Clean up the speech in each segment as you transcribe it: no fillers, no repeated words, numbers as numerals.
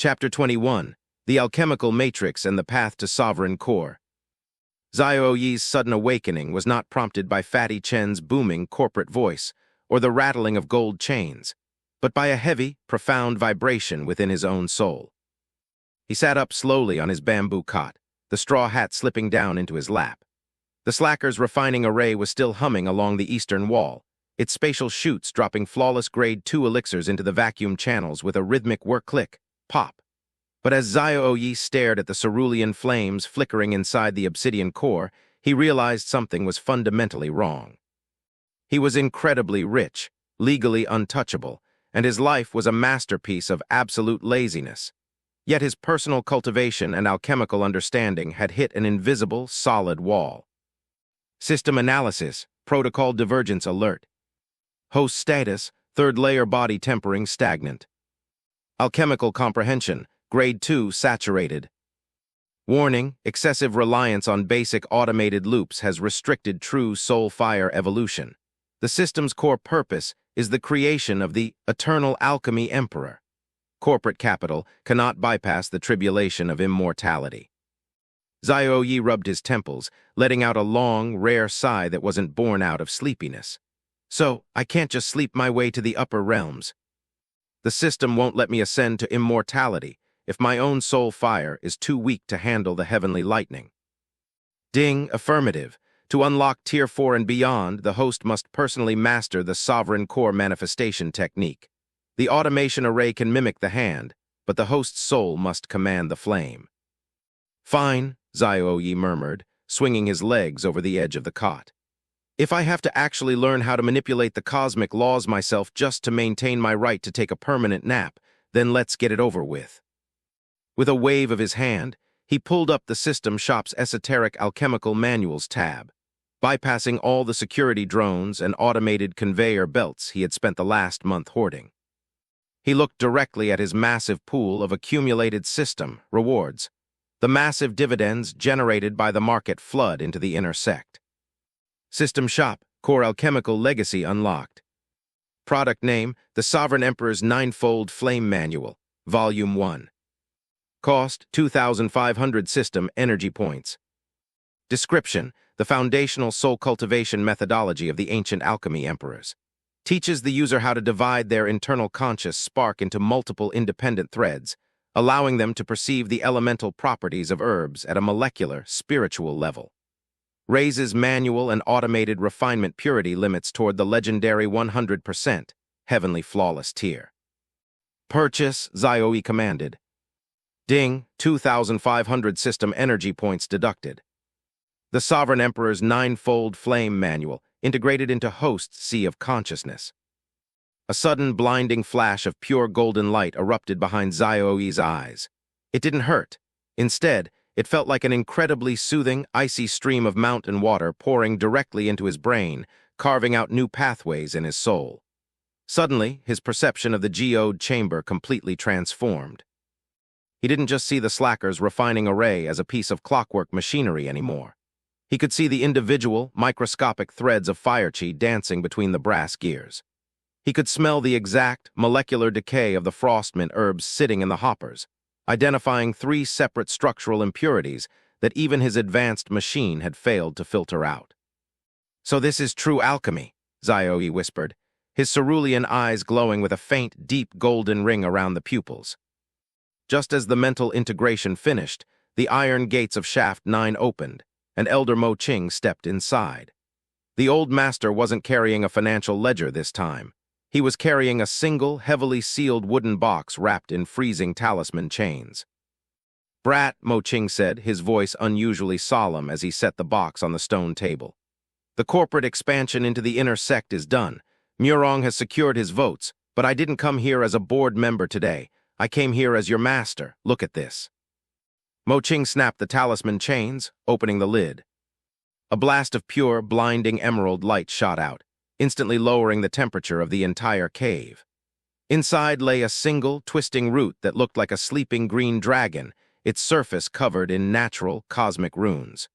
Chapter 21, The Alchemical Matrix and the Path to Sovereign Core. Xiao-Ye's sudden awakening was not prompted by Fatty Chen's booming corporate voice or the rattling of gold chains, but by a heavy, profound vibration within his own soul. He sat up slowly on his bamboo cot, the straw hat slipping down into his lap. The Slacker's refining array was still humming along the eastern wall, its spatial chutes dropping flawless Grade 2 elixirs into the vacuum channels with a rhythmic work-click, pop. But as Xiao-Ye stared at the cerulean flames flickering inside the obsidian core, he realized something was fundamentally wrong. He was incredibly rich, legally untouchable, and his life was a masterpiece of absolute laziness. Yet his personal cultivation and alchemical understanding had hit an invisible, solid wall. System analysis, protocol divergence alert. Host status, third layer body tempering stagnant. Alchemical comprehension, Grade 2 saturated. Warning, excessive reliance on basic automated loops has restricted true soul fire evolution. The system's core purpose is the creation of the eternal alchemy emperor. Corporate capital cannot bypass the tribulation of immortality. Xiao-Ye rubbed his temples, letting out a long, rare sigh that wasn't born out of sleepiness. So, I can't just sleep my way to the upper realms. The system won't let me ascend to immortality if my own soul fire is too weak to handle the heavenly lightning. Ding, affirmative. To unlock Tier 4 and beyond, the host must personally master the Sovereign Core manifestation technique. The automation array can mimic the hand, but the host's soul must command the flame. Fine, Xiao-Ye murmured, swinging his legs over the edge of the cot. If I have to actually learn how to manipulate the cosmic laws myself just to maintain my right to take a permanent nap, then let's get it over with. With a wave of his hand, he pulled up the System Shop's Esoteric Alchemical Manuals tab, bypassing all the security drones and automated conveyor belts he had spent the last month hoarding. He looked directly at his massive pool of accumulated system rewards, the massive dividends generated by the market flood into the inner sect. System Shop, Core Alchemical Legacy unlocked. Product name, The Sovereign Emperor's Ninefold Flame Manual, Volume 1. Cost, 2,500 system energy points. Description, the foundational soul cultivation methodology of the ancient alchemy emperors. Teaches the user how to divide their internal conscious spark into multiple independent threads, allowing them to perceive the elemental properties of herbs at a molecular, spiritual level. Raises manual and automated refinement purity limits toward the legendary 100% heavenly flawless tier. Purchase, Xiao-Ye commanded. Ding, 2,500 system energy points deducted. The Sovereign Emperor's Ninefold Flame Manual, integrated into Host's Sea of Consciousness. A sudden blinding flash of pure golden light erupted behind Xiao-Ye's eyes. It didn't hurt. Instead, it felt like an incredibly soothing, icy stream of mountain water pouring directly into his brain, carving out new pathways in his soul. Suddenly, his perception of the geode chamber completely transformed. He didn't just see the Slacker's refining array as a piece of clockwork machinery anymore. He could see the individual, microscopic threads of fire chi dancing between the brass gears. He could smell the exact, molecular decay of the frostmint herbs sitting in the hoppers, identifying 3 separate structural impurities that even his advanced machine had failed to filter out. So this is true alchemy, Xiao-Ye whispered, his cerulean eyes glowing with a faint, deep golden ring around the pupils. Just as the mental integration finished, the iron gates of Shaft 9 opened, and Elder Mo Qing stepped inside. The old master wasn't carrying a financial ledger this time. He was carrying a single, heavily sealed wooden box wrapped in freezing talisman chains. Brat, Mo Qing said, his voice unusually solemn as he set the box on the stone table. The corporate expansion into the inner sect is done. Murong has secured his votes, but I didn't come here as a board member today. I came here as your master. Look at this. Mo Qing snapped the talisman chains, opening the lid. A blast of pure, blinding emerald light shot out, instantly lowering the temperature of the entire cave. Inside lay a single, twisting root that looked like a sleeping green dragon, its surface covered in natural, cosmic runes.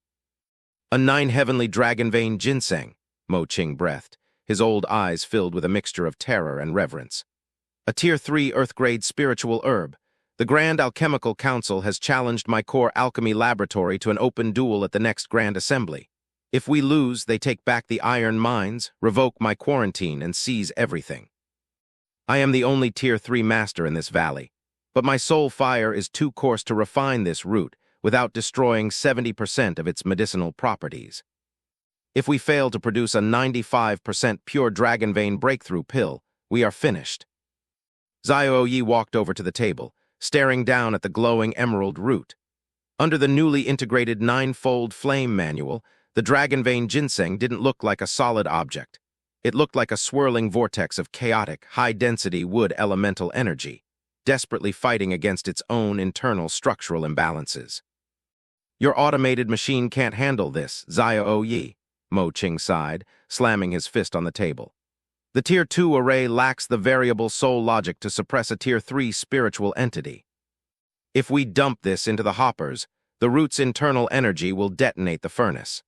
A 9 heavenly dragon vein ginseng, Mo Qing breathed, his old eyes filled with a mixture of terror and reverence. A Tier 3 Earth-grade spiritual herb, The Grand Alchemical Council has challenged my core alchemy laboratory to an open duel at the next Grand Assembly. If we lose, they take back the iron mines, revoke my quarantine, and seize everything. I am the only Tier 3 master in this valley, but my soul fire is too coarse to refine this root without destroying 70% of its medicinal properties. If we fail to produce a 95% pure dragon vein breakthrough pill, we are finished. Xiao-Ye walked over to the table, staring down at the glowing emerald root. Under the newly integrated 9-fold flame manual, the dragon vein ginseng didn't look like a solid object. It looked like a swirling vortex of chaotic, high-density wood elemental energy, desperately fighting against its own internal structural imbalances. Your automated machine can't handle this, Xiao-Ye, Mo Qing sighed, slamming his fist on the table. The Tier 2 array lacks the variable soul logic to suppress a Tier 3 spiritual entity. If we dump this into the hoppers, the root's internal energy will detonate the furnace.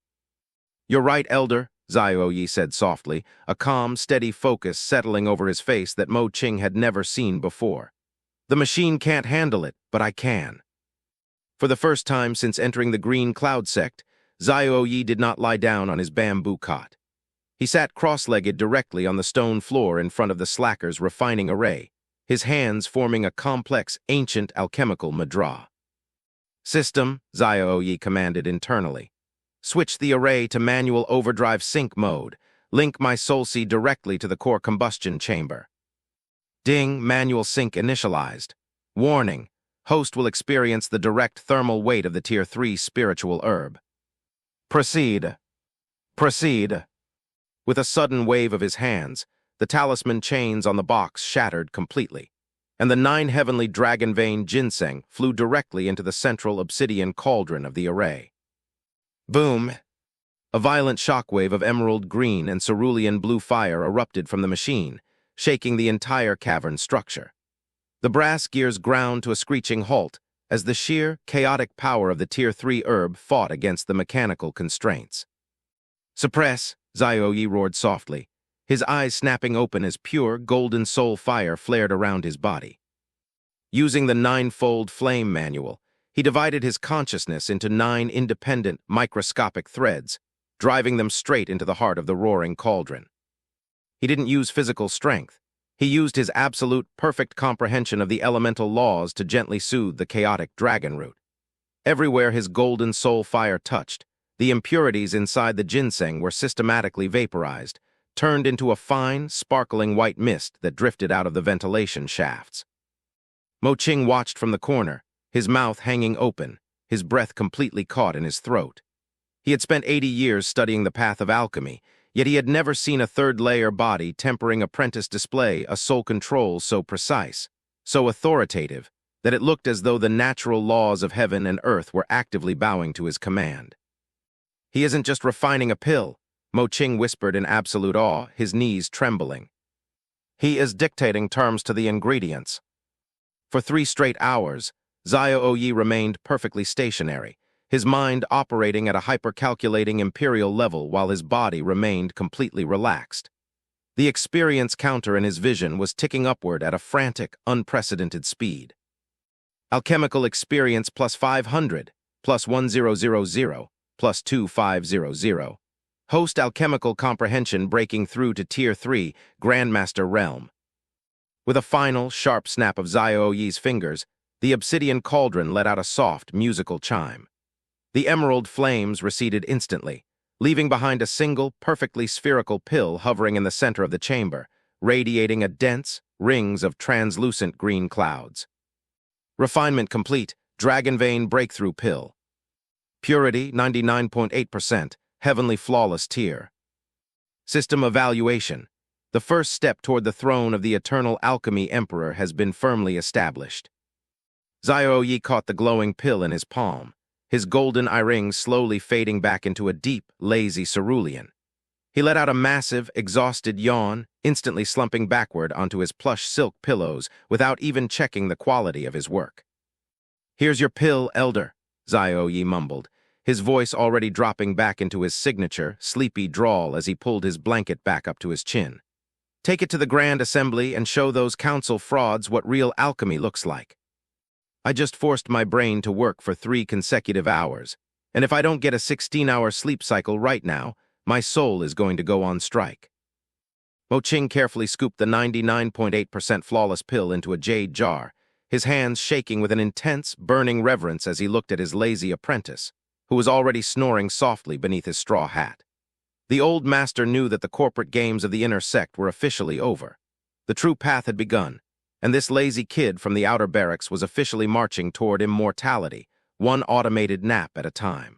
You're right, Elder, Xiao-Ye said softly, a calm, steady focus settling over his face that Mo Qing had never seen before. The machine can't handle it, but I can. For the first time since entering the Green Cloud Sect, Xiao-Ye did not lie down on his bamboo cot. He sat cross-legged directly on the stone floor in front of the Slacker's refining array, his hands forming a complex, ancient alchemical madra. System, Xiao-Ye commanded internally. Switch the array to manual overdrive sync mode. Link my soul seed directly to the core combustion chamber. Ding, manual sync initialized. Warning, host will experience the direct thermal weight of the Tier 3 spiritual herb. Proceed. Proceed. With a sudden wave of his hands, the talisman chains on the box shattered completely, and the 9 heavenly dragon vein ginseng flew directly into the central obsidian cauldron of the array. Boom! A violent shockwave of emerald green and cerulean blue fire erupted from the machine, shaking the entire cavern structure. The brass gears ground to a screeching halt as the sheer, chaotic power of the Tier 3 herb fought against the mechanical constraints. Suppress, Xiao-Ye roared softly, his eyes snapping open as pure, golden soul fire flared around his body. Using the 9-fold flame manual, he divided his consciousness into 9 independent, microscopic threads, driving them straight into the heart of the roaring cauldron. He didn't use physical strength. He used his absolute, perfect comprehension of the elemental laws to gently soothe the chaotic dragon root. Everywhere his golden soul fire touched, the impurities inside the ginseng were systematically vaporized, turned into a fine, sparkling white mist that drifted out of the ventilation shafts. Mo Qing watched from the corner, his mouth hanging open, his breath completely caught in his throat. He had spent 80 years studying the path of alchemy, yet he had never seen a third-layer body tempering apprentice display a soul control so precise, so authoritative, that it looked as though the natural laws of heaven and earth were actively bowing to his command. He isn't just refining a pill, Mo Qing whispered in absolute awe, his knees trembling. He is dictating terms to the ingredients. For 3 straight hours, Xiao-Ye remained perfectly stationary, his mind operating at a hyper-calculating imperial level while his body remained completely relaxed. The experience counter in his vision was ticking upward at a frantic, unprecedented speed. Alchemical experience plus 500, plus 1000, plus 2500. Host alchemical comprehension breaking through to Tier 3, Grandmaster Realm. With a final, sharp snap of Xiao-Ye's fingers, the obsidian cauldron let out a soft, musical chime. The emerald flames receded instantly, leaving behind a single, perfectly spherical pill hovering in the center of the chamber, radiating a dense, rings of translucent green clouds. Refinement complete, dragon vein breakthrough pill. Purity, 99.8%, heavenly flawless tier. System evaluation. The first step toward the throne of the eternal alchemy emperor has been firmly established. Xiao-Ye caught the glowing pill in his palm, his golden eye-rings slowly fading back into a deep, lazy cerulean. He let out a massive, exhausted yawn, instantly slumping backward onto his plush silk pillows without even checking the quality of his work. "Here's your pill, Elder," Xiao-Ye mumbled, his voice already dropping back into his signature, sleepy drawl as he pulled his blanket back up to his chin. "Take it to the Grand Assembly and show those council frauds what real alchemy looks like." I just forced my brain to work for 3 consecutive hours, and if I don't get a 16-hour sleep cycle right now, my soul is going to go on strike. Mo Qing carefully scooped the 99.8% flawless pill into a jade jar, his hands shaking with an intense, burning reverence as he looked at his lazy apprentice, who was already snoring softly beneath his straw hat. The old master knew that the corporate games of the inner sect were officially over. The true path had begun, and this lazy kid from the outer barracks was officially marching toward immortality, one automated nap at a time.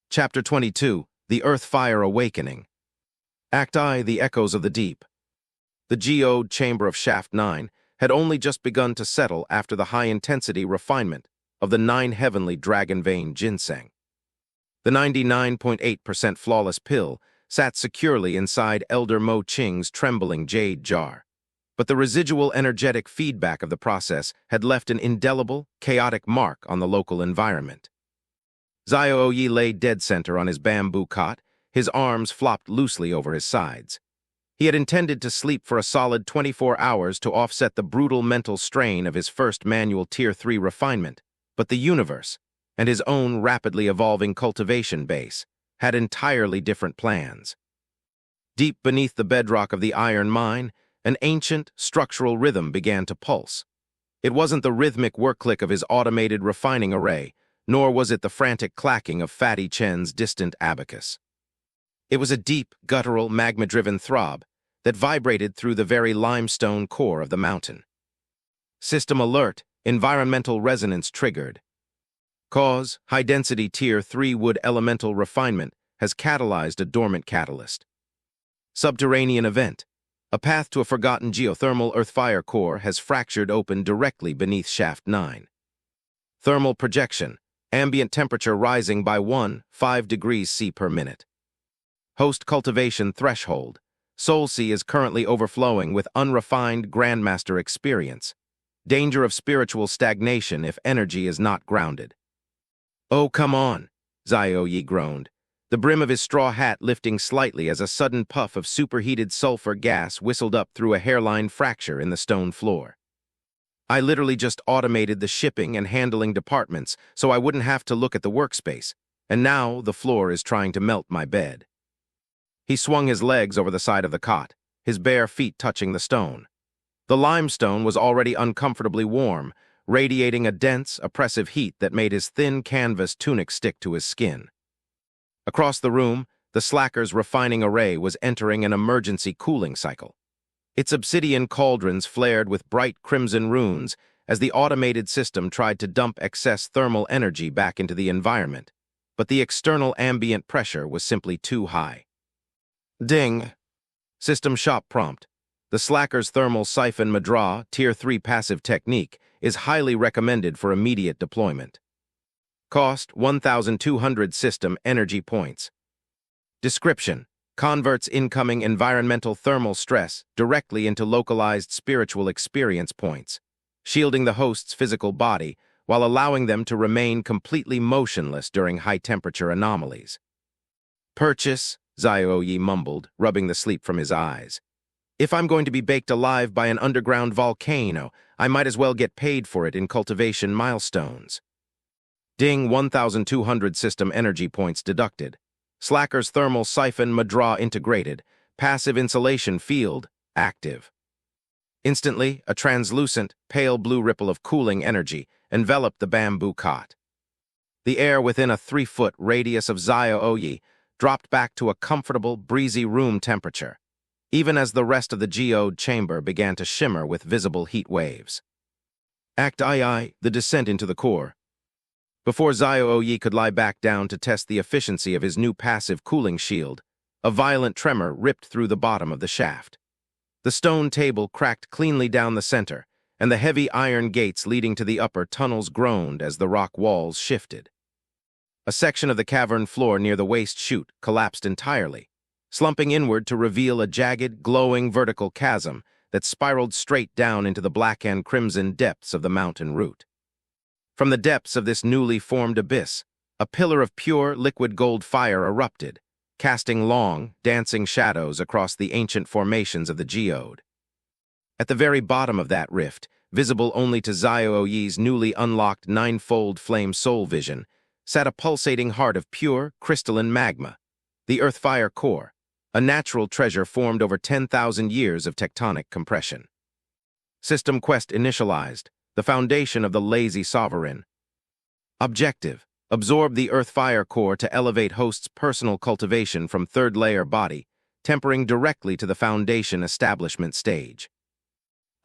Chapter 22, The Earth-Fire Awakening. Act I, The Echoes of the Deep. The geode chamber of Shaft 9 had only just begun to settle after the high-intensity refinement of the 9 heavenly dragon vein ginseng. The 99.8% flawless pill sat securely inside Elder Mo Qing's trembling jade jar, but the residual energetic feedback of the process had left an indelible, chaotic mark on the local environment. Xiao-Ye lay dead center on his bamboo cot, his arms flopped loosely over his sides. He had intended to sleep for a solid 24 hours to offset the brutal mental strain of his first manual Tier 3 refinement, but the universe, and his own rapidly evolving cultivation base, had entirely different plans. Deep beneath the bedrock of the iron mine, an ancient, structural rhythm began to pulse. It wasn't the rhythmic work-click of his automated refining array, nor was it the frantic clacking of Fatty Chen's distant abacus. It was a deep, guttural, magma-driven throb that vibrated through the very limestone core of the mountain. System alert, environmental resonance triggered. Cause, high-density Tier 3 wood elemental refinement has catalyzed a dormant catalyst. Subterranean event. A path to a forgotten geothermal earth-fire core has fractured open directly beneath Shaft 9. Thermal projection. Ambient temperature rising by 1.5 degrees C per minute. Host cultivation threshold. Soul Sea is currently overflowing with unrefined Grandmaster experience. Danger of spiritual stagnation if energy is not grounded. "Oh, come on," Xiao-Ye groaned, the brim of his straw hat lifting slightly as a sudden puff of superheated sulfur gas whistled up through a hairline fracture in the stone floor. "I literally just automated the shipping and handling departments so I wouldn't have to look at the workspace, and now the floor is trying to melt my bed." He swung his legs over the side of the cot, his bare feet touching the stone. The limestone was already uncomfortably warm, radiating a dense, oppressive heat that made his thin canvas tunic stick to his skin. Across the room, the Slacker's refining array was entering an emergency cooling cycle. Its obsidian cauldrons flared with bright crimson runes as the automated system tried to dump excess thermal energy back into the environment, but the external ambient pressure was simply too high. Ding! System shop prompt. The Slacker's thermal siphon Madra Tier 3 passive technique is highly recommended for immediate deployment. Cost 1,200 system energy points. Description: converts incoming environmental thermal stress directly into localized spiritual experience points, shielding the host's physical body while allowing them to remain completely motionless during high-temperature anomalies. "Purchase," Xiao-Ye mumbled, rubbing the sleep from his eyes. "If I'm going to be baked alive by an underground volcano, I might as well get paid for it in cultivation milestones." Ding, 1,200 system energy points deducted. Slacker's thermal siphon Madra integrated. Passive insulation field active. Instantly, a translucent, pale blue ripple of cooling energy enveloped the bamboo cot. The air within a 3-foot radius of Xiao-Ye dropped back to a comfortable, breezy room temperature, even as the rest of the geode chamber began to shimmer with visible heat waves. Act II, the descent into the core. Before Xiao-Ye could lie back down to test the efficiency of his new passive cooling shield, a violent tremor ripped through the bottom of the shaft. The stone table cracked cleanly down the center, and the heavy iron gates leading to the upper tunnels groaned as the rock walls shifted. A section of the cavern floor near the waste chute collapsed entirely, slumping inward to reveal a jagged, glowing vertical chasm that spiraled straight down into the black and crimson depths of the mountain root. From the depths of this newly formed abyss, a pillar of pure, liquid gold fire erupted, casting long, dancing shadows across the ancient formations of the geode. At the very bottom of that rift, visible only to Xiao-Ye's newly unlocked ninefold flame soul vision, sat a pulsating heart of pure, crystalline magma, the earth-fire core, a natural treasure formed over 10,000 years of tectonic compression. System quest initialized, the foundation of the lazy sovereign. Objective: absorb the earth-fire core to elevate host's personal cultivation from third-layer body, tempering directly to the foundation establishment stage.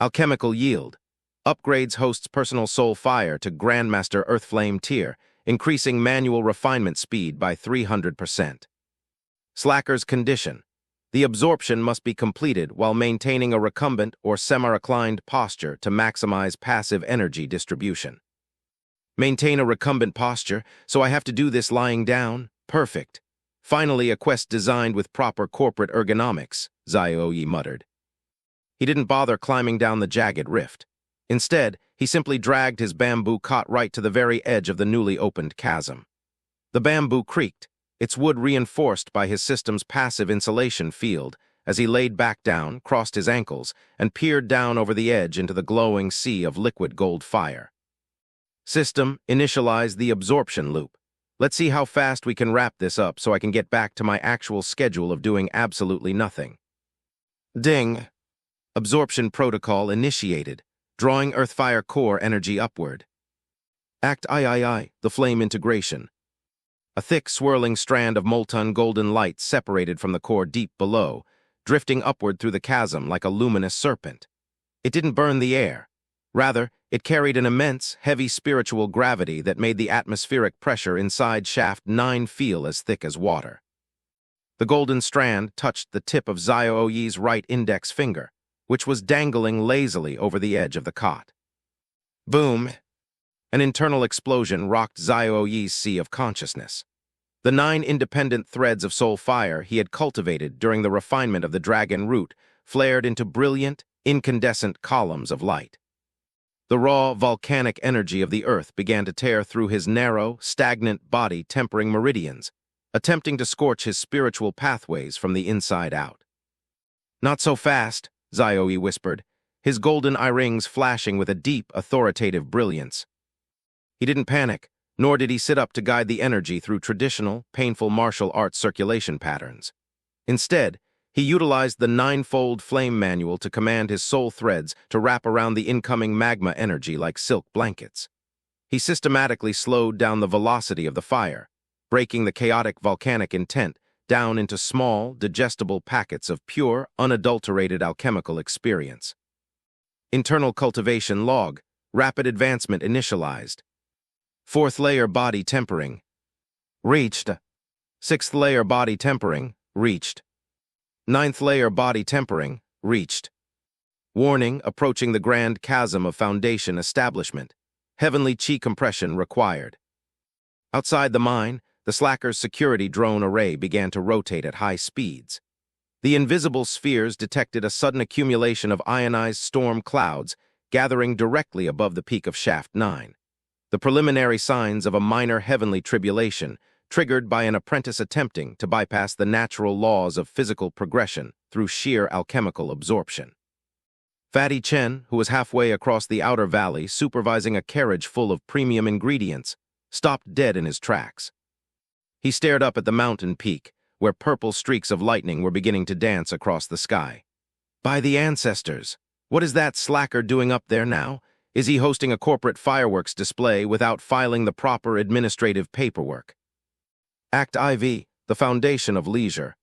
Alchemical yield: upgrades host's personal soul fire to Grandmaster Earthflame tier, increasing manual refinement speed by 300%. Slacker's condition: the absorption must be completed while maintaining a recumbent or semi-reclined posture to maximize passive energy distribution. Maintain a recumbent posture, so I have to do this lying down? Perfect. Finally, a quest designed with proper corporate ergonomics, Xiao-Ye muttered. He didn't bother climbing down the jagged rift. Instead, he simply dragged his bamboo cot right to the very edge of the newly opened chasm. The bamboo creaked, its wood reinforced by his system's passive insulation field, as he laid back down, crossed his ankles, and peered down over the edge into the glowing sea of liquid gold fire. System, initialize the absorption loop. Let's see how fast we can wrap this up so I can get back to my actual schedule of doing absolutely nothing. Ding! Absorption protocol initiated, drawing earthfire core energy upward. Act III, the flame integration. A thick, swirling strand of molten golden light separated from the core deep below, drifting upward through the chasm like a luminous serpent. It didn't burn the air. Rather, it carried an immense, heavy spiritual gravity that made the atmospheric pressure inside Shaft 9 feel as thick as water. The golden strand touched the tip of Xiao-Ye's right index finger, which was dangling lazily over the edge of the cot. Boom! An internal explosion rocked Xiao-Ye's sea of consciousness. The 9 independent threads of soul fire he had cultivated during the refinement of the dragon root flared into brilliant, incandescent columns of light. The raw, volcanic energy of the earth began to tear through his narrow, stagnant body tempering meridians, attempting to scorch his spiritual pathways from the inside out. Not so fast, Xiao-Ye whispered, his golden eye-rings flashing with a deep, authoritative brilliance. He didn't panic, nor did he sit up to guide the energy through traditional, painful martial arts circulation patterns. Instead, he utilized the ninefold flame manual to command his soul threads to wrap around the incoming magma energy like silk blankets. He systematically slowed down the velocity of the fire, breaking the chaotic volcanic intent down into small, digestible packets of pure, unadulterated alchemical experience. Internal cultivation log, rapid advancement initialized. 4th layer body tempering. Reached. 6th layer body tempering. Reached. 9th layer body tempering. Reached. Warning, approaching the grand chasm of foundation establishment. Heavenly chi compression required. Outside the mine, the Slacker's security drone array began to rotate at high speeds. The invisible spheres detected a sudden accumulation of ionized storm clouds gathering directly above the peak of Shaft 9. The preliminary signs of a minor heavenly tribulation triggered by an apprentice attempting to bypass the natural laws of physical progression through sheer alchemical absorption. Fatty Chen, who was halfway across the outer valley supervising a carriage full of premium ingredients, stopped dead in his tracks. He stared up at the mountain peak, where purple streaks of lightning were beginning to dance across the sky. By the ancestors, what is that slacker doing up there now? Is he hosting a corporate fireworks display without filing the proper administrative paperwork? Act IV, the foundation of leisure.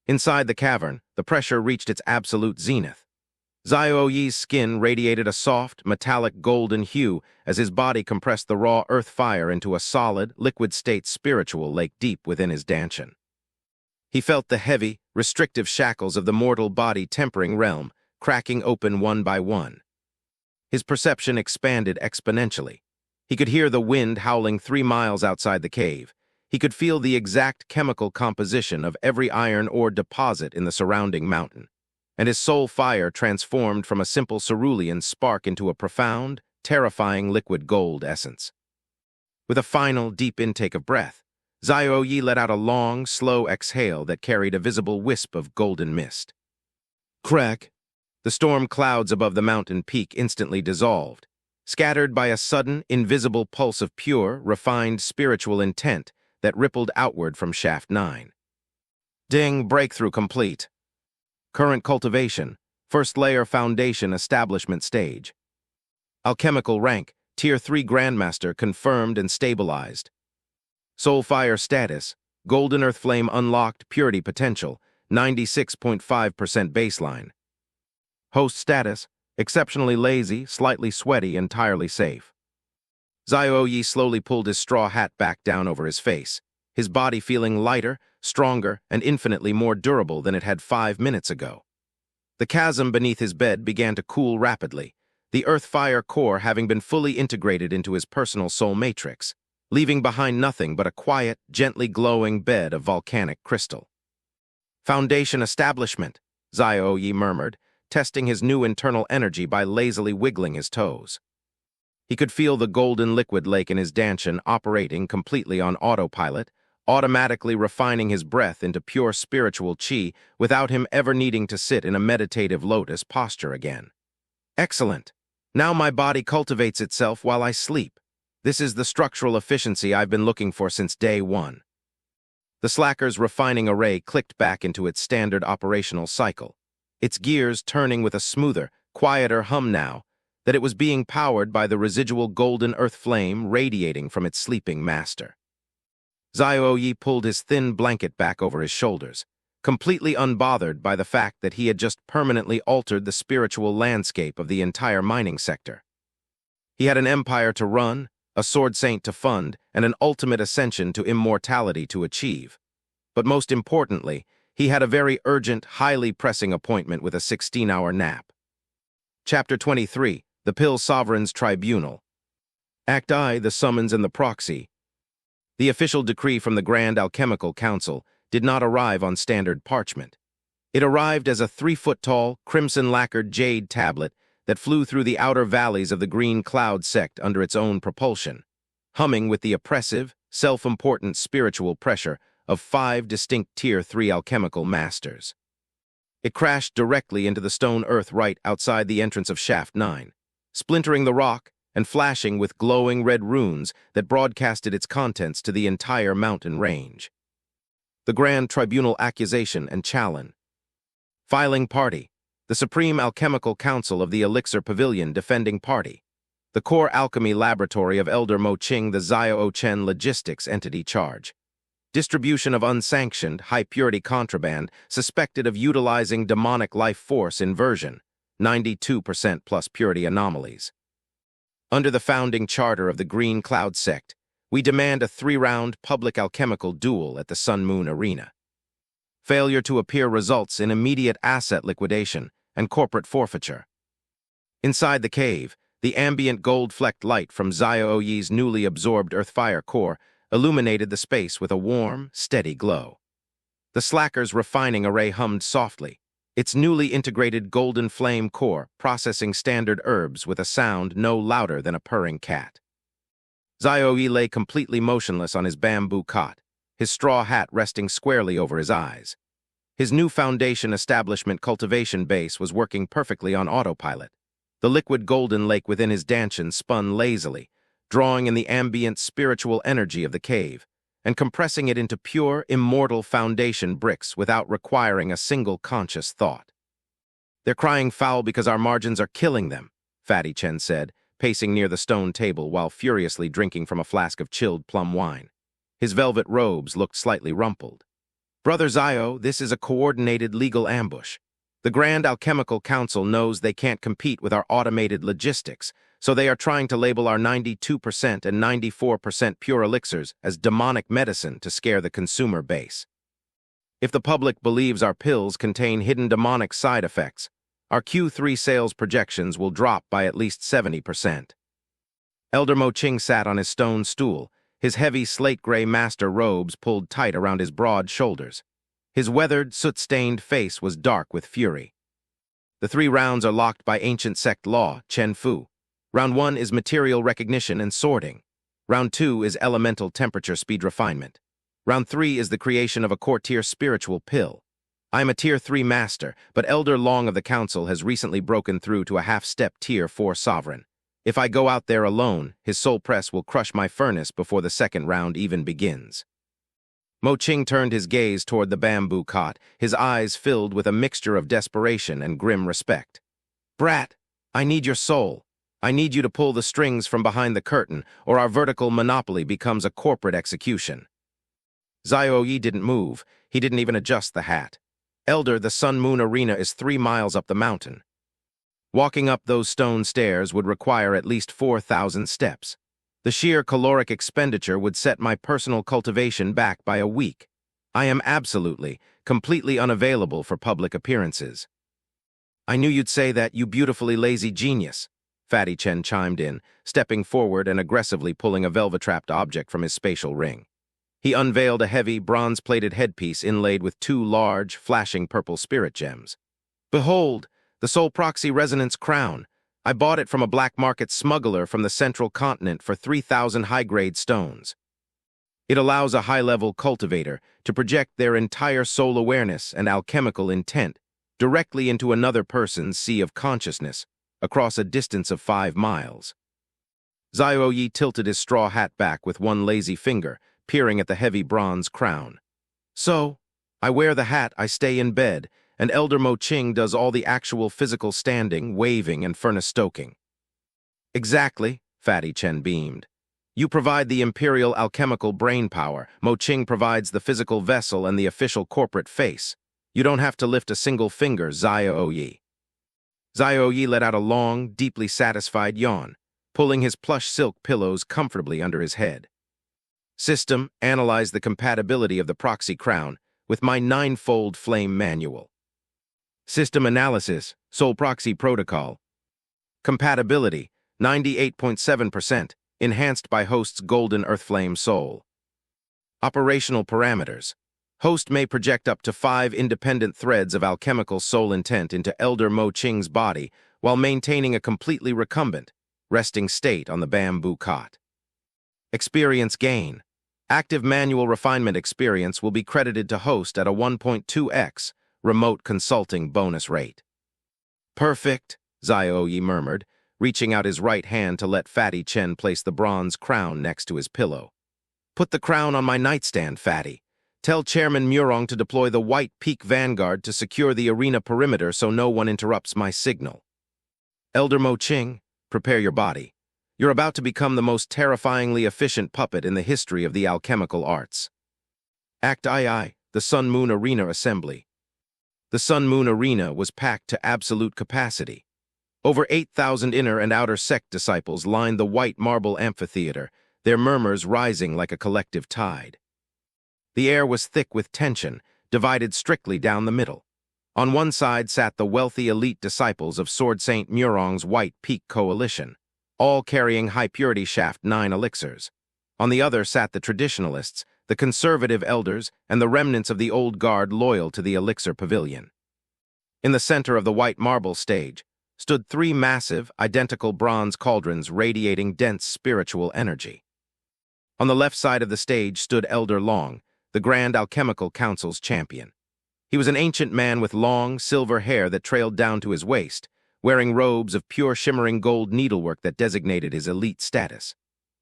Inside the cavern, the pressure reached its absolute zenith. Xiao-Ye's skin radiated a soft, metallic golden hue as his body compressed the raw earth fire into a solid, liquid-state spiritual lake deep within his dantian. He felt the heavy, restrictive shackles of the mortal body tempering realm, cracking open one by one. His perception expanded exponentially. He could hear the wind howling 3 miles outside the cave. He could feel the exact chemical composition of every iron ore deposit in the surrounding mountain, and his soul fire transformed from a simple cerulean spark into a profound, terrifying liquid gold essence. With a final, deep intake of breath, Xiao-Ye let out a long, slow exhale that carried a visible wisp of golden mist. Crack! The storm clouds above the mountain peak instantly dissolved, scattered by a sudden, invisible pulse of pure, refined spiritual intent that rippled outward from Shaft 9. Ding, breakthrough complete. Current cultivation, first layer foundation establishment stage. Alchemical rank, Tier 3 Grandmaster confirmed and stabilized. Soulfire status, Golden Earth Flame unlocked purity potential, 96.5% baseline. Host status, exceptionally lazy, slightly sweaty, entirely safe. Xiao-Ye slowly pulled his straw hat back down over his face, his body feeling lighter, stronger, and infinitely more durable than it had 5 minutes ago. The chasm beneath his bed began to cool rapidly, the earth-fire core having been fully integrated into his personal soul matrix, leaving behind nothing but a quiet, gently glowing bed of volcanic crystal. Foundation establishment, Xiao-Ye murmured, testing his new internal energy by lazily wiggling his toes. He could feel the golden liquid lake in his dantian operating completely on autopilot, automatically refining his breath into pure spiritual chi without him ever needing to sit in a meditative lotus posture again. Excellent. Now my body cultivates itself while I sleep. This is the structural efficiency I've been looking for since day one. The Slacker's refining array clicked back into its standard operational cycle, its gears turning with a smoother, quieter hum now that it was being powered by the residual golden earth flame radiating from its sleeping master. Xiao-Ye pulled his thin blanket back over his shoulders, completely unbothered by the fact that he had just permanently altered the spiritual landscape of the entire mining sector. He had an empire to run, a sword saint to fund, and an ultimate ascension to immortality to achieve. But most importantly, he had a very urgent, highly pressing appointment with a 16-hour nap. Chapter 23, The Pill Sovereign's Tribunal. Act I, The Summons and the Proxy. The official decree from the Grand Alchemical Council did not arrive on standard parchment. It arrived as a 3-foot-tall, crimson-lacquered jade tablet that flew through the outer valleys of the Green Cloud Sect under its own propulsion, humming with the oppressive, self-important spiritual pressure of 5 distinct Tier 3 alchemical masters. It crashed directly into the stone earth right outside the entrance of Shaft 9, splintering the rock and flashing with glowing red runes that broadcasted its contents to the entire mountain range. The Grand Tribunal Accusation and Challenge. Filing Party. The Supreme Alchemical Council of the Elixir Pavilion Defending Party. The Core Alchemy Laboratory of Elder Mo Qing the Xiao Chen Logistics Entity Charge. Distribution of unsanctioned, high-purity contraband suspected of utilizing demonic life force inversion, 92% plus purity anomalies. Under the founding charter of the Green Cloud Sect, we demand a 3-round public alchemical duel at the Sun Moon Arena. Failure to appear results in immediate asset liquidation and corporate forfeiture. Inside the cave, the ambient gold-flecked light from Xiao-Ye's newly absorbed earth-fire core illuminated the space with a warm, steady glow. The Slacker's refining array hummed softly, its newly integrated golden flame core processing standard herbs with a sound no louder than a purring cat. Xiao-Ye lay completely motionless on his bamboo cot, his straw hat resting squarely over his eyes. His new foundation establishment cultivation base was working perfectly on autopilot. The liquid golden lake within his dantian spun lazily, drawing in the ambient spiritual energy of the cave, and compressing it into pure, immortal foundation bricks without requiring a single conscious thought. "They're crying foul because our margins are killing them," Fatty Chen said, pacing near the stone table while furiously drinking from a flask of chilled plum wine. His velvet robes looked slightly rumpled. "Brother Xiao, this is a coordinated legal ambush. The Grand Alchemical Council knows they can't compete with our automated logistics, so they are trying to label our 92% and 94% pure elixirs as demonic medicine to scare the consumer base. If the public believes our pills contain hidden demonic side effects, our Q3 sales projections will drop by at least 70%. Elder Mo Qing sat on his stone stool, his heavy slate-gray master robes pulled tight around his broad shoulders. His weathered, soot-stained face was dark with fury. "The 3 rounds are locked by ancient sect law, Chen Fu. Round 1 is material recognition and sorting. Round 2 is elemental temperature speed refinement. Round 3 is the creation of a court-tier spiritual pill. I'm a Tier 3 master, but Elder Long of the Council has recently broken through to a half-step Tier 4 sovereign. If I go out there alone, his soul press will crush my furnace before the second round even begins. Mo Qing turned his gaze toward the bamboo cot, his eyes filled with a mixture of desperation and grim respect. Brat, I need your soul. I need you to pull the strings from behind the curtain, or our vertical monopoly becomes a corporate execution. Xiao-Ye didn't move. He didn't even adjust the hat. Elder, the Sun-Moon Arena is 3 miles up the mountain. Walking up those stone stairs would require at least 4,000 steps. The sheer caloric expenditure would set my personal cultivation back by a week. I am absolutely, completely unavailable for public appearances. I knew you'd say that, you beautifully lazy genius, Fatty Chen chimed in, stepping forward and aggressively pulling a velvet-trapped object from his spatial ring. He unveiled a heavy, bronze-plated headpiece inlaid with 2 large, flashing purple spirit gems. Behold, the Soul Proxy Resonance Crown. I bought it from a black market smuggler from the central continent for 3,000 high-grade stones. It allows a high-level cultivator to project their entire soul awareness and alchemical intent directly into another person's sea of consciousness across a distance of 5 miles. Xiao-Ye tilted his straw hat back with one lazy finger, peering at the heavy bronze crown. So, I wear the hat, I stay in bed, and Elder Mo Qing does all the actual physical standing, waving, and furnace stoking. Exactly, Fatty Chen beamed. You provide the imperial alchemical brain power. Mo Qing provides the physical vessel and the official corporate face. You don't have to lift a single finger, Xiao-Ye. Xiao-Ye let out a long, deeply satisfied yawn, pulling his plush silk pillows comfortably under his head. System, analyze the compatibility of the proxy crown with my 9-fold flame manual. System analysis, Soul Proxy Protocol. Compatibility, 98.7%, enhanced by host's golden earthflame soul. Operational parameters. Host may project up to 5 independent threads of alchemical soul intent into Elder Mo Qing's body while maintaining a completely recumbent, resting state on the bamboo cot. Experience gain. Active manual refinement experience will be credited to host at a 1.2x remote consulting bonus rate. Perfect, Xiao-Ye murmured, reaching out his right hand to let Fatty Chen place the bronze crown next to his pillow. Put the crown on my nightstand, Fatty. Tell Chairman Murong to deploy the White Peak Vanguard to secure the arena perimeter so no one interrupts my signal. Elder Mo Qing, prepare your body. You're about to become the most terrifyingly efficient puppet in the history of the alchemical arts. Act II, the Sun-Moon Arena Assembly. The Sun-Moon Arena was packed to absolute capacity. Over 8,000 inner and outer sect disciples lined the white marble amphitheater, their murmurs rising like a collective tide. The air was thick with tension, divided strictly down the middle. On one side sat the wealthy elite disciples of Sword Saint Murong's White Peak Coalition, all carrying high-purity Shaft 9 elixirs. On the other sat the traditionalists, the conservative elders, and the remnants of the old guard loyal to the elixir pavilion. In the center of the white marble stage stood 3 massive, identical bronze cauldrons radiating dense spiritual energy. On the left side of the stage stood Elder Long, the Grand Alchemical Council's champion. He was an ancient man with long, silver hair that trailed down to his waist, wearing robes of pure shimmering gold needlework that designated his elite status.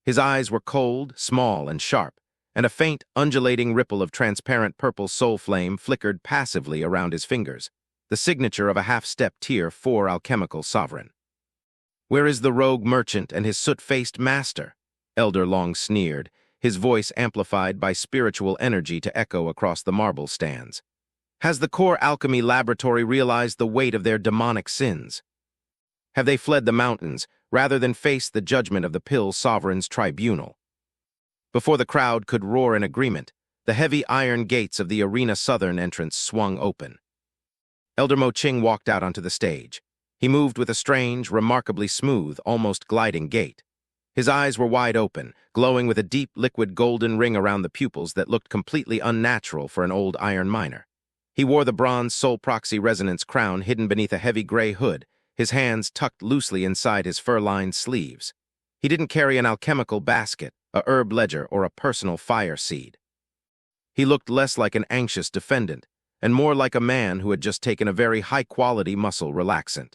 His eyes were cold, small, and sharp, and a faint, undulating ripple of transparent purple soul flame flickered passively around his fingers, the signature of a half-step Tier 4 alchemical sovereign. Where is the rogue merchant and his soot-faced master? Elder Long sneered, his voice amplified by spiritual energy to echo across the marble stands. Has the core alchemy laboratory realized the weight of their demonic sins? Have they fled the mountains rather than face the judgment of the Pill Sovereign's tribunal? Before the crowd could roar in agreement, the heavy iron gates of the arena southern entrance swung open. Elder Mo Qing walked out onto the stage. He moved with a strange, remarkably smooth, almost gliding gait. His eyes were wide open, glowing with a deep liquid golden ring around the pupils that looked completely unnatural for an old iron miner. He wore the bronze Soul Proxy Resonance crown hidden beneath a heavy gray hood, his hands tucked loosely inside his fur-lined sleeves. He didn't carry an alchemical basket, a herb ledger, or a personal fire seed. He looked less like an anxious defendant, and more like a man who had just taken a very high-quality muscle relaxant.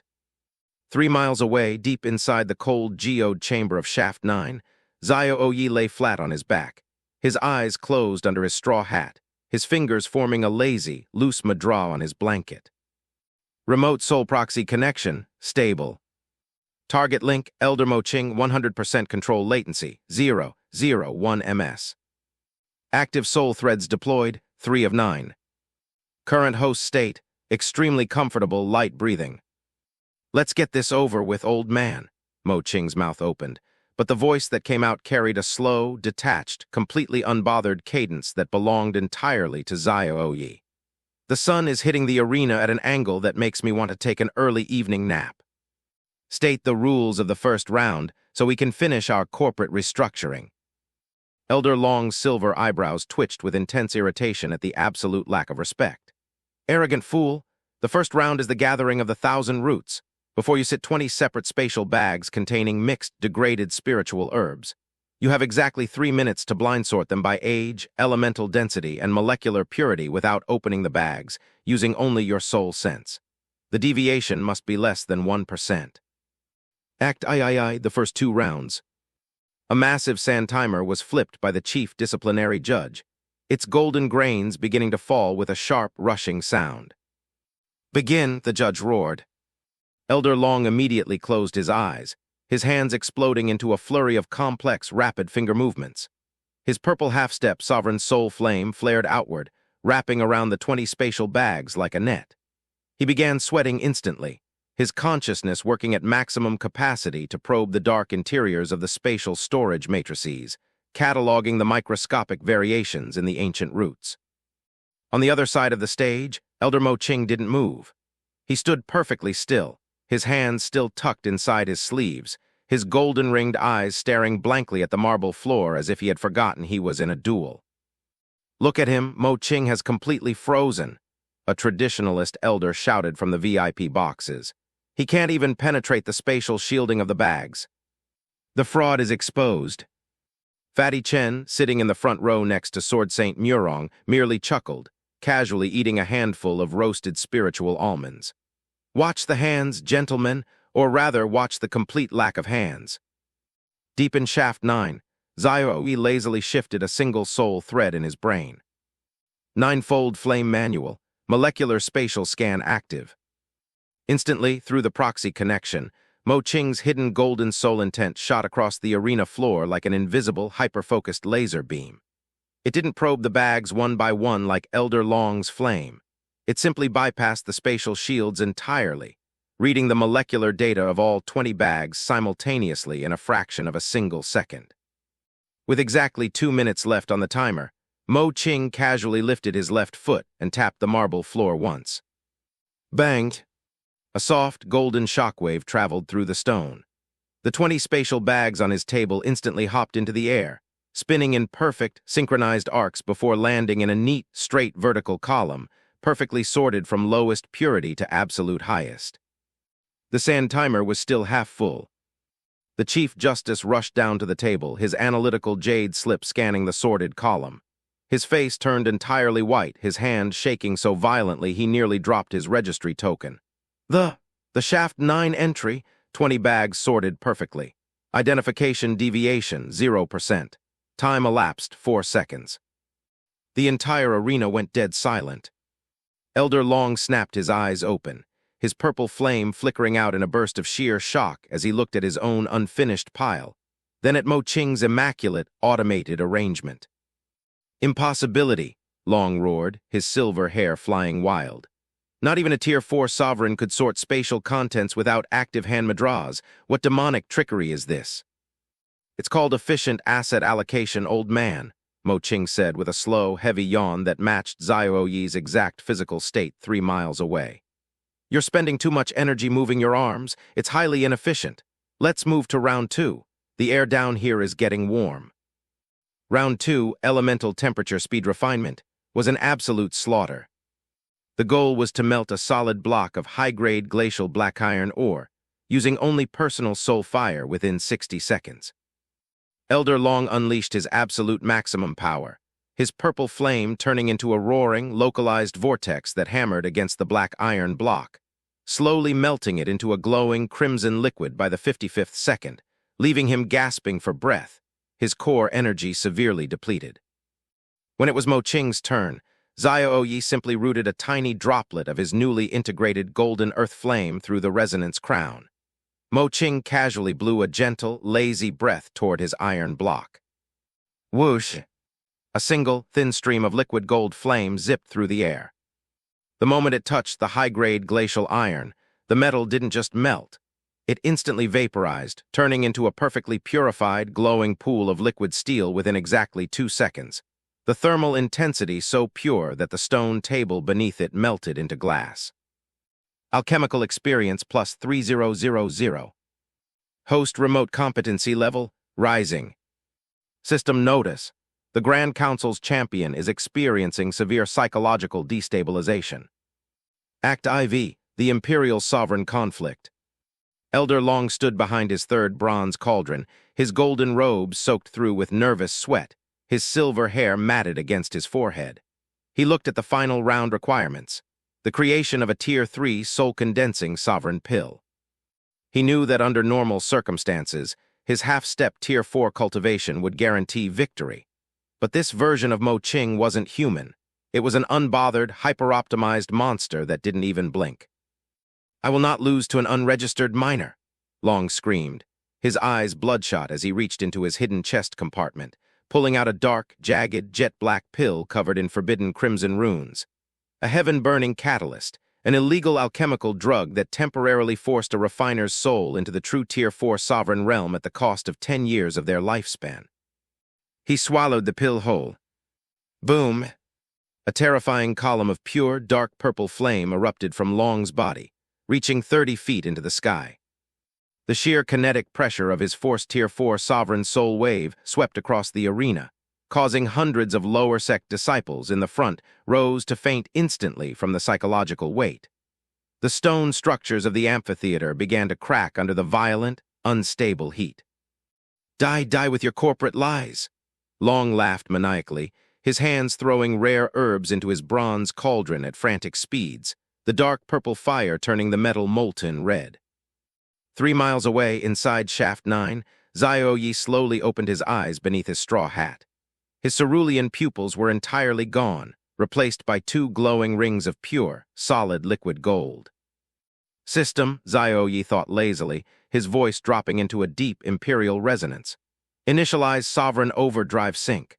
3 miles away, deep inside the cold geode chamber of Shaft 9, Xiao-Ye lay flat on his back, his eyes closed under his straw hat, his fingers forming a lazy, loose madra on his blanket. Remote soul proxy connection, stable. Target link, Elder Mo Ching, 100% control latency, 001 ms. Active soul threads deployed, 3 of 9. Current host state, extremely comfortable, light breathing. Let's get this over with, old man. Mo Ching's mouth opened, but the voice that came out carried a slow, detached, completely unbothered cadence that belonged entirely to Xiao-Ye. The sun is hitting the arena at an angle that makes me want to take an early evening nap. State the rules of the first round so we can finish our corporate restructuring. Elder Long's silver eyebrows twitched with intense irritation at the absolute lack of respect. Arrogant fool, the first round is the gathering of the 1,000 roots, before you sit 20 separate spatial bags containing mixed, degraded spiritual herbs. You have exactly 3 minutes to blind sort them by age, elemental density, and molecular purity without opening the bags, using only your soul sense. The deviation must be less than 1%. Act I, the first 2 rounds. A massive sand timer was flipped by the chief disciplinary judge, its golden grains beginning to fall with a sharp, rushing sound. Begin, the judge roared. Elder Long immediately closed his eyes, his hands exploding into a flurry of complex, rapid finger movements. His purple half-step sovereign soul flame flared outward, wrapping around the 20 spatial bags like a net. He began sweating instantly, his consciousness working at maximum capacity to probe the dark interiors of the spatial storage matrices, cataloging the microscopic variations in the ancient roots. On the other side of the stage, Elder Mo Ching didn't move. He stood perfectly still, his hands still tucked inside his sleeves, his golden-ringed eyes staring blankly at the marble floor as if he had forgotten he was in a duel. Look at him, Mo Ching has completely frozen, a traditionalist elder shouted from the VIP boxes. He can't even penetrate the spatial shielding of the bags. The fraud is exposed. Fatty Chen, sitting in the front row next to Sword Saint Murong, merely chuckled, casually eating a handful of roasted spiritual almonds. Watch the hands, gentlemen, or rather watch the complete lack of hands. Deep in Shaft 9, Xiao-Ye lazily shifted a single soul thread in his brain. 9-fold flame manual, molecular spatial scan active. Instantly, through the proxy connection, Mo Ching's hidden golden soul intent shot across the arena floor like an invisible, hyper-focused laser beam. It didn't probe the bags one by one like Elder Long's flame. It simply bypassed the spatial shields entirely, reading the molecular data of all 20 bags simultaneously in a fraction of a single second. With exactly 2 minutes left on the timer, Mo Ching casually lifted his left foot and tapped the marble floor once. Banged! A soft, golden shockwave traveled through the stone. The 20 spatial bags on his table instantly hopped into the air, spinning in perfect, synchronized arcs before landing in a neat, straight vertical column, perfectly sorted from lowest purity to absolute highest. The sand timer was still half full. The Chief Justice rushed down to the table, his analytical jade slip scanning the sorted column. His face turned entirely white, his hand shaking so violently he nearly dropped his registry token. The Shaft 9 entry, 20 bags sorted perfectly. Identification deviation, 0%. Time elapsed, 4 seconds. The entire arena went dead silent. Elder Long snapped his eyes open, his purple flame flickering out in a burst of sheer shock as he looked at his own unfinished pile, then at Mo Ching's immaculate, automated arrangement. Impossibility, Long roared, his silver hair flying wild. Not even a Tier 4 sovereign could sort spatial contents without active hand madras. What demonic trickery is this? It's called efficient asset allocation, old man, Mo Ching said with a slow, heavy yawn that matched Xiao-Ye's exact physical state 3 miles away. You're spending too much energy moving your arms. It's highly inefficient. Let's move to round 2. The air down here is getting warm. Round 2, elemental temperature speed refinement, was an absolute slaughter. The goal was to melt a solid block of high-grade glacial black iron ore, using only personal soul fire within 60 seconds. Elder Long unleashed his absolute maximum power, his purple flame turning into a roaring, localized vortex that hammered against the black iron block, slowly melting it into a glowing crimson liquid by the 55th second, leaving him gasping for breath, his core energy severely depleted. When it was Mo Qing's turn, Xiao-Ye simply rooted a tiny droplet of his newly integrated golden earth flame through the resonance crown. Mo Qing casually blew a gentle, lazy breath toward his iron block. Whoosh! A single, thin stream of liquid gold flame zipped through the air. The moment it touched the high-grade glacial iron, the metal didn't just melt. It instantly vaporized, turning into a perfectly purified, glowing pool of liquid steel within exactly 2 seconds. The thermal intensity so pure that the stone table beneath it melted into glass. Alchemical experience plus 3000. Host remote competency level, rising. System notice. The Grand Council's champion is experiencing severe psychological destabilization. Act IV, the Imperial Sovereign Conflict. Elder Long stood behind his third bronze cauldron, his golden robes soaked through with nervous sweat, his silver hair matted against his forehead. He looked at the final round requirements, the creation of a Tier 3 soul-condensing sovereign pill. He knew that under normal circumstances, his half-step Tier 4 cultivation would guarantee victory. But this version of Mo Qing wasn't human. It was an unbothered, hyper-optimized monster that didn't even blink. "I will not lose to an unregistered minor," Long screamed, his eyes bloodshot as he reached into his hidden chest compartment, pulling out a dark, jagged, jet-black pill covered in forbidden crimson runes. A heaven-burning catalyst, an illegal alchemical drug that temporarily forced a refiner's soul into the true Tier 4 sovereign realm at the cost of 10 years of their lifespan. He swallowed the pill whole. Boom! A terrifying column of pure, dark purple flame erupted from Long's body, reaching 30 feet into the sky. The sheer kinetic pressure of his forced Tier 4 sovereign soul wave swept across the arena, causing hundreds of lower sect disciples in the front rows to faint instantly from the psychological weight. The stone structures of the amphitheater began to crack under the violent, unstable heat. Die with your corporate lies," Long laughed maniacally, his hands throwing rare herbs into his bronze cauldron at frantic speeds, the dark purple fire turning the metal molten red. 3 miles away, inside Shaft 9, Xiao-Ye slowly opened his eyes beneath his straw hat. His cerulean pupils were entirely gone, replaced by 2 glowing rings of pure, solid liquid gold. System, Xiao-Ye thought lazily, his voice dropping into a deep imperial resonance. Initialize sovereign overdrive sync.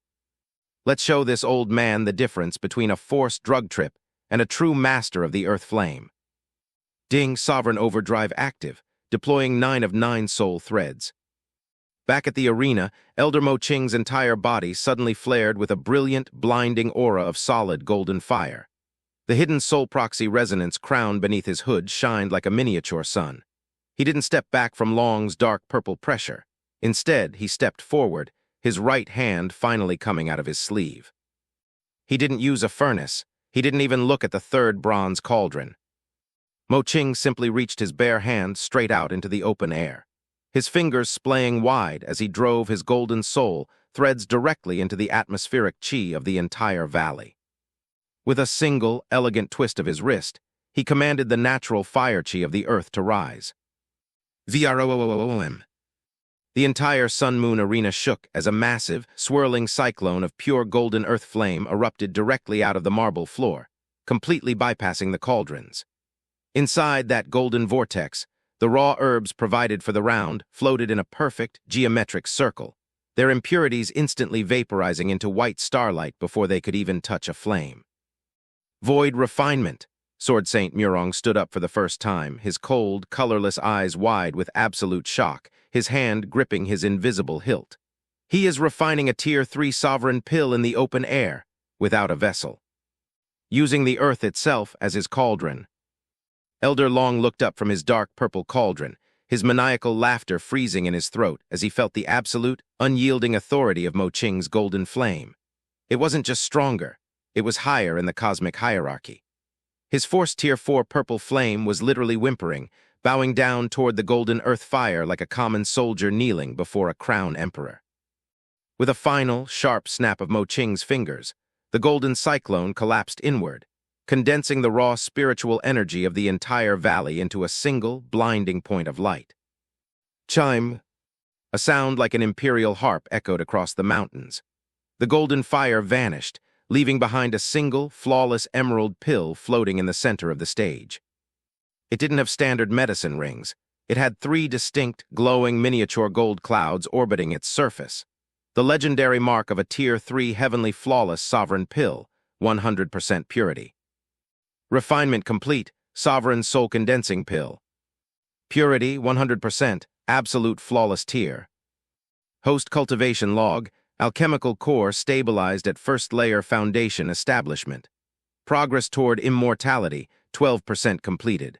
Let's show this old man the difference between a forced drug trip and a true master of the earth flame. Ding, sovereign overdrive active, deploying 9 of 9 soul threads. Back at the arena, Elder Mo Qing's entire body suddenly flared with a brilliant, blinding aura of solid golden fire. The hidden soul proxy resonance crown beneath his hood shined like a miniature sun. He didn't step back from Long's dark purple pressure. Instead, he stepped forward, his right hand finally coming out of his sleeve. He didn't use a furnace. He didn't even look at the third bronze cauldron. Mo Qing simply reached his bare hand straight out into the open air, his fingers splaying wide as he drove his golden soul threads directly into the atmospheric chi of the entire valley. With a single, elegant twist of his wrist, he commanded the natural fire chi of the earth to rise. VROOOM. The entire sun-moon arena shook as a massive, swirling cyclone of pure golden earth flame erupted directly out of the marble floor, completely bypassing the cauldrons. Inside that golden vortex, the raw herbs provided for the round floated in a perfect, geometric circle, their impurities instantly vaporizing into white starlight before they could even touch a flame. Void refinement. Sword Saint Murong stood up for the first time, his cold, colorless eyes wide with absolute shock, his hand gripping his invisible hilt. He is refining a Tier 3 sovereign pill in the open air, without a vessel, using the earth itself as his cauldron. Elder Long looked up from his dark purple cauldron, his maniacal laughter freezing in his throat as he felt the absolute, unyielding authority of Mo Qing's golden flame. It wasn't just stronger, it was higher in the cosmic hierarchy. His forced Tier 4 purple flame was literally whimpering, bowing down toward the golden earth fire like a common soldier kneeling before a crown emperor. With a final, sharp snap of Mo Qing's fingers, the golden cyclone collapsed inward, condensing the raw spiritual energy of the entire valley into a single, blinding point of light. Chime! A sound like an imperial harp echoed across the mountains. The golden fire vanished, leaving behind a single, flawless emerald pill floating in the center of the stage. It didn't have standard medicine rings. It had 3 distinct, glowing miniature gold clouds orbiting its surface. The legendary mark of a Tier 3 heavenly flawless sovereign pill, 100% purity. Refinement complete, sovereign soul condensing pill. Purity, 100%, absolute flawless tier. Host cultivation log, alchemical core stabilized at first layer foundation establishment. Progress toward immortality, 12% completed.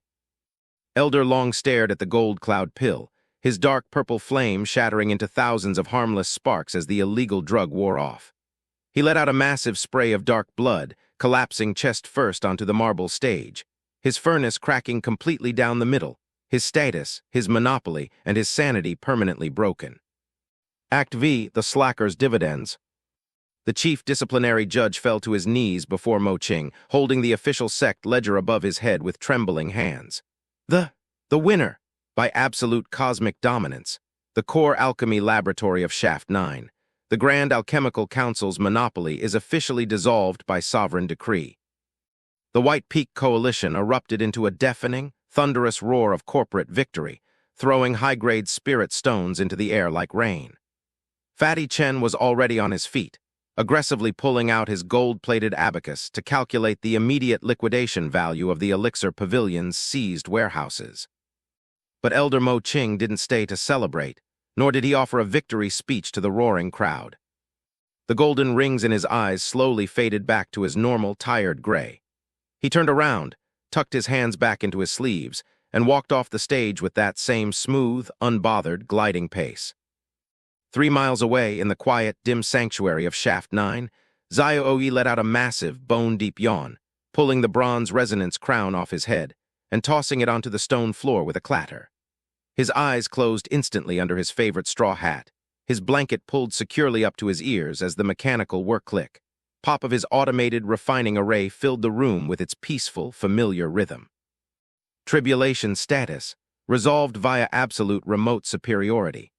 Elder Long stared at the gold cloud pill, his dark purple flame shattering into thousands of harmless sparks as the illegal drug wore off. He let out a massive spray of dark blood, collapsing chest first onto the marble stage, his furnace cracking completely down the middle, his status, his monopoly, and his sanity permanently broken. Act V, the slacker's dividends. The chief disciplinary judge fell to his knees before Mo Qing, holding the official sect ledger above his head with trembling hands. The winner, by absolute cosmic dominance, the core alchemy laboratory of Shaft 9, the Grand Alchemical Council's monopoly is officially dissolved by sovereign decree. The White Peak Coalition erupted into a deafening, thunderous roar of corporate victory, throwing high-grade spirit stones into the air like rain. Fatty Chen was already on his feet, aggressively pulling out his gold-plated abacus to calculate the immediate liquidation value of the Elixir Pavilion's seized warehouses. But Elder Mo Qing didn't stay to celebrate, nor did he offer a victory speech to the roaring crowd. The golden rings in his eyes slowly faded back to his normal, tired gray. He turned around, tucked his hands back into his sleeves, and walked off the stage with that same smooth, unbothered, gliding pace. 3 miles away, in the quiet, dim sanctuary of Shaft 9, Xiao-Ye let out a massive, bone-deep yawn, pulling the bronze resonance crown off his head and tossing it onto the stone floor with a clatter. His eyes closed instantly under his favorite straw hat, his blanket pulled securely up to his ears as the mechanical work click. Pop of his automated refining array filled the room with its peaceful, familiar rhythm. Tribulation status, resolved via absolute remote superiority.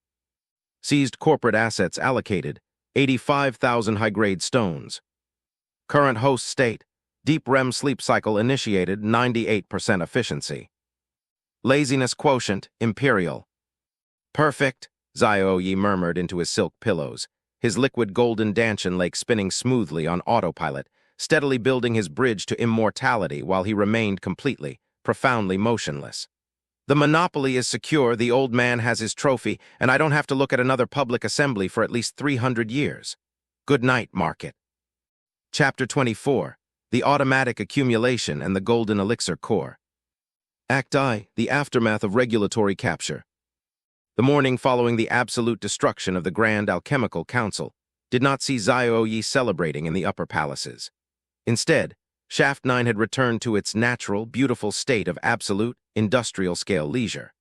Seized corporate assets allocated, 85,000 high-grade stones. Current host state, deep REM sleep cycle initiated, 98% efficiency. Laziness quotient, imperial. Perfect, Xiao-Ye murmured into his silk pillows, his liquid golden Danshan lake spinning smoothly on autopilot, steadily building his bridge to immortality while he remained completely, profoundly motionless. The monopoly is secure, the old man has his trophy, and I don't have to look at another public assembly for at least 300 years. Good night, market. Chapter 24, The Automatic Accumulation and the Golden Elixir Core. Act I, The Aftermath of Regulatory Capture. The morning following the absolute destruction of the Grand Alchemical Council did not see Xiao-Ye celebrating in the upper palaces. Instead, Shaft 9 had returned to its natural, beautiful state of absolute, industrial-scale leisure.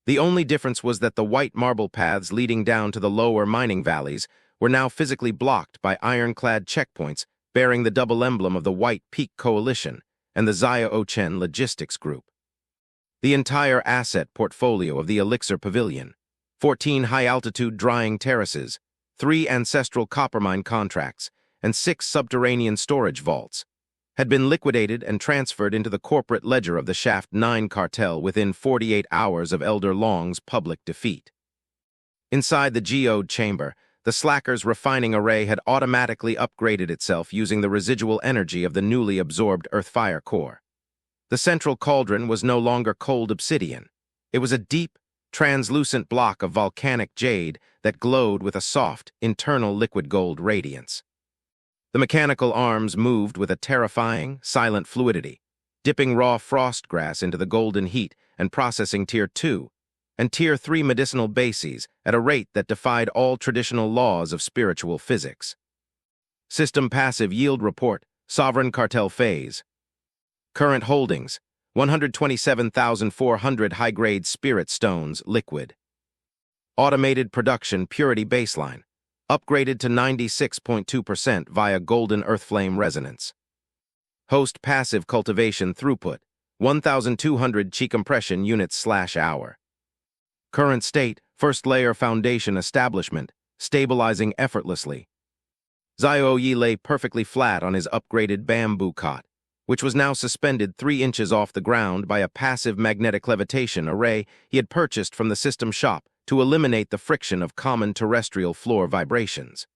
The only difference was that the white marble paths leading down to the lower mining valleys were now physically blocked by ironclad checkpoints bearing the double emblem of the White Peak Coalition and the Xiao-Chen Logistics Group. The entire asset portfolio of the Elixir Pavilion, 14 high-altitude drying terraces, 3 ancestral coppermine contracts, and 6 subterranean storage vaults, had been liquidated and transferred into the corporate ledger of the Shaft 9 cartel within 48 hours of Elder Long's public defeat. Inside the geode chamber, the Slacker's refining array had automatically upgraded itself using the residual energy of the newly absorbed Earth-Fire core. The central cauldron was no longer cold obsidian. It was a deep, translucent block of volcanic jade that glowed with a soft, internal liquid gold radiance. The mechanical arms moved with a terrifying, silent fluidity, dipping raw frost grass into the golden heat and processing Tier 2 and Tier 3 medicinal bases at a rate that defied all traditional laws of spiritual physics. System Passive Yield Report, Sovereign Cartel Phase. Current holdings, 127,400 high-grade spirit stones, liquid. Automated Production Purity Baseline, upgraded to 96.2% via Golden Earthflame Resonance. Host passive cultivation throughput, 1,200 Chi compression units/hour. Current state, first layer foundation establishment, stabilizing effortlessly. Xiao-Ye lay perfectly flat on his upgraded bamboo cot, which was now suspended 3 inches off the ground by a passive magnetic levitation array he had purchased from the system shop to eliminate the friction of common terrestrial floor vibrations.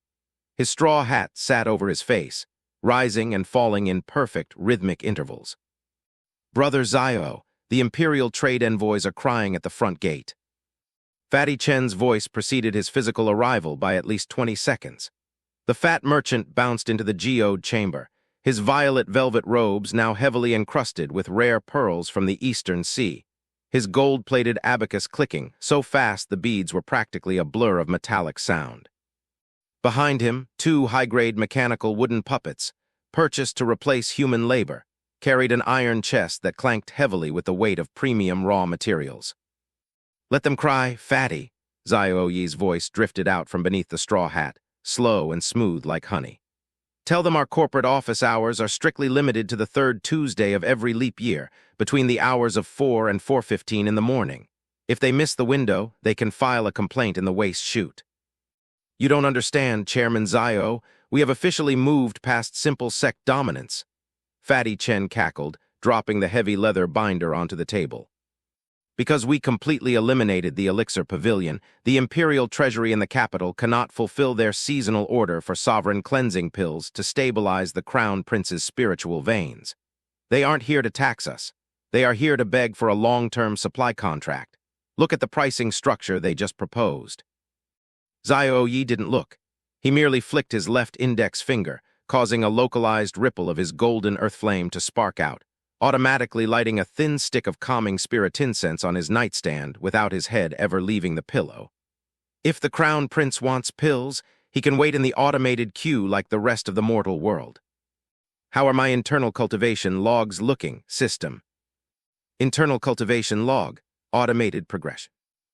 His straw hat sat over his face, rising and falling in perfect rhythmic intervals. "Brother Xiao, the Imperial trade envoys are crying at the front gate." Fatty Chen's voice preceded his physical arrival by at least 20 seconds. The fat merchant bounced into the geode chamber, his violet velvet robes now heavily encrusted with rare pearls from the Eastern Sea, his gold-plated abacus clicking so fast the beads were practically a blur of metallic sound. Behind him, 2 high-grade mechanical wooden puppets, purchased to replace human labor, carried an iron chest that clanked heavily with the weight of premium raw materials. "Let them cry, Fatty," Xiao-Ye's voice drifted out from beneath the straw hat, slow and smooth like honey. "Tell them our corporate office hours are strictly limited to the 3rd Tuesday of every leap year, between the hours of 4 and 4:15 in the morning. If they miss the window, they can file a complaint in the waste chute." "You don't understand, Chairman Xiao. We have officially moved past simple sect dominance." Fatty Chen cackled, dropping the heavy leather binder onto the table. "Because we completely eliminated the Elixir Pavilion, the Imperial Treasury in the capital cannot fulfill their seasonal order for sovereign cleansing pills to stabilize the Crown Prince's spiritual veins. They aren't here to tax us. They are here to beg for a long-term supply contract. Look at the pricing structure they just proposed." Xiao-Ye didn't look. He merely flicked his left index finger, causing a localized ripple of his golden earth flame to spark out, automatically lighting a thin stick of calming spirit incense on his nightstand without his head ever leaving the pillow. "If the Crown Prince wants pills, he can wait in the automated queue like the rest of the mortal world." "How are my internal cultivation logs looking, system?" "Internal cultivation log, automated progression.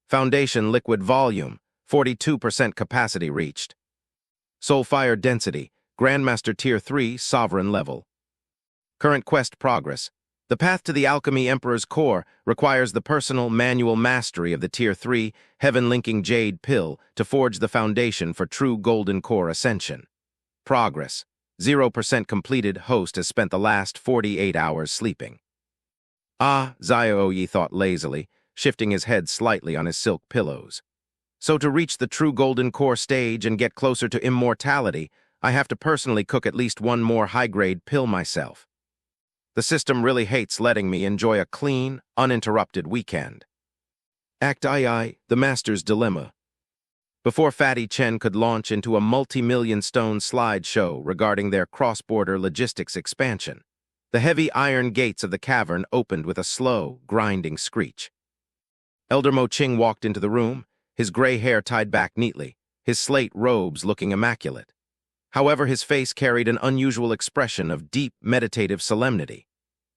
Foundation liquid volume, 42% capacity reached. Soul fire density, Grandmaster Tier 3, sovereign level. Current quest progress. The path to the Alchemy Emperor's core requires the personal manual mastery of the Tier 3 heaven-linking jade pill to forge the foundation for true golden core ascension. Progress. 0% completed. Host has spent the last 48 hours sleeping." "Ah," Xiao-Ye thought lazily, shifting his head slightly on his silk pillows. "So to reach the true golden core stage and get closer to immortality, I have to personally cook at least one more high-grade pill myself. The system really hates letting me enjoy a clean, uninterrupted weekend." Act II, The Master's Dilemma. Before Fatty Chen could launch into a multi-million-stone slideshow regarding their cross-border logistics expansion, the heavy iron gates of the cavern opened with a slow, grinding screech. Elder Mo Qing walked into the room, his gray hair tied back neatly, his slate robes looking immaculate. However, his face carried an unusual expression of deep, meditative solemnity.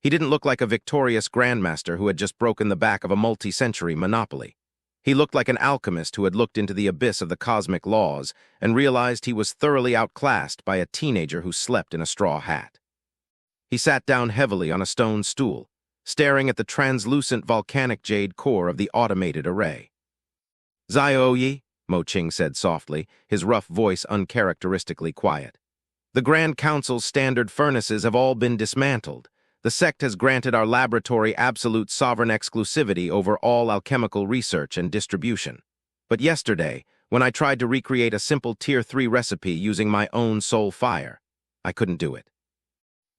He didn't look like a victorious grandmaster who had just broken the back of a multi-century monopoly. He looked like an alchemist who had looked into the abyss of the cosmic laws and realized he was thoroughly outclassed by a teenager who slept in a straw hat. He sat down heavily on a stone stool, staring at the translucent volcanic jade core of the automated array. "Xiao-Ye," Mo Qing said softly, his rough voice uncharacteristically quiet. "The Grand Council's standard furnaces have all been dismantled. The sect has granted our laboratory absolute sovereign exclusivity over all alchemical research and distribution. But yesterday, when I tried to recreate a simple Tier 3 recipe using my own soul fire, I couldn't do it."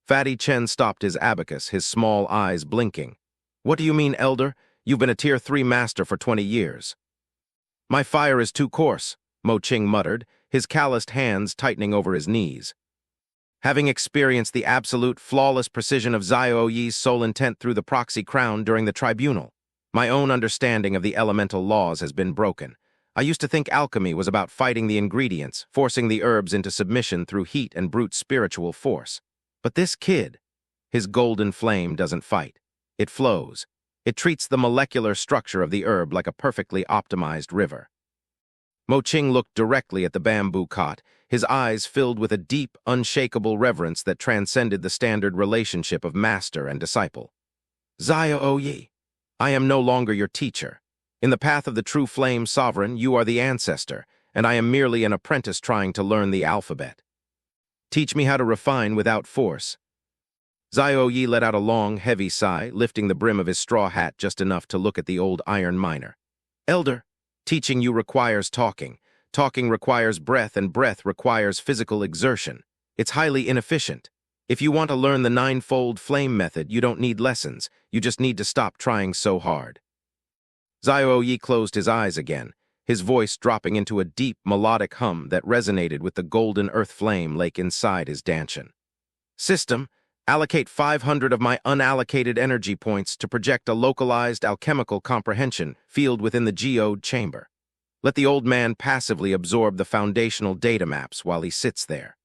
Fatty Chen stopped his abacus, his small eyes blinking. "What do you mean, Elder? You've been a Tier 3 master for 20 years. "My fire is too coarse," Mo Qing muttered, his calloused hands tightening over his knees. "Having experienced the absolute, flawless precision of Xiao-Ye's soul intent through the proxy crown during the tribunal, my own understanding of the elemental laws has been broken. I used to think alchemy was about fighting the ingredients, forcing the herbs into submission through heat and brute spiritual force. But this kid, his golden flame doesn't fight. It flows. It treats the molecular structure of the herb like a perfectly optimized river." Mo Qing looked directly at the bamboo cot, his eyes filled with a deep, unshakable reverence that transcended the standard relationship of master and disciple. Xiao-Ye, I am no longer your teacher. In the path of the true flame sovereign, you are the ancestor, and I am merely an apprentice trying to learn the alphabet. Teach me how to refine without force. Xiao-Ye let out a long, heavy sigh, lifting the brim of his straw hat just enough to look at the old iron miner. Elder, teaching you requires talking. Talking requires breath, and breath requires physical exertion. It's highly inefficient. If you want to learn the ninefold flame method, you don't need lessons. You just need to stop trying so hard. Xiao-Ye closed his eyes again, his voice dropping into a deep, melodic hum that resonated with the golden earth flame lake inside his dantian. System, allocate 500 of my unallocated energy points to project a localized alchemical comprehension field within the geode chamber. Let the old man passively absorb the foundational data maps while he sits there.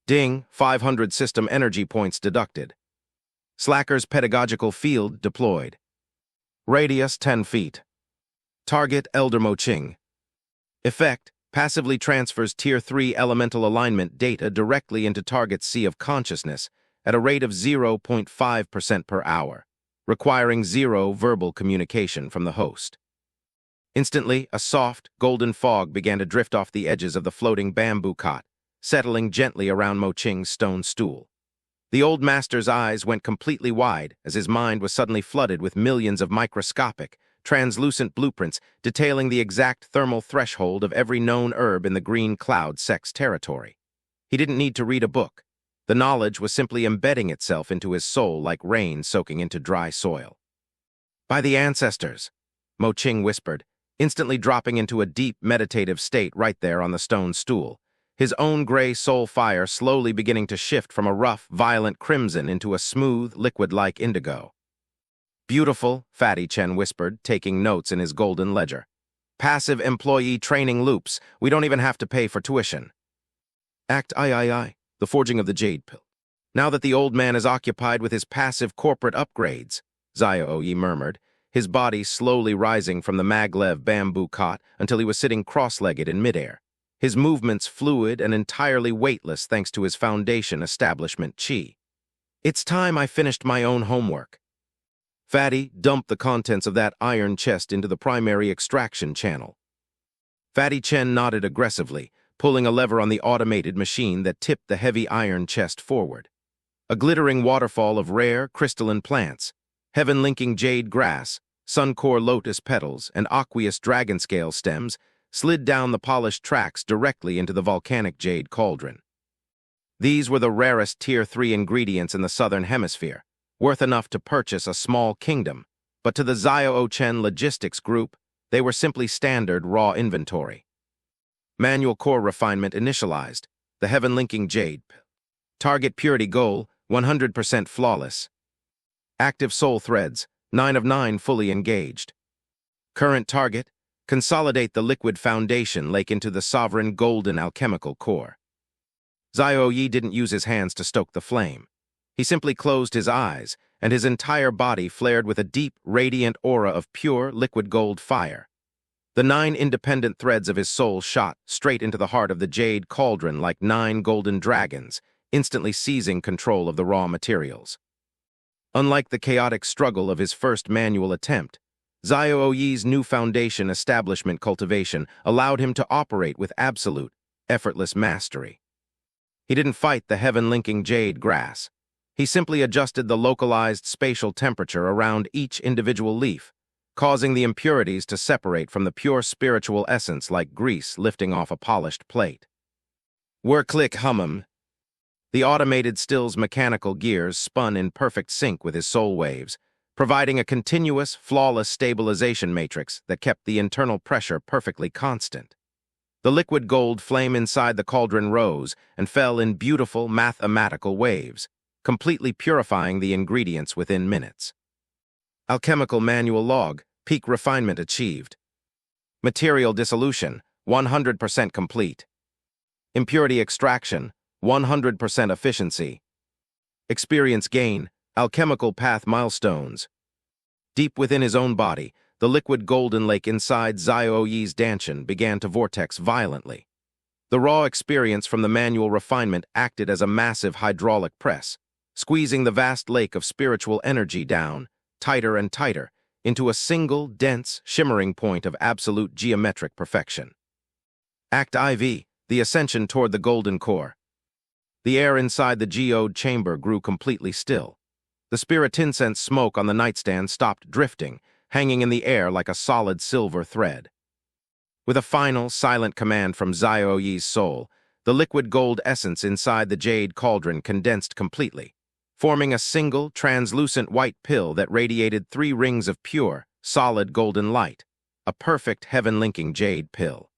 Ding, 500 system energy points deducted. Slacker's pedagogical field deployed. Radius 10 feet. Target Elder Mo Qing. Effect, passively transfers Tier 3 elemental alignment data directly into target's sea of consciousness at a rate of 0.5% per hour, requiring 0 verbal communication from the host. Instantly, a soft, golden fog began to drift off the edges of the floating bamboo cot, settling gently around Mo Qing's stone stool. The old master's eyes went completely wide as his mind was suddenly flooded with millions of microscopic, translucent blueprints detailing the exact thermal threshold of every known herb in the Green Cloud Sect's territory. He didn't need to read a book. The knowledge was simply embedding itself into his soul like rain soaking into dry soil. By the ancestors, Mo Qing whispered, instantly dropping into a deep meditative state right there on the stone stool, his own gray soul fire slowly beginning to shift from a rough, violent crimson into a smooth, liquid-like indigo. Beautiful, Fatty Chen whispered, taking notes in his golden ledger. Passive employee training loops. We don't even have to pay for tuition. Act I, the forging of the jade pill. Now that the old man is occupied with his passive corporate upgrades, Xiao-Ye murmured, his body slowly rising from the maglev bamboo cot until he was sitting cross-legged in midair, his movements fluid and entirely weightless thanks to his foundation establishment chi. It's time I finished my own homework. Fatty dumped the contents of that iron chest into the primary extraction channel. Fatty Chen nodded aggressively, pulling a lever on the automated machine that tipped the heavy iron chest forward. A glittering waterfall of rare, crystalline plants, heaven-linking jade grass, suncore lotus petals, and aqueous dragonscale stems slid down the polished tracks directly into the volcanic jade cauldron. These were the rarest Tier 3 ingredients in the southern hemisphere, worth enough to purchase a small kingdom, but to the Xiao-Chen logistics group, they were simply standard raw inventory. Manual core refinement initialized, the heaven-linking jade. Target purity goal, 100% flawless. Active soul threads, 9 of 9 fully engaged. Current target, consolidate the liquid foundation lake into the sovereign golden alchemical core. Xiao-Ye didn't use his hands to stoke the flame. He simply closed his eyes, and his entire body flared with a deep, radiant aura of pure, liquid gold fire. The 9 independent threads of his soul shot straight into the heart of the jade cauldron like 9 golden dragons, instantly seizing control of the raw materials. Unlike the chaotic struggle of his first manual attempt, Xiao-Ye's new foundation establishment cultivation allowed him to operate with absolute, effortless mastery. He didn't fight the heaven-linking jade grass. He simply adjusted the localized spatial temperature around each individual leaf, causing the impurities to separate from the pure spiritual essence like grease lifting off a polished plate. Whir-click hummum. The automated still's mechanical gears spun in perfect sync with his soul waves, providing a continuous, flawless stabilization matrix that kept the internal pressure perfectly constant. The liquid gold flame inside the cauldron rose and fell in beautiful mathematical waves, completely purifying the ingredients within minutes. Alchemical manual log, peak refinement achieved. Material dissolution, 100% complete. Impurity extraction, 100% efficiency. Experience gain, alchemical path milestones. Deep within his own body, the liquid golden lake inside Xiao-Ye's dantian began to vortex violently. The raw experience from the manual refinement acted as a massive hydraulic press, squeezing the vast lake of spiritual energy down, tighter and tighter, into a single, dense, shimmering point of absolute geometric perfection. Act IV, the ascension toward the golden core. The air inside the geode chamber grew completely still. The spirit incense smoke on the nightstand stopped drifting, hanging in the air like a solid silver thread. With a final, silent command from Xiao-Ye's soul, the liquid gold essence inside the jade cauldron condensed completely, forming a single, translucent white pill that radiated 3 rings of pure, solid golden light, a perfect heaven-linking jade pill.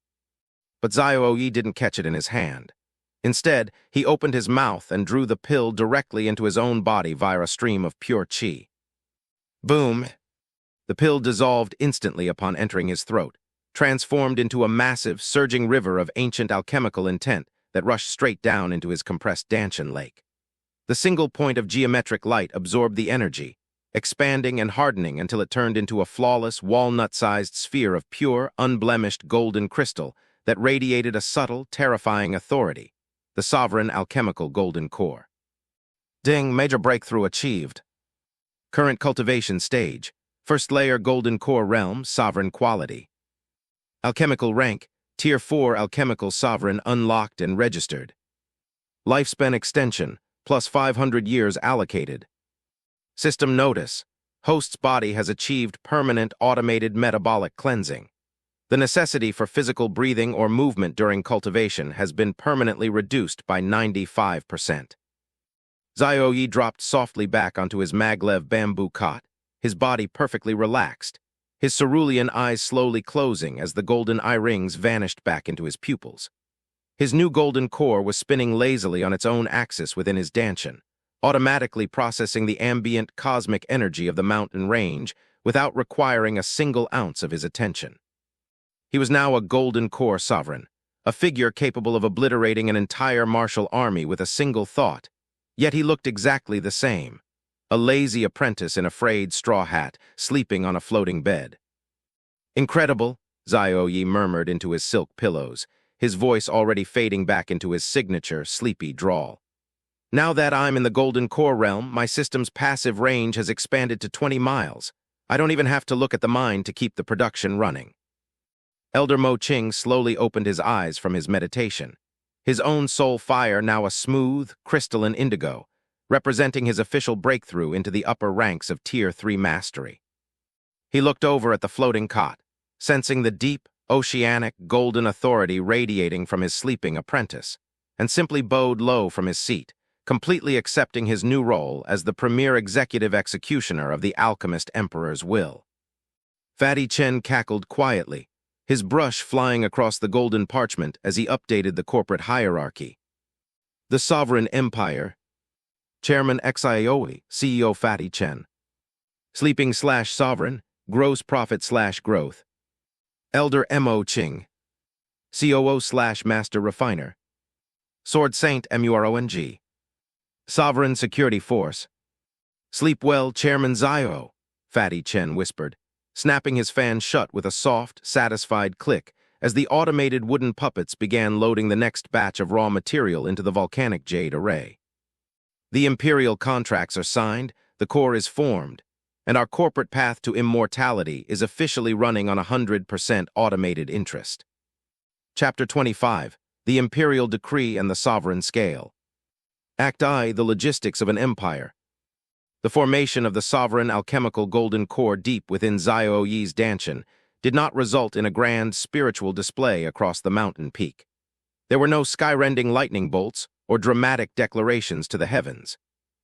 But Xiao-Ye didn't catch it in his hand. Instead, he opened his mouth and drew the pill directly into his own body via a stream of pure qi. Boom! The pill dissolved instantly upon entering his throat, transformed into a massive, surging river of ancient alchemical intent that rushed straight down into his compressed dantian lake. The single point of geometric light absorbed the energy, expanding and hardening until it turned into a flawless, walnut-sized sphere of pure, unblemished golden crystal that radiated a subtle, terrifying authority, the sovereign alchemical golden core. Ding, major breakthrough achieved. Current cultivation stage, first layer golden core realm, sovereign quality. Alchemical rank, Tier 4 alchemical sovereign unlocked and registered. Lifespan extension, plus 500 years allocated. System notice, host's body has achieved permanent automated metabolic cleansing. The necessity for physical breathing or movement during cultivation has been permanently reduced by 95%. Xiao-Ye dropped softly back onto his maglev bamboo cot, his body perfectly relaxed, his cerulean eyes slowly closing as the golden eye rings vanished back into his pupils. His new golden core was spinning lazily on its own axis within his dantian, automatically processing the ambient cosmic energy of the mountain range without requiring a single ounce of his attention. He was now a golden core sovereign, a figure capable of obliterating an entire martial army with a single thought, yet he looked exactly the same, a lazy apprentice in a frayed straw hat, sleeping on a floating bed. Incredible, Xiao-Ye murmured into his silk pillows, his voice already fading back into his signature, sleepy drawl. Now that I'm in the golden core realm, my system's passive range has expanded to 20 miles. I don't even have to look at the mine to keep the production running. Elder Mo Qing slowly opened his eyes from his meditation, his own soul fire now a smooth, crystalline indigo, representing his official breakthrough into the upper ranks of Tier 3 mastery. He looked over at the floating cot, sensing the deep, oceanic, golden authority radiating from his sleeping apprentice, and simply bowed low from his seat, completely accepting his new role as the premier executive executioner of the Alchemist Emperor's will. Fatty Chen cackled quietly, his brush flying across the golden parchment as he updated the corporate hierarchy. The Sovereign Empire, Chairman Xiao-Ye, CEO Fatty Chen. Sleeping/Sovereign, Gross Profit/Growth. Elder Mo Qing, COO/Master Refiner. Sword Saint Murong. Sovereign Security Force. Sleep well, Chairman Xiao, Fatty Chen whispered, snapping his fan shut with a soft, satisfied click as the automated wooden puppets began loading the next batch of raw material into the volcanic jade array. The imperial contracts are signed, the core is formed, and our corporate path to immortality is officially running on 100% automated interest. Chapter 25, The Imperial Decree and the Sovereign Scale. Act I, The Logistics of an Empire. The formation of the sovereign alchemical golden core deep within Xiao-Ye's dantian did not result in a grand spiritual display across the mountain peak. There were no sky-rending lightning bolts or dramatic declarations to the heavens.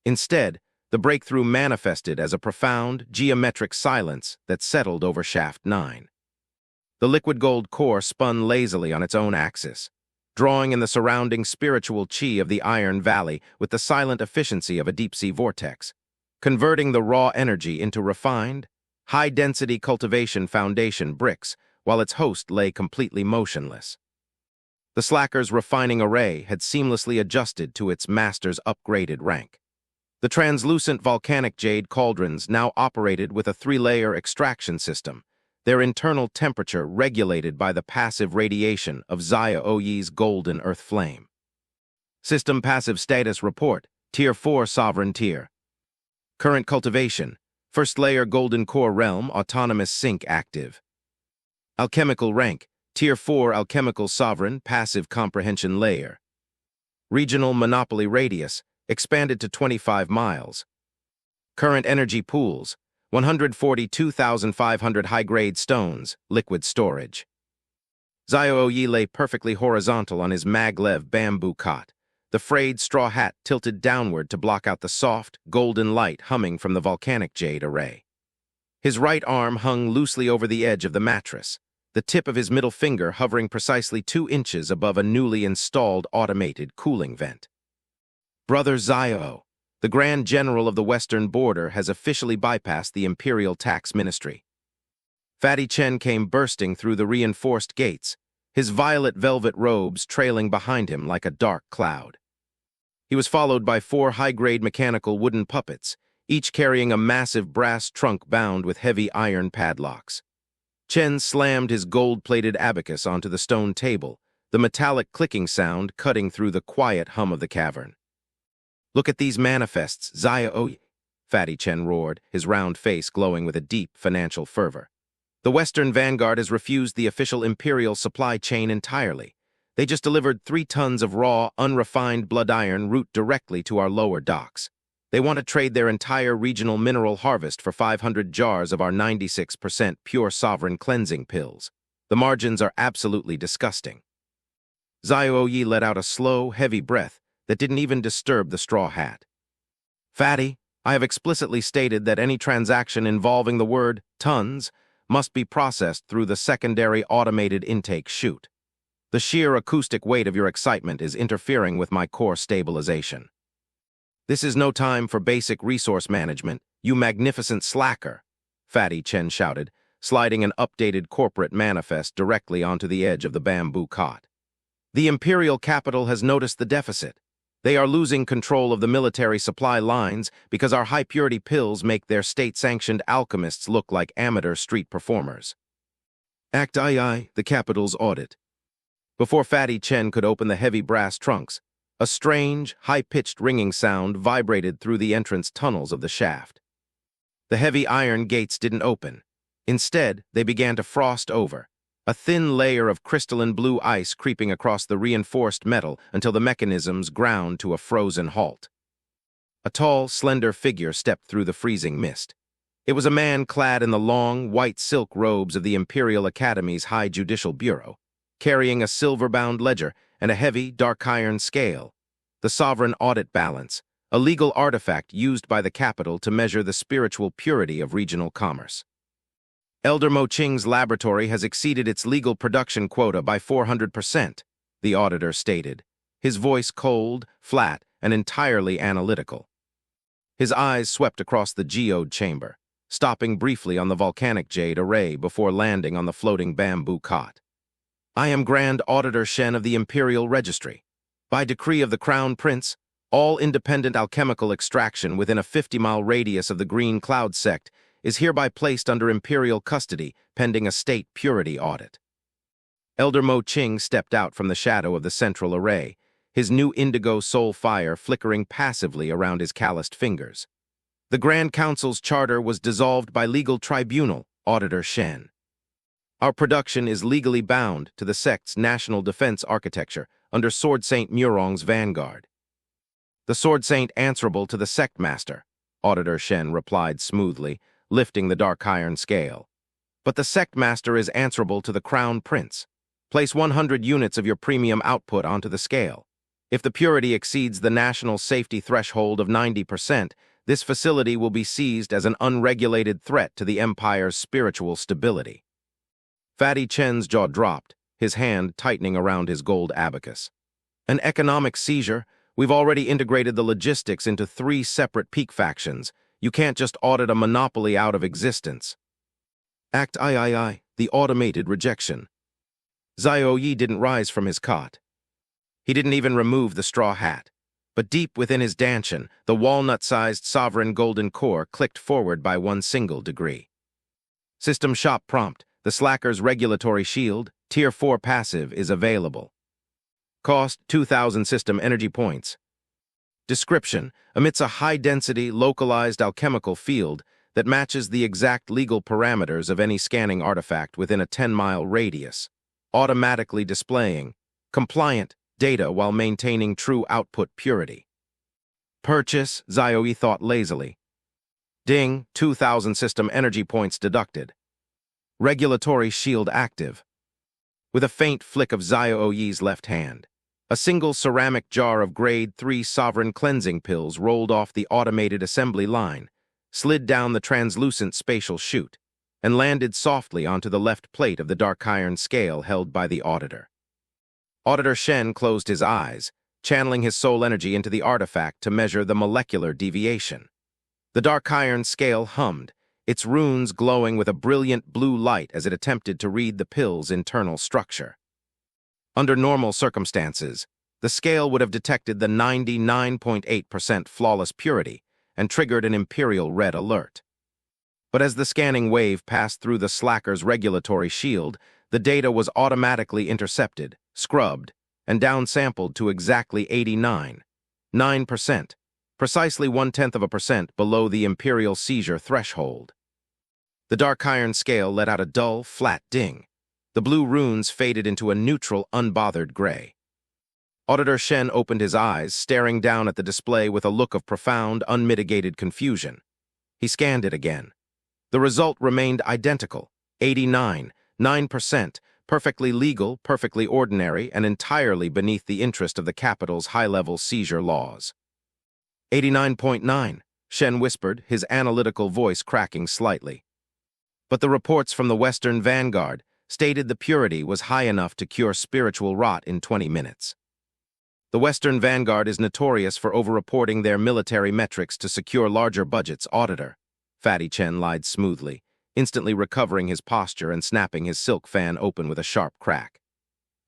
Instead, the breakthrough manifested as a profound, geometric silence that settled over Shaft 9. The liquid gold core spun lazily on its own axis, drawing in the surrounding spiritual qi of the Iron Valley with the silent efficiency of a deep-sea vortex, converting the raw energy into refined, high-density cultivation foundation bricks while its host lay completely motionless. The Slacker's refining array had seamlessly adjusted to its master's upgraded rank. The translucent volcanic jade cauldrons now operated with a 3-layer extraction system, their internal temperature regulated by the passive radiation of Xiao-Ye's golden earth flame. System passive status report, Tier 4 Sovereign Tier. Current cultivation, First Layer Golden Core Realm Autonomous Sync active. Alchemical rank, Tier 4 Alchemical Sovereign Passive Comprehension Layer. Regional Monopoly Radius, expanded to 25 miles. Current energy pools, 142,500 high-grade stones, liquid storage. Xiao-Ye lay perfectly horizontal on his maglev bamboo cot, the frayed straw hat tilted downward to block out the soft, golden light humming from the volcanic jade array. His right arm hung loosely over the edge of the mattress, the tip of his middle finger hovering precisely 2 inches above a newly installed automated cooling vent. Brother Xiao, the Grand General of the Western Border, has officially bypassed the Imperial Tax Ministry. Fatty Chen came bursting through the reinforced gates, his violet velvet robes trailing behind him like a dark cloud. He was followed by 4 high-grade mechanical wooden puppets, each carrying a massive brass trunk bound with heavy iron padlocks. Chen slammed his gold-plated abacus onto the stone table, the metallic clicking sound cutting through the quiet hum of the cavern. "Look at these manifests, Xiao-Ye," Fatty Chen roared, his round face glowing with a deep financial fervor. "The Western Vanguard has refused the official Imperial supply chain entirely. They just delivered 3 tons of raw, unrefined blood iron route directly to our lower docks. They want to trade their entire regional mineral harvest for 500 jars of our 96% pure sovereign cleansing pills. The margins are absolutely disgusting." Xiao-Ye let out a slow, heavy breath that didn't even disturb the straw hat. "Fatty, I have explicitly stated that any transaction involving the word tons must be processed through the secondary automated intake chute. The sheer acoustic weight of your excitement is interfering with my core stabilization. This is no time for basic resource management, you magnificent slacker," Fatty Chen shouted, sliding an updated corporate manifest directly onto the edge of the bamboo cot. "The Imperial capital has noticed the deficit. They are losing control of the military supply lines because our high-purity pills make their state-sanctioned alchemists look like amateur street performers." Act II, the capital's audit. Before Fatty Chen could open the heavy brass trunks, a strange, high-pitched ringing sound vibrated through the entrance tunnels of the shaft. The heavy iron gates didn't open. Instead, they began to frost over, a thin layer of crystalline blue ice creeping across the reinforced metal until the mechanisms ground to a frozen halt. A tall, slender figure stepped through the freezing mist. It was a man clad in the long, white silk robes of the Imperial Academy's High Judicial Bureau, carrying a silver-bound ledger and a heavy, dark iron scale, the sovereign audit balance, a legal artifact used by the capital to measure the spiritual purity of regional commerce. "Elder Mo Qing's laboratory has exceeded its legal production quota by 400%, the auditor stated, his voice cold, flat, and entirely analytical. His eyes swept across the geode chamber, stopping briefly on the volcanic jade array before landing on the floating bamboo cot. "I am Grand Auditor Shen of the Imperial Registry. By decree of the Crown Prince, all independent alchemical extraction within a 50-mile radius of the Green Cloud Sect is hereby placed under Imperial custody pending a state purity audit." Elder Mo Qing stepped out from the shadow of the central array, his new indigo soul fire flickering passively around his calloused fingers. "The Grand Council's charter was dissolved by legal tribunal, Auditor Shen. Our production is legally bound to the sect's national defense architecture under Sword Saint Murong's vanguard." "The Sword Saint answerable to the sect master," Auditor Shen replied smoothly, lifting the dark iron scale. "But the sect master is answerable to the Crown Prince. Place 100 units of your premium output onto the scale. If the purity exceeds the national safety threshold of 90%, this facility will be seized as an unregulated threat to the Empire's spiritual stability." Fatty Chen's jaw dropped, his hand tightening around his gold abacus. "An economic seizure? We've already integrated the logistics into 3 separate peak factions. You can't just audit a monopoly out of existence." Act III, the automated rejection. Xiao-Ye didn't rise from his cot. He didn't even remove the straw hat. But deep within his dantian, the walnut-sized sovereign golden core clicked forward by 1 single degree. "System shop prompt, The Slacker's Regulatory Shield, Tier 4 Passive, is available. Cost 2,000 system energy points. Description: emits a high-density, localized alchemical field that matches the exact legal parameters of any scanning artifact within a 10-mile radius, automatically displaying compliant data while maintaining true output purity. Purchase, Xiao-Ye thought lazily. Ding, 2,000 system energy points deducted. Regulatory shield active. With a faint flick of Xiao-Ye's left hand, a single ceramic jar of Grade 3 Sovereign Cleansing Pills rolled off the automated assembly line, slid down the translucent spatial chute, and landed softly onto the left plate of the dark iron scale held by the auditor. Auditor Shen closed his eyes, channeling his soul energy into the artifact to measure the molecular deviation. The dark iron scale hummed, its runes glowing with a brilliant blue light as it attempted to read the pill's internal structure. Under normal circumstances, the scale would have detected the 99.8% flawless purity and triggered an imperial red alert. But as the scanning wave passed through the Slacker's regulatory shield, the data was automatically intercepted, scrubbed, and downsampled to exactly 89.9%, precisely 0.1% below the imperial seizure threshold. The dark iron scale let out a dull, flat ding. The blue runes faded into a neutral, unbothered gray. Auditor Shen opened his eyes, staring down at the display with a look of profound, unmitigated confusion. He scanned it again. The result remained identical, 89.9%, perfectly legal, perfectly ordinary, and entirely beneath the interest of the capital's high-level seizure laws. 89.9, Shen whispered, his analytical voice cracking slightly. But the reports from the Western Vanguard stated the purity was high enough to cure spiritual rot in 20 minutes. The Western Vanguard is notorious for over-reporting their military metrics to secure larger budgets, Auditor. Fatty Chen lied smoothly, instantly recovering his posture and snapping his silk fan open with a sharp crack.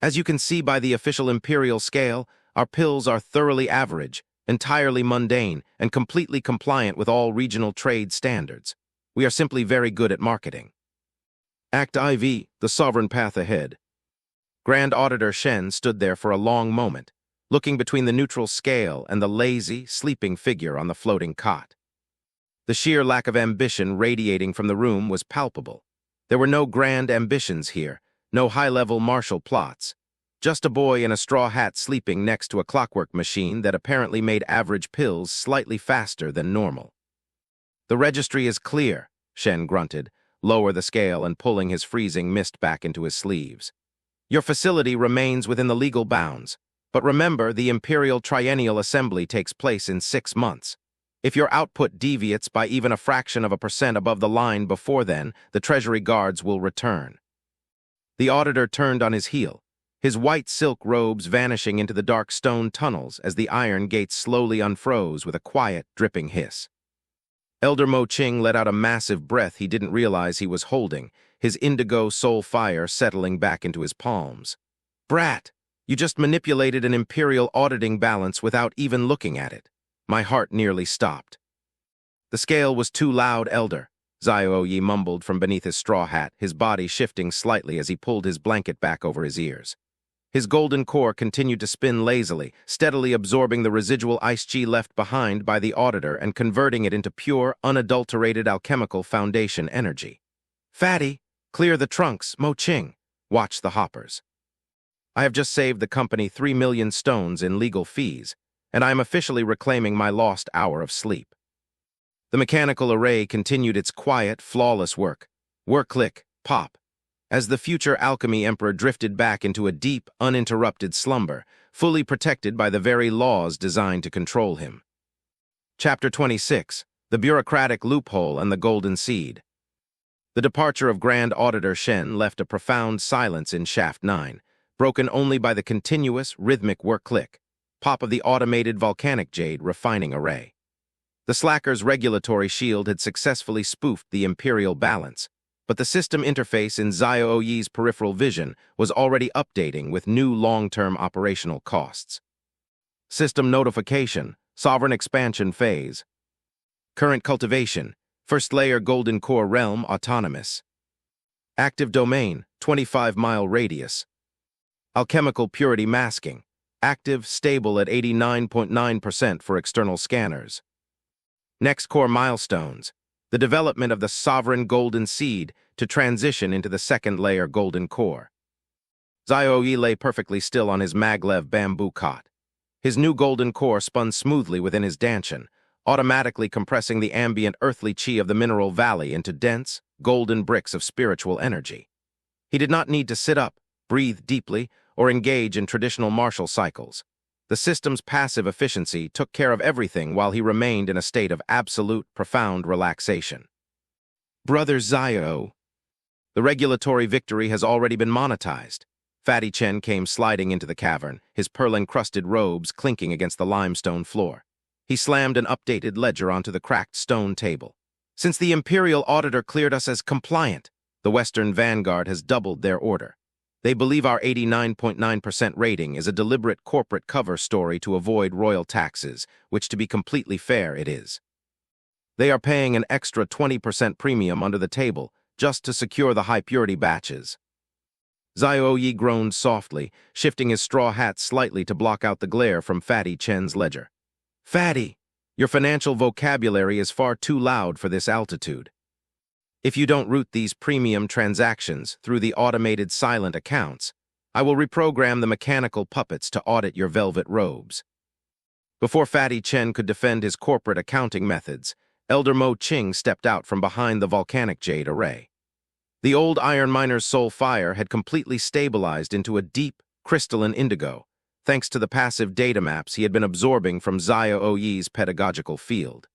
As you can see by the official imperial scale, our pills are thoroughly average, entirely mundane, and completely compliant with all regional trade standards. We are simply very good at marketing. Act IV, the sovereign path ahead. Grand Auditor Shen stood there for a long moment, looking between the neutral scale and the lazy, sleeping figure on the floating cot. The sheer lack of ambition radiating from the room was palpable. There were no grand ambitions here, no high-level martial plots, just a boy in a straw hat sleeping next to a clockwork machine that apparently made average pills slightly faster than normal. The registry is clear, Shen grunted, lower the scale and pulling his freezing mist back into his sleeves. Your facility remains within the legal bounds, but remember the Imperial Triennial Assembly takes place in 6 months. If your output deviates by even a fraction of a percent above the line before then, the Treasury Guards will return. The auditor turned on his heel, his white silk robes vanishing into the dark stone tunnels as the iron gates slowly unfroze with a quiet, dripping hiss. Elder Mo Qing let out a massive breath he didn't realize he was holding, his indigo soul fire settling back into his palms. Brat, you just manipulated an imperial auditing balance without even looking at it. My heart nearly stopped. The scale was too loud, Elder, Xiao-Ye mumbled from beneath his straw hat, his body shifting slightly as he pulled his blanket back over his ears. His golden core continued to spin lazily, steadily absorbing the residual ice chi left behind by the auditor and converting it into pure, unadulterated alchemical foundation energy. Fatty, clear the trunks, Mo Qing. Watch the hoppers. I have just saved the company 3 million stones in legal fees, and I am officially reclaiming my lost hour of sleep. The mechanical array continued its quiet, flawless work. Work, click, pop. As the future alchemy emperor drifted back into a deep, uninterrupted slumber, fully protected by the very laws designed to control him. Chapter 26, The Bureaucratic Loophole and the Golden Seed. The departure of Grand Auditor Shen left a profound silence in Shaft 9, broken only by the continuous, rhythmic work-click, pop of the automated volcanic jade refining array. The Slacker's regulatory shield had successfully spoofed the imperial balance, but the system interface in Xiao-Ye's peripheral vision was already updating with new long-term operational costs. System notification, sovereign expansion phase. Current cultivation, first layer golden core realm autonomous. Active domain, 25-mile radius. Alchemical purity masking. Active, stable at 89.9% for external scanners. Next core milestones. The development of the sovereign golden seed to transition into the second layer golden core. Xiao-Ye lay perfectly still on his maglev bamboo cot. His new golden core spun smoothly within his danchan, automatically compressing the ambient earthly chi of the mineral valley into dense, golden bricks of spiritual energy. He did not need to sit up, breathe deeply, or engage in traditional martial cycles. The system's passive efficiency took care of everything while he remained in a state of absolute, profound relaxation. Brother Xiao, the regulatory victory has already been monetized. Fatty Chen came sliding into the cavern, his pearl-encrusted robes clinking against the limestone floor. He slammed an updated ledger onto the cracked stone table. Since the Imperial Auditor cleared us as compliant, the Western Vanguard has doubled their order. They believe our 89.9% rating is a deliberate corporate cover story to avoid royal taxes, which, to be completely fair, it is. They are paying an extra 20% premium under the table just to secure the high-purity batches. Xiao-Ye groaned softly, shifting his straw hat slightly to block out the glare from Fatty Chen's ledger. Fatty, your financial vocabulary is far too loud for this altitude. If you don't route these premium transactions through the automated silent accounts, I will reprogram the mechanical puppets to audit your velvet robes. Before Fatty Chen could defend his corporate accounting methods, Elder Mo Qing stepped out from behind the volcanic jade array. The old iron miner's soul fire had completely stabilized into a deep, crystalline indigo, thanks to the passive data maps he had been absorbing from Xiao-Ye's pedagogical field.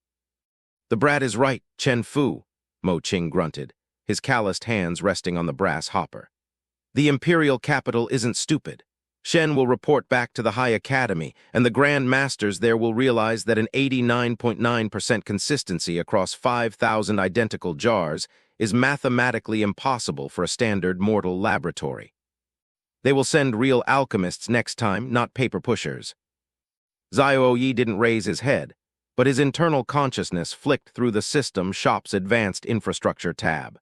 The brat is right, Chen Fu, Mo Qing grunted, his calloused hands resting on the brass hopper. The imperial capital isn't stupid. Shen will report back to the High Academy, and the Grand Masters there will realize that an 89.9% consistency across 5,000 identical jars is mathematically impossible for a standard mortal laboratory. They will send real alchemists next time, not paper pushers. Xiao-Ye didn't raise his head, but his internal consciousness flicked through the System Shop's Advanced Infrastructure tab.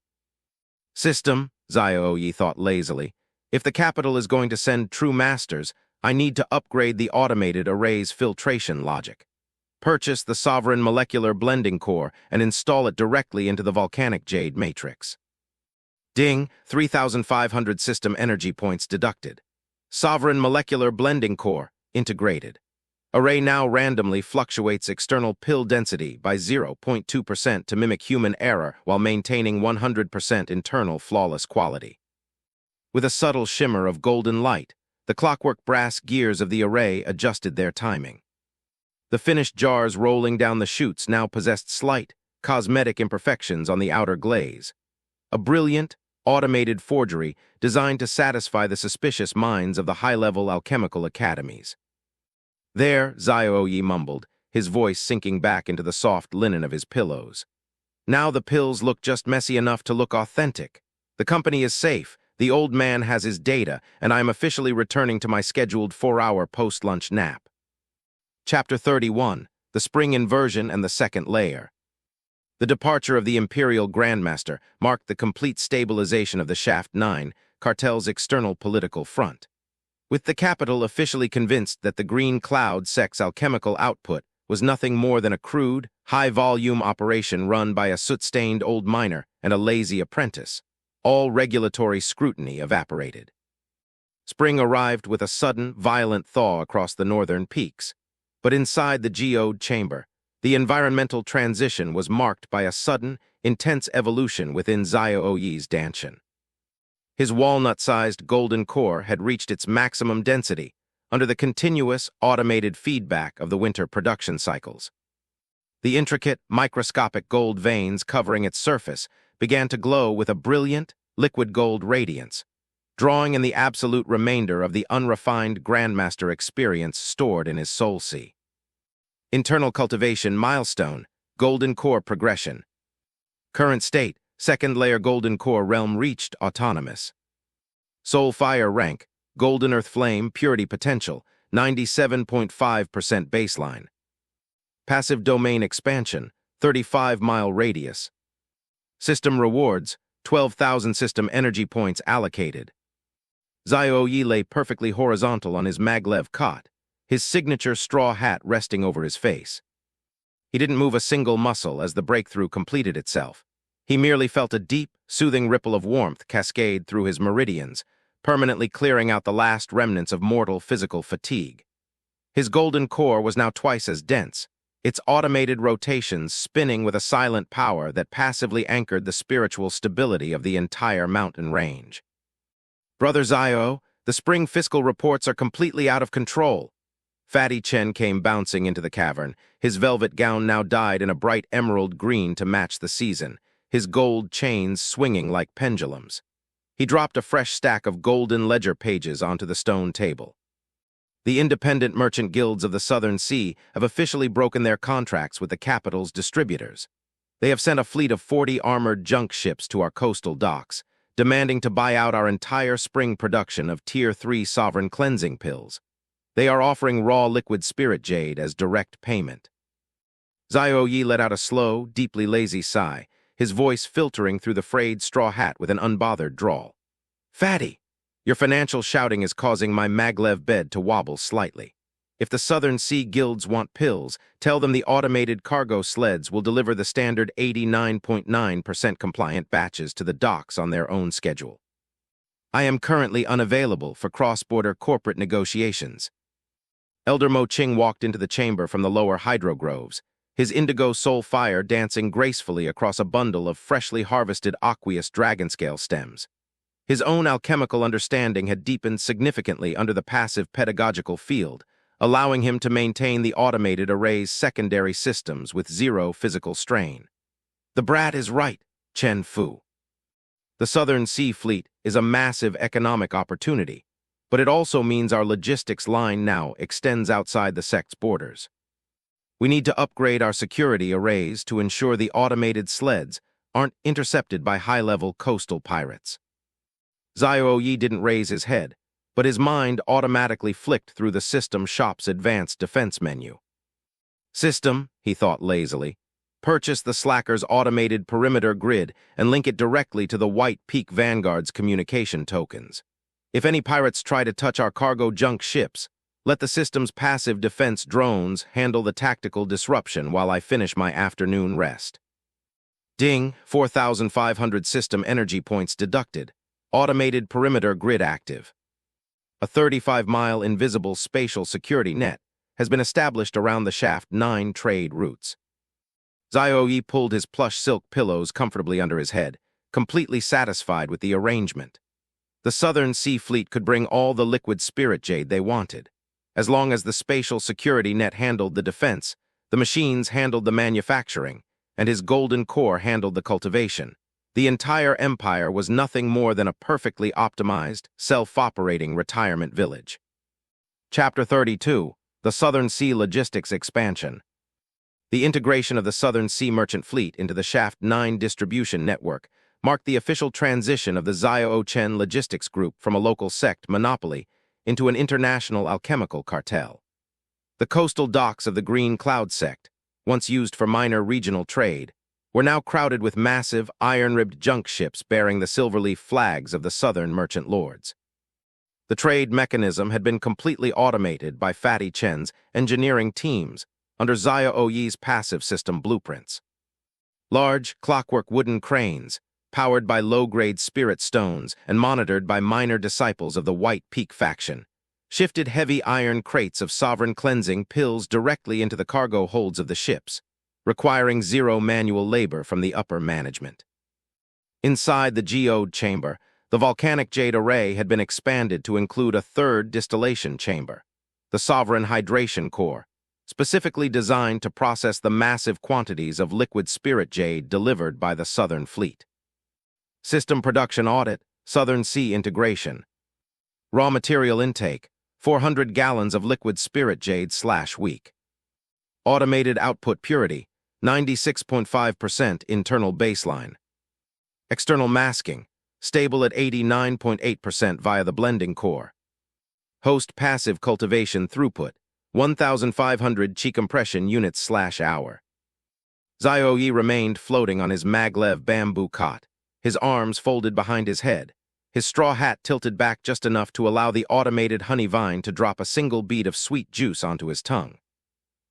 System, Xiao-Ye thought lazily, if the capital is going to send true masters, I need to upgrade the automated array's filtration logic. Purchase the Sovereign Molecular Blending Core and install it directly into the volcanic jade matrix. Ding, 3,500 system energy points deducted. Sovereign Molecular Blending Core, integrated. Array now randomly fluctuates external pill density by 0.2% to mimic human error while maintaining 100% internal flawless quality. With a subtle shimmer of golden light, the clockwork brass gears of the array adjusted their timing. The finished jars rolling down the chutes now possessed slight, cosmetic imperfections on the outer glaze. A brilliant, automated forgery designed to satisfy the suspicious minds of the high-level alchemical academies. There, Xiao-Ye mumbled, his voice sinking back into the soft linen of his pillows. Now the pills look just messy enough to look authentic. The company is safe, the old man has his data, and I am officially returning to my scheduled 4-hour post-lunch nap. Chapter 31, The Spring Inversion and the Second Layer. The departure of the Imperial Grandmaster marked the complete stabilization of the Shaft 9 cartel's external political front. With the capital officially convinced that the Green Cloud Sect's alchemical output was nothing more than a crude, high-volume operation run by a soot-stained old miner and a lazy apprentice, all regulatory scrutiny evaporated. Spring arrived with a sudden, violent thaw across the northern peaks, but inside the geode chamber, the environmental transition was marked by a sudden, intense evolution within Xiao-Ye's danchan. His walnut-sized golden core had reached its maximum density under the continuous, automated feedback of the winter production cycles. The intricate, microscopic gold veins covering its surface began to glow with a brilliant, liquid gold radiance, drawing in the absolute remainder of the unrefined Grandmaster experience stored in his soul sea. Internal cultivation milestone, golden core progression. Current state, second layer golden core realm reached autonomous. Soul fire rank, golden earth flame purity potential, 97.5% baseline. Passive domain expansion, 35-mile radius. System rewards, 12,000 system energy points allocated. Xiao-Ye lay perfectly horizontal on his maglev cot, his signature straw hat resting over his face. He didn't move a single muscle as the breakthrough completed itself. He merely felt a deep, soothing ripple of warmth cascade through his meridians, permanently clearing out the last remnants of mortal physical fatigue. His golden core was now twice as dense, its automated rotations spinning with a silent power that passively anchored the spiritual stability of the entire mountain range. "Brother Zio, the spring fiscal reports are completely out of control." Fatty Chen came bouncing into the cavern, his velvet gown now dyed in a bright emerald green to match the season, his gold chains swinging like pendulums. He dropped a fresh stack of golden ledger pages onto the stone table. The independent merchant guilds of the Southern Sea have officially broken their contracts with the capital's distributors. They have sent a fleet of 40 armored junk ships to our coastal docks, demanding to buy out our entire spring production of Tier 3 sovereign cleansing pills. They are offering raw liquid spirit jade as direct payment. Xiao-Ye let out a slow, deeply lazy sigh, his voice filtering through the frayed straw hat with an unbothered drawl. "Fatty, your financial shouting is causing my maglev bed to wobble slightly. If the Southern Sea Guilds want pills, tell them the automated cargo sleds will deliver the standard 89.9% compliant batches to the docks on their own schedule. I am currently unavailable for cross-border corporate negotiations." Elder Mo Ching walked into the chamber from the lower hydrogroves, his indigo soul fire dancing gracefully across a bundle of freshly harvested aqueous dragonscale stems. His own alchemical understanding had deepened significantly under the passive pedagogical field, allowing him to maintain the automated array's secondary systems with zero physical strain. "The brat is right, Chen Fu. The Southern Sea Fleet is a massive economic opportunity, but it also means our logistics line now extends outside the sect's borders. We need to upgrade our security arrays to ensure the automated sleds aren't intercepted by high-level coastal pirates." Xiao-Ye didn't raise his head, but his mind automatically flicked through the system shop's advanced defense menu. "System," he thought lazily, "purchase the Slacker's automated perimeter grid and link it directly to the White Peak Vanguard's communication tokens. If any pirates try to touch our cargo junk ships, let the system's passive defense drones handle the tactical disruption while I finish my afternoon rest." Ding, 4,500 system energy points deducted. Automated perimeter grid active. A 35-mile invisible spatial security net has been established around the Shaft 9 trade routes. Xiao-Ye pulled his plush silk pillows comfortably under his head, completely satisfied with the arrangement. The Southern Sea Fleet could bring all the liquid spirit jade they wanted. As long as the spatial security net handled the defense, the machines handled the manufacturing, and his golden core handled the cultivation. The entire empire was nothing more than a perfectly optimized, self-operating retirement village. Chapter 32, The Southern Sea Logistics Expansion. The integration of the Southern Sea Merchant Fleet into the Shaft 9 distribution network marked the official transition of the Xiao-Chen Logistics Group from a local sect monopoly into an international alchemical cartel. The coastal docks of the Green Cloud Sect, once used for minor regional trade, were now crowded with massive, iron-ribbed junk ships bearing the silverleaf flags of the southern merchant lords. The trade mechanism had been completely automated by Fatty Chen's engineering teams under Xiao-Ye's passive system blueprints. Large, clockwork wooden cranes, powered by low-grade spirit stones and monitored by minor disciples of the White Peak faction, shifted heavy iron crates of sovereign cleansing pills directly into the cargo holds of the ships, requiring zero manual labor from the upper management. Inside the geode chamber, the volcanic jade array had been expanded to include a third distillation chamber, the sovereign hydration core, specifically designed to process the massive quantities of liquid spirit jade delivered by the Southern Fleet. System production audit, Southern Sea integration. Raw material intake, 400 gallons of liquid spirit jade/week. Automated output purity, 96.5% internal baseline. External masking, stable at 89.8% via the blending core. Host passive cultivation throughput, 1,500 chi compression units/hour. Xiao-Ye remained floating on his maglev bamboo cot, his arms folded behind his head, his straw hat tilted back just enough to allow the automated honey vine to drop a single bead of sweet juice onto his tongue.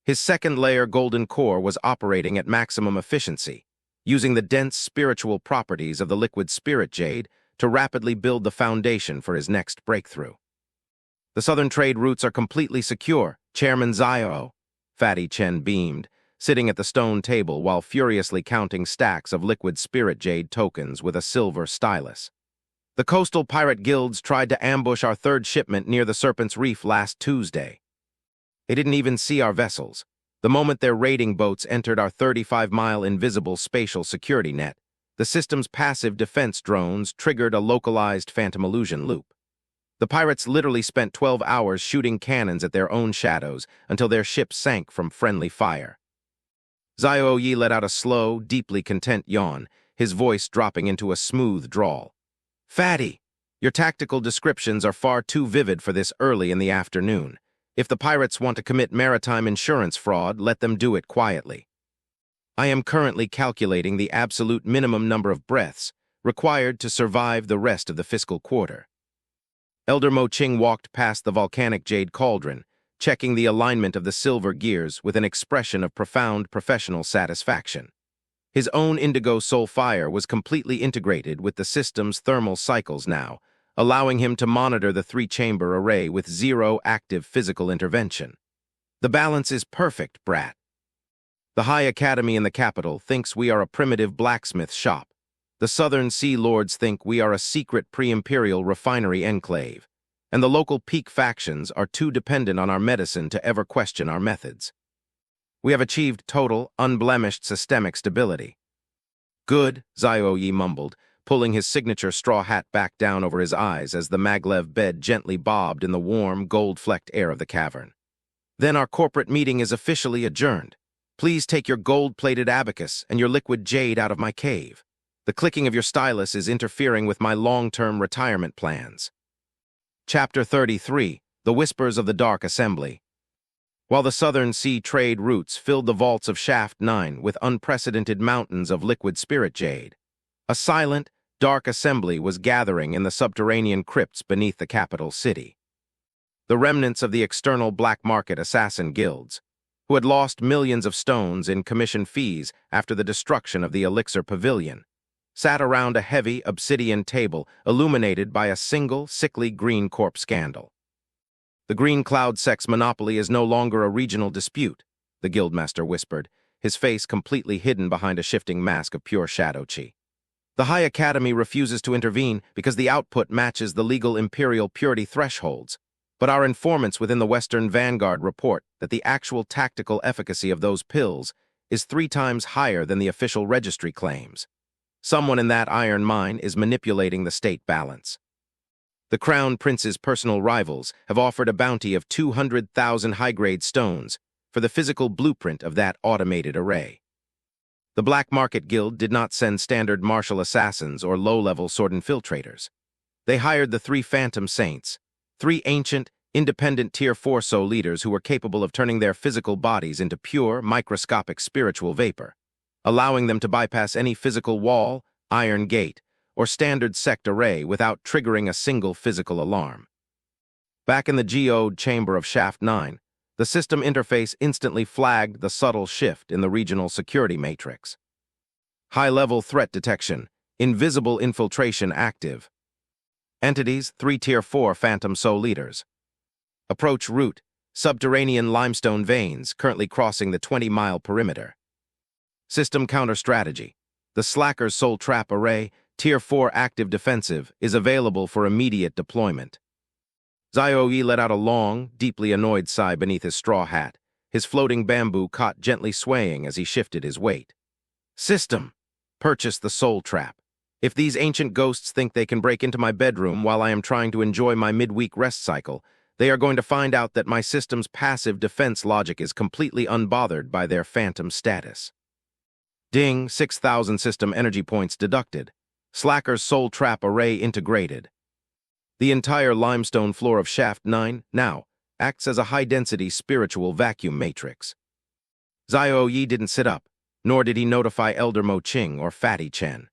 His second-layer golden core was operating at maximum efficiency, using the dense spiritual properties of the liquid spirit jade to rapidly build the foundation for his next breakthrough. The southern trade routes are completely secure, Chairman Xiao-Ye, Fatty Chen beamed, sitting at the stone table while furiously counting stacks of liquid spirit jade tokens with a silver stylus. The coastal pirate guilds tried to ambush our third shipment near the Serpent's Reef last Tuesday. They didn't even see our vessels. The moment their raiding boats entered our 35-mile invisible spatial security net, the system's passive defense drones triggered a localized phantom illusion loop. The pirates literally spent 12 hours shooting cannons at their own shadows until their ship sank from friendly fire. Xiao-Ye let out a slow, deeply content yawn, his voice dropping into a smooth drawl. "Fatty, your tactical descriptions are far too vivid for this early in the afternoon. If the pirates want to commit maritime insurance fraud, let them do it quietly. I am currently calculating the absolute minimum number of breaths required to survive the rest of the fiscal quarter." Elder Mo Ching walked past the volcanic jade cauldron, checking the alignment of the silver gears with an expression of profound professional satisfaction. His own indigo soul fire was completely integrated with the system's thermal cycles now, allowing him to monitor the three-chamber array with zero active physical intervention. "The balance is perfect, brat. The High Academy in the capital thinks we are a primitive blacksmith shop. The Southern Sea Lords think we are a secret pre-imperial refinery enclave, and the local peak factions are too dependent on our medicine to ever question our methods. We have achieved total, unblemished systemic stability." "Good," Xiao-Ye mumbled, pulling his signature straw hat back down over his eyes as the maglev bed gently bobbed in the warm, gold-flecked air of the cavern. "Then our corporate meeting is officially adjourned. Please take your gold-plated abacus and your liquid jade out of my cave. The clicking of your stylus is interfering with my long-term retirement plans." Chapter 33, The Whispers of the Dark Assembly. While the southern sea trade routes filled the vaults of Shaft 9 with unprecedented mountains of liquid spirit jade, a silent, dark assembly was gathering in the subterranean crypts beneath the capital city. The remnants of the external black market assassin guilds, who had lost millions of stones in commission fees after the destruction of the Elixir Pavilion, sat around a heavy obsidian table illuminated by a single sickly Green Corp scandal. "The Green Cloud Sect's monopoly is no longer a regional dispute," the guildmaster whispered, his face completely hidden behind a shifting mask of pure shadow chi. "The High Academy refuses to intervene because the output matches the legal imperial purity thresholds, but our informants within the Western Vanguard report that the actual tactical efficacy of those pills is 3 times higher than the official registry claims. Someone in that iron mine is manipulating the state balance. The Crown Prince's personal rivals have offered a bounty of 200,000 high-grade stones for the physical blueprint of that automated array. The Black Market Guild did not send standard martial assassins or low-level sword infiltrators. They hired the 3 Phantom Saints, 3 ancient, independent Tier 4 soul leaders who were capable of turning their physical bodies into pure, microscopic spiritual vapor, allowing them to bypass any physical wall, iron gate, or standard sect array without triggering a single physical alarm. Back in the geode chamber of Shaft 9, the system interface instantly flagged the subtle shift in the regional security matrix. High-level threat detection, invisible infiltration active. Entities, 3 Tier 4 Phantom Soul Leaders. Approach route, subterranean limestone veins currently crossing the 20-mile perimeter. System counter-strategy. The Slacker's Soul Trap Array, Tier 4 Active Defensive, is available for immediate deployment. Xiao-Ye let out a long, deeply annoyed sigh beneath his straw hat, his floating bamboo cot gently swaying as he shifted his weight. "System, purchase the Soul Trap. If these ancient ghosts think they can break into my bedroom while I am trying to enjoy my midweek rest cycle, they are going to find out that my system's passive defense logic is completely unbothered by their phantom status." Ding, 6,000 system energy points deducted. Slacker's Soul Trap Array integrated. The entire limestone floor of Shaft 9 now acts as a high-density spiritual vacuum matrix. Xiao-Ye didn't sit up, nor did he notify Elder Mo Ching or Fatty Chen.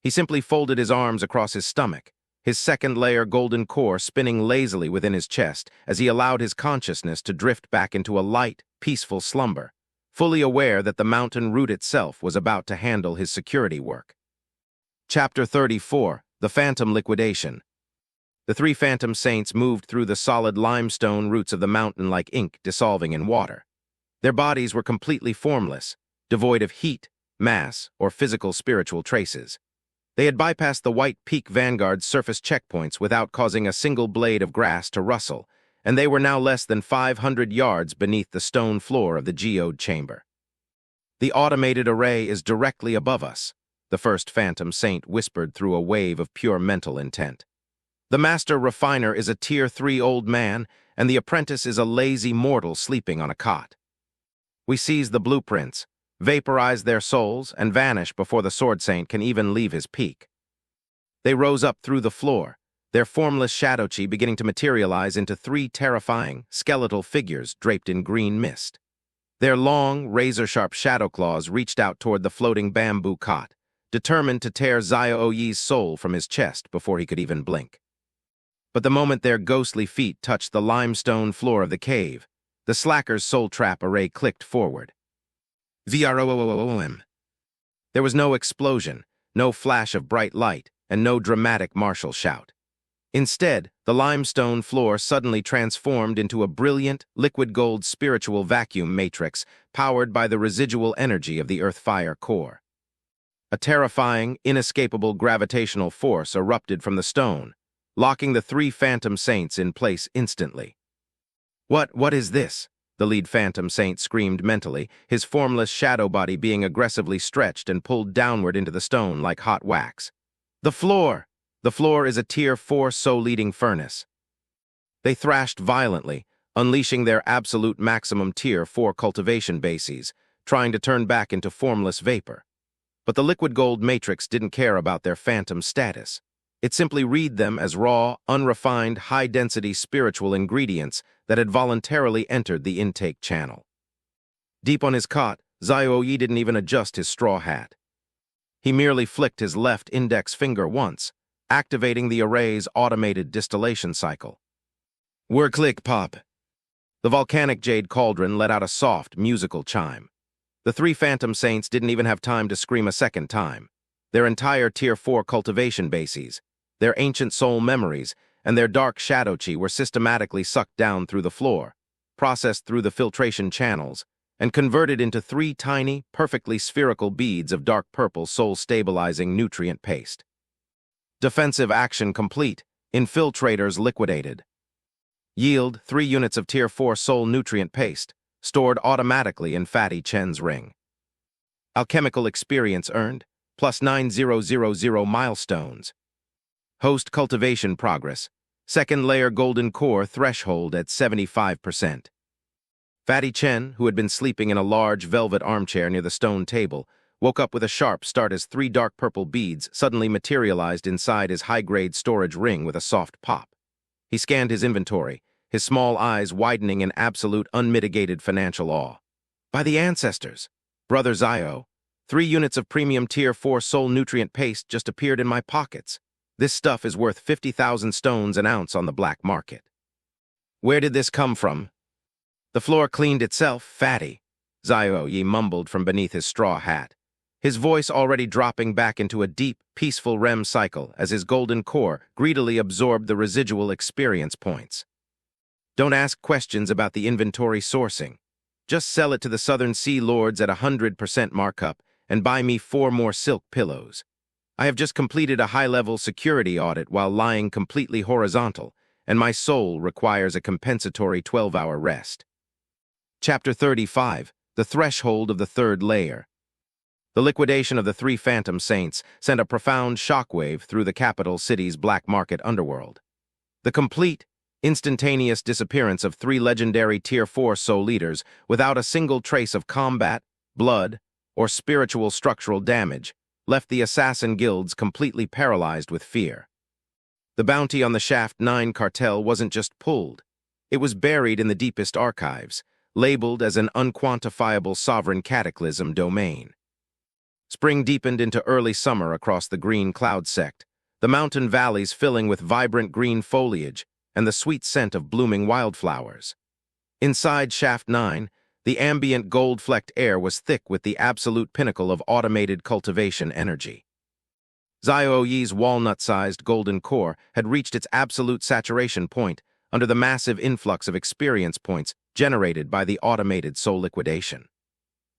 He simply folded his arms across his stomach, his second-layer golden core spinning lazily within his chest as he allowed his consciousness to drift back into a light, peaceful slumber, fully aware that the mountain root itself was about to handle his security work. Chapter 34, The Phantom Liquidation. The three Phantom Saints moved through the solid limestone roots of the mountain like ink dissolving in water. Their bodies were completely formless, devoid of heat, mass, or physical spiritual traces. They had bypassed the White Peak Vanguard's surface checkpoints without causing a single blade of grass to rustle, and they were now less than 500 yards beneath the stone floor of the geode chamber. "The automated array is directly above us," the first Phantom Saint whispered through a wave of pure mental intent. "The master refiner is a Tier 3 old man, and the apprentice is a lazy mortal sleeping on a cot. We seize the blueprints, vaporize their souls, and vanish before the Sword Saint can even leave his peak." They rose up through the floor, their formless shadow-chi beginning to materialize into three terrifying, skeletal figures draped in green mist. Their long, razor-sharp shadow claws reached out toward the floating bamboo cot, determined to tear Xiao-Ye's soul from his chest before he could even blink. But the moment their ghostly feet touched the limestone floor of the cave, the Slacker's soul trap array clicked forward. VROOOOM. There was no explosion, no flash of bright light, and no dramatic martial shout. Instead, the limestone floor suddenly transformed into a brilliant, liquid gold spiritual vacuum matrix powered by the residual energy of the Earth-Fire core. A terrifying, inescapable gravitational force erupted from the stone, locking the three Phantom Saints in place instantly. What is this?" the lead Phantom Saint screamed mentally, his formless shadow body being aggressively stretched and pulled downward into the stone like hot wax. "The floor! The floor is a Tier 4 soul-eating furnace." They thrashed violently, unleashing their absolute maximum Tier 4 cultivation bases, trying to turn back into formless vapor. But the liquid gold matrix didn't care about their phantom status. It simply read them as raw, unrefined, high-density spiritual ingredients that had voluntarily entered the intake channel. Deep on his cot, Xiao-Ye didn't even adjust his straw hat. He merely flicked his left index finger once, activating the array's automated distillation cycle. "Whir click pop." The volcanic jade cauldron let out a soft, musical chime. The three Phantom Saints didn't even have time to scream a second time. Their entire Tier 4 cultivation bases, their ancient soul memories, and their dark shadow chi were systematically sucked down through the floor, processed through the filtration channels, and converted into three tiny, perfectly spherical beads of dark purple soul-stabilizing nutrient paste. Defensive action complete. Infiltrators liquidated. Yield 3 units of Tier 4 soul nutrient paste, stored automatically in Fatty Chen's ring. Alchemical experience earned, plus 9000 milestones. Host cultivation progress, second layer golden core threshold at 75%. Fatty Chen, who had been sleeping in a large velvet armchair near the stone table, woke up with a sharp start as 3 dark purple beads suddenly materialized inside his high-grade storage ring with a soft pop. He scanned his inventory, his small eyes widening in absolute unmitigated financial awe. "By the ancestors, Brother Xiao, 3 units of premium Tier 4 soul nutrient paste just appeared in my pockets. This stuff is worth 50,000 stones an ounce on the black market." "Where did this come from?" "The floor cleaned itself, Fatty," Xiao-Ye mumbled from beneath his straw hat, his voice already dropping back into a deep, peaceful REM cycle as his golden core greedily absorbed the residual experience points. "Don't ask questions about the inventory sourcing. Just sell it to the Southern Sea Lords at 100% markup and buy me 4 more silk pillows. I have just completed a high-level security audit while lying completely horizontal, and my soul requires a compensatory 12-hour rest." Chapter 35, The Threshold of the Third Layer. The liquidation of the 3 Phantom Saints sent a profound shockwave through the capital city's black market underworld. The complete, instantaneous disappearance of 3 legendary Tier 4 soul leaders without a single trace of combat, blood, or spiritual structural damage left the assassin guilds completely paralyzed with fear. The bounty on the Shaft 9 cartel wasn't just pulled. It was buried in the deepest archives, labeled as an unquantifiable sovereign cataclysm domain. Spring deepened into early summer across the Green Cloud Sect, the mountain valleys filling with vibrant green foliage and the sweet scent of blooming wildflowers. Inside Shaft 9, the ambient gold-flecked air was thick with the absolute pinnacle of automated cultivation energy. Xiao-Ye's walnut-sized golden core had reached its absolute saturation point under the massive influx of experience points generated by the automated soul liquidation.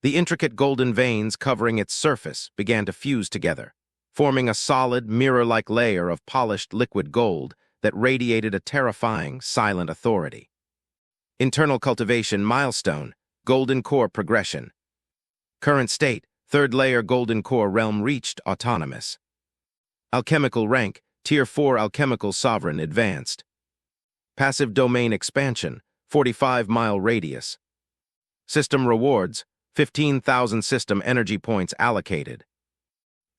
The intricate golden veins covering its surface began to fuse together, forming a solid, mirror-like layer of polished liquid gold that radiated a terrifying, silent authority. Internal cultivation milestone, golden core progression. Current state, third layer golden core realm reached autonomous. Alchemical rank, Tier 4 alchemical sovereign advanced. Passive domain expansion, 45-mile radius. System rewards, 15,000 system energy points allocated.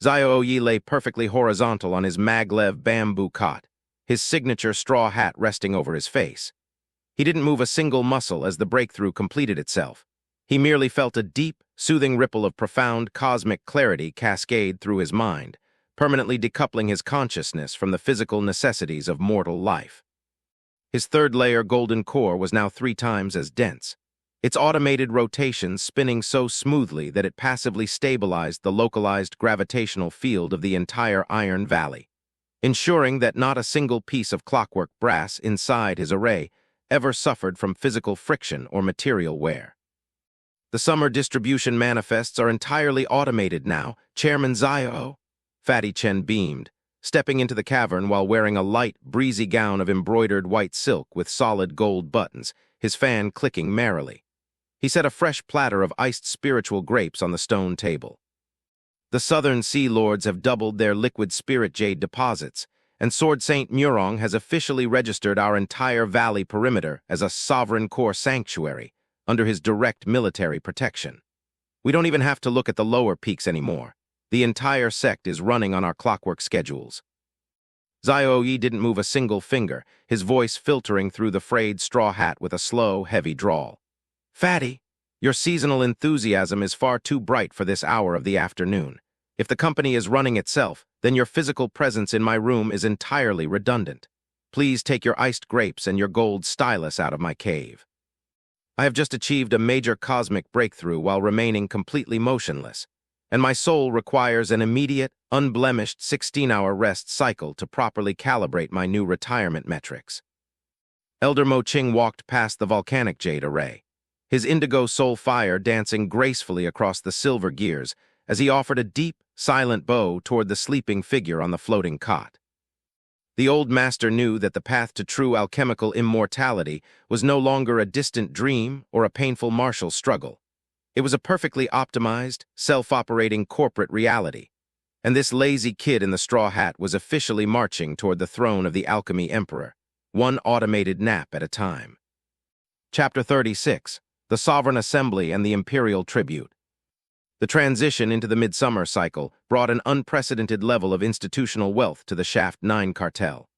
Xiao-Ye lay perfectly horizontal on his maglev bamboo cot, his signature straw hat resting over his face. He didn't move a single muscle as the breakthrough completed itself. He merely felt a deep, soothing ripple of profound cosmic clarity cascade through his mind, permanently decoupling his consciousness from the physical necessities of mortal life. His third-layer golden core was now 3 times as dense, its automated rotation spinning so smoothly that it passively stabilized the localized gravitational field of the entire Iron Valley, ensuring that not a single piece of clockwork brass inside his array ever suffered from physical friction or material wear. The summer distribution manifests are entirely automated now, Chairman Xiao. Fatty Chen beamed, stepping into the cavern while wearing a light, breezy gown of embroidered white silk with solid gold buttons, his fan clicking merrily. He set a fresh platter of iced spiritual grapes on the stone table. The southern sea lords have doubled their liquid spirit jade deposits, and Sword Saint Murong has officially registered our entire valley perimeter as a sovereign core sanctuary under his direct military protection. We don't even have to look at the lower peaks anymore. The entire sect is running on our clockwork schedules. Xiao-Ye didn't move a single finger, his voice filtering through the frayed straw hat with a slow, heavy drawl. Fatty, your seasonal enthusiasm is far too bright for this hour of the afternoon. If the company is running itself, then your physical presence in my room is entirely redundant. Please take your iced grapes and your gold stylus out of my cave. I have just achieved a major cosmic breakthrough while remaining completely motionless, and my soul requires an immediate, unblemished 16-hour rest cycle to properly calibrate my new retirement metrics. Elder Mo Qing walked past the volcanic jade array, his indigo soul fire dancing gracefully across the silver gears as he offered a deep, silent bow toward the sleeping figure on the floating cot. The old master knew that the path to true alchemical immortality was no longer a distant dream or a painful martial struggle. It was a perfectly optimized, self-operating corporate reality, and this lazy kid in the straw hat was officially marching toward the throne of the Alchemy Emperor, one automated nap at a time. Chapter 36, The Sovereign Assembly and the Imperial Tribute. The transition into the midsummer cycle brought an unprecedented level of institutional wealth to the Shaft 9 cartel.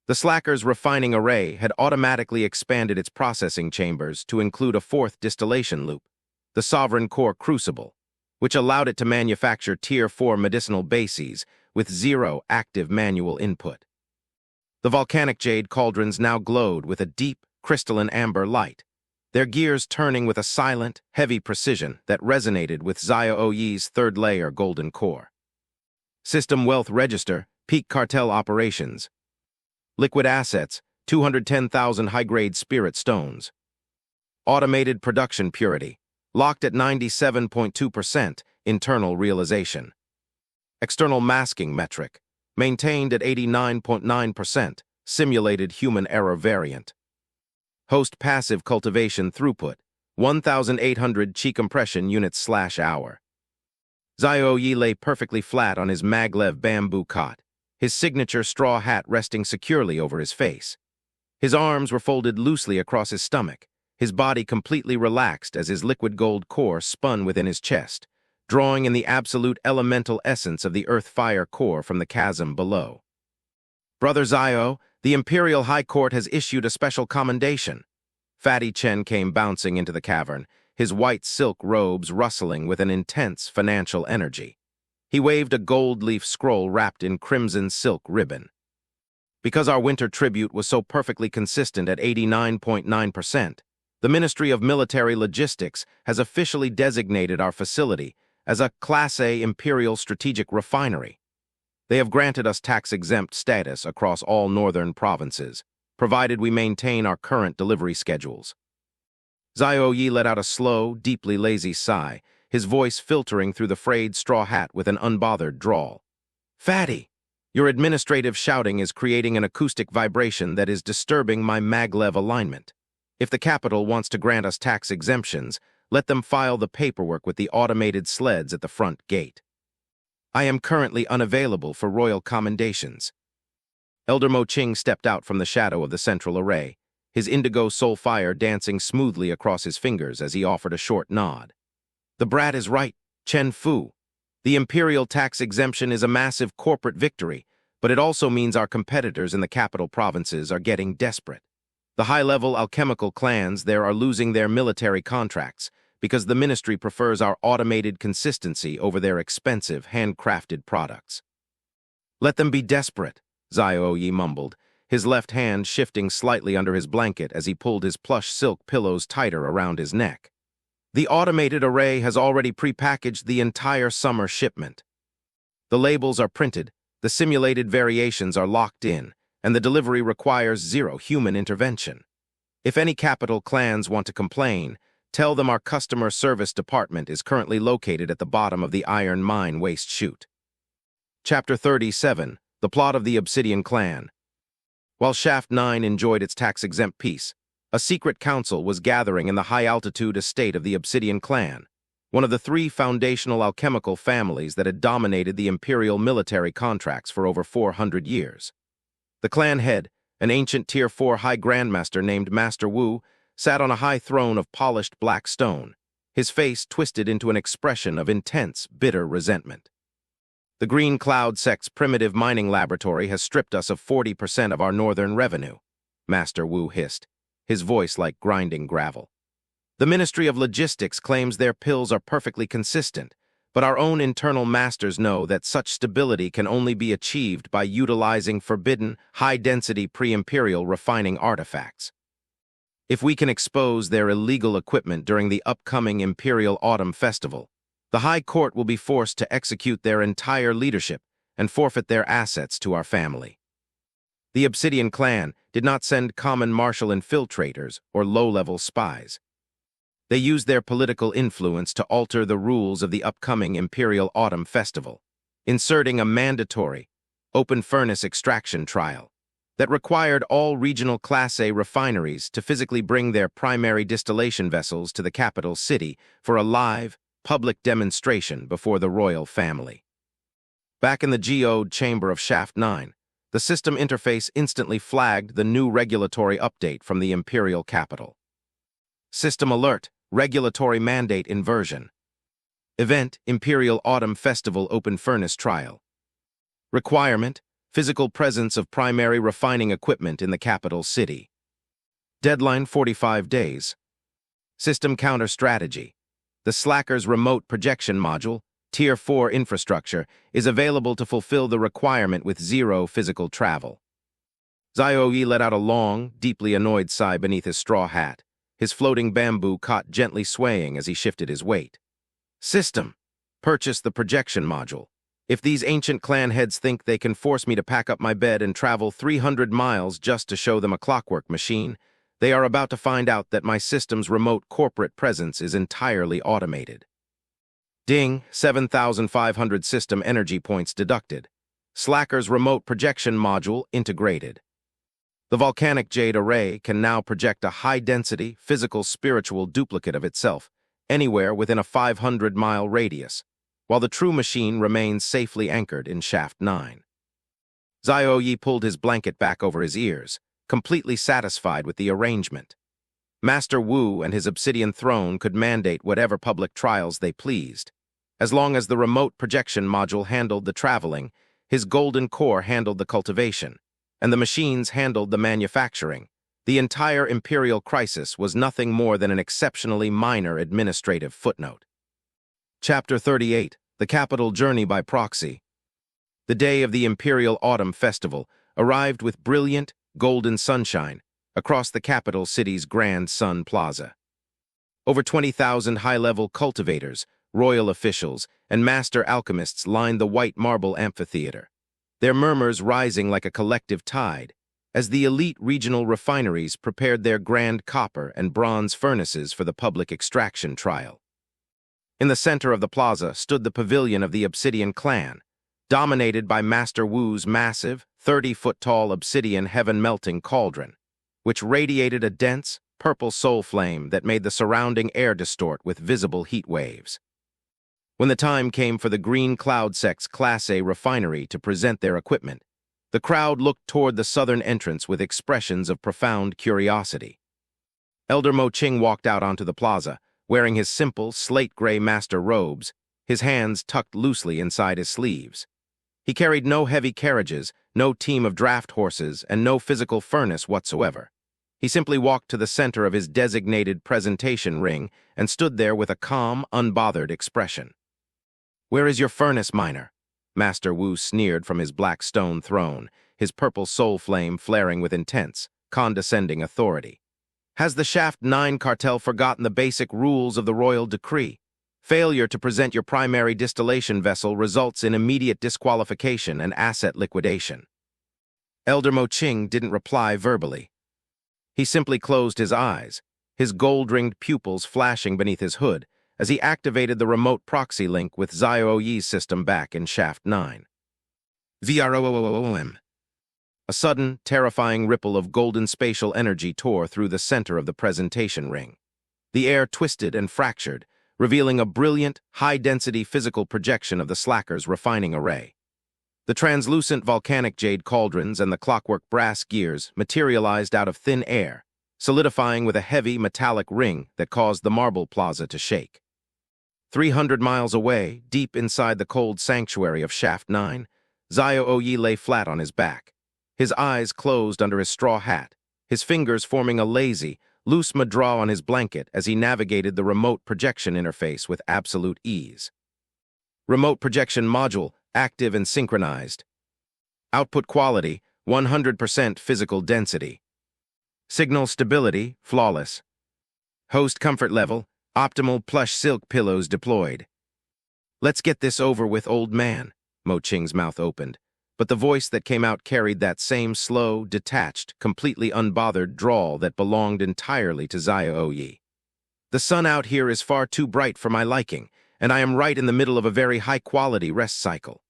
The Slacker's refining array had automatically expanded its processing chambers to include a 4th distillation loop, the Sovereign Core Crucible, which allowed it to manufacture Tier 4 medicinal bases with 0 active manual input. The volcanic jade cauldrons now glowed with a deep, crystalline amber light, their gears turning with a silent, heavy precision that resonated with Xiao-Ye's third-layer golden core. System Wealth Register, Peak Cartel Operations. Liquid Assets, 210,000 high-grade spirit stones. Automated Production Purity, locked at 97.2% internal realization. External Masking Metric, maintained at 89.9%, simulated human error variant. Host Passive Cultivation Throughput, 1,800 chi compression units/hour. Xiao-Ye lay perfectly flat on his maglev bamboo cot, his signature straw hat resting securely over his face. His arms were folded loosely across his stomach, his body completely relaxed as his liquid gold core spun within his chest, drawing in the absolute elemental essence of the earth-fire core from the chasm below. Brother Xiao, the Imperial High Court has issued a special commendation. Fatty Chen came bouncing into the cavern, his white silk robes rustling with an intense financial energy. He waved a gold-leaf scroll wrapped in crimson silk ribbon. Because our winter tribute was so perfectly consistent at 89.9%, the Ministry of Military Logistics has officially designated our facility as a Class A Imperial Strategic Refinery. They have granted us tax-exempt status across all northern provinces, provided we maintain our current delivery schedules. Xiao-Ye let out a slow, deeply lazy sigh, his voice filtering through the frayed straw hat with an unbothered drawl. "Fatty, your administrative shouting is creating an acoustic vibration that is disturbing my maglev alignment. If the capital wants to grant us tax exemptions, let them file the paperwork with the automated sleds at the front gate. I am currently unavailable for royal commendations." Elder Mo Ching stepped out from the shadow of the central array, his indigo soul fire dancing smoothly across his fingers as he offered a short nod. "The brat is right, Chen Fu. The imperial tax exemption is a massive corporate victory, but it also means our competitors in the capital provinces are getting desperate. The high-level alchemical clans there are losing their military contracts because the ministry prefers our automated consistency over their expensive, handcrafted products." "Let them be desperate," Xiao-Ye mumbled, his left hand shifting slightly under his blanket as he pulled his plush silk pillows tighter around his neck. "The automated array has already prepackaged the entire summer shipment. The labels are printed, the simulated variations are locked in, and the delivery requires zero human intervention. If any capital clans want to complain, tell them our customer service department is currently located at the bottom of the iron mine waste chute." Chapter 37, The Plot of the Obsidian Clan. While Shaft 9 enjoyed its tax-exempt peace, a secret council was gathering in the high-altitude estate of the Obsidian Clan, one of the three foundational alchemical families that had dominated the imperial military contracts for over 400 years. The clan head, an ancient Tier 4 High Grandmaster named Master Wu, sat on a high throne of polished black stone, his face twisted into an expression of intense, bitter resentment. "The Green Cloud Sect's primitive mining laboratory has stripped us of 40% of our northern revenue," Master Wu hissed, his voice like grinding gravel. "The Ministry of Logistics claims their pills are perfectly consistent, but our own internal masters know that such stability can only be achieved by utilizing forbidden, high-density pre-imperial refining artifacts. If we can expose their illegal equipment during the upcoming Imperial Autumn Festival, the High Court will be forced to execute their entire leadership and forfeit their assets to our family." The Obsidian Clan did not send common martial infiltrators or low-level spies. They used their political influence to alter the rules of the upcoming Imperial Autumn Festival, inserting a mandatory, open-furnace extraction trial that required all regional Class A refineries to physically bring their primary distillation vessels to the capital city for a live, public demonstration before the royal family. Back in the geode chamber of Shaft 9, the system interface instantly flagged the new regulatory update from the imperial capital. "System alert, regulatory mandate inversion. Event, Imperial Autumn Festival Open Furnace Trial. Requirement, physical presence of primary refining equipment in the capital city. Deadline 45 days. System counter strategy. The Slacker's remote projection module, Tier 4 infrastructure, is available to fulfill the requirement with zero physical travel." Xiao-Ye let out a long, deeply annoyed sigh beneath his straw hat, his floating bamboo cot gently swaying as he shifted his weight. "System, purchase the projection module. If these ancient clan heads think they can force me to pack up my bed and travel 300 miles just to show them a clockwork machine, they are about to find out that my system's remote corporate presence is entirely automated." Ding, 7,500 system energy points deducted. Slacker's remote projection module integrated. The volcanic jade array can now project a high-density, physical, spiritual duplicate of itself, anywhere within a 500-mile radius, while the true machine remains safely anchored in Shaft 9. Xiao-Ye pulled his blanket back over his ears, completely satisfied with the arrangement. Master Wu and his obsidian throne could mandate whatever public trials they pleased. As long as the remote projection module handled the traveling, his golden core handled the cultivation, and the machines handled the manufacturing. The entire imperial crisis was nothing more than an exceptionally minor administrative footnote. Chapter 38, the capital journey by proxy. The day of the Imperial Autumn Festival arrived with brilliant, golden sunshine across the capital city's Grand Sun Plaza. Over 20,000 high-level cultivators, royal officials, and master alchemists lined the white marble amphitheater, their murmurs rising like a collective tide as the elite regional refineries prepared their grand copper and bronze furnaces for the public extraction trial. In the center of the plaza stood the pavilion of the Obsidian clan, dominated by Master Wu's massive, 30-foot-tall obsidian heaven-melting cauldron, which radiated a dense, purple soul flame that made the surrounding air distort with visible heat waves. When the time came for the Green Cloud Sect's Class A refinery to present their equipment, the crowd looked toward the southern entrance with expressions of profound curiosity. Elder Mo Qing walked out onto the plaza, wearing his simple, slate-gray master robes, his hands tucked loosely inside his sleeves. He carried no heavy carriages, no team of draft horses, and no physical furnace whatsoever. He simply walked to the center of his designated presentation ring and stood there with a calm, unbothered expression. "Where is your furnace, miner?" Master Wu sneered from his black stone throne, his purple soul flame flaring with intense, condescending authority. "Has the Shaft 9 cartel forgotten the basic rules of the royal decree? Failure to present your primary distillation vessel results in immediate disqualification and asset liquidation." Elder Mo Qing didn't reply verbally. He simply closed his eyes, his gold-ringed pupils flashing beneath his hood, as he activated the remote proxy link with Xiao-Ye's system back in Shaft 9. VROOOOM. A sudden, terrifying ripple of golden spatial energy tore through the center of the presentation ring. The air twisted and fractured, revealing a brilliant, high-density physical projection of the Slacker's refining array. The translucent volcanic jade cauldrons and the clockwork brass gears materialized out of thin air, solidifying with a heavy metallic ring that caused the marble plaza to shake. 300 miles away, deep inside the cold sanctuary of Shaft 9, Xiao-Ye lay flat on his back, his eyes closed under his straw hat, his fingers forming a lazy, loose madraw on his blanket as he navigated the remote projection interface with absolute ease. Remote projection module, active and synchronized. Output quality, 100% physical density. Signal stability, flawless. Host comfort level, optimal plush silk pillows deployed. "Let's get this over with, old man," Mo Qing's mouth opened, but the voice that came out carried that same slow, detached, completely unbothered drawl that belonged entirely to Xiao-Ye. "The sun out here is far too bright for my liking, and I am right in the middle of a very high-quality rest cycle.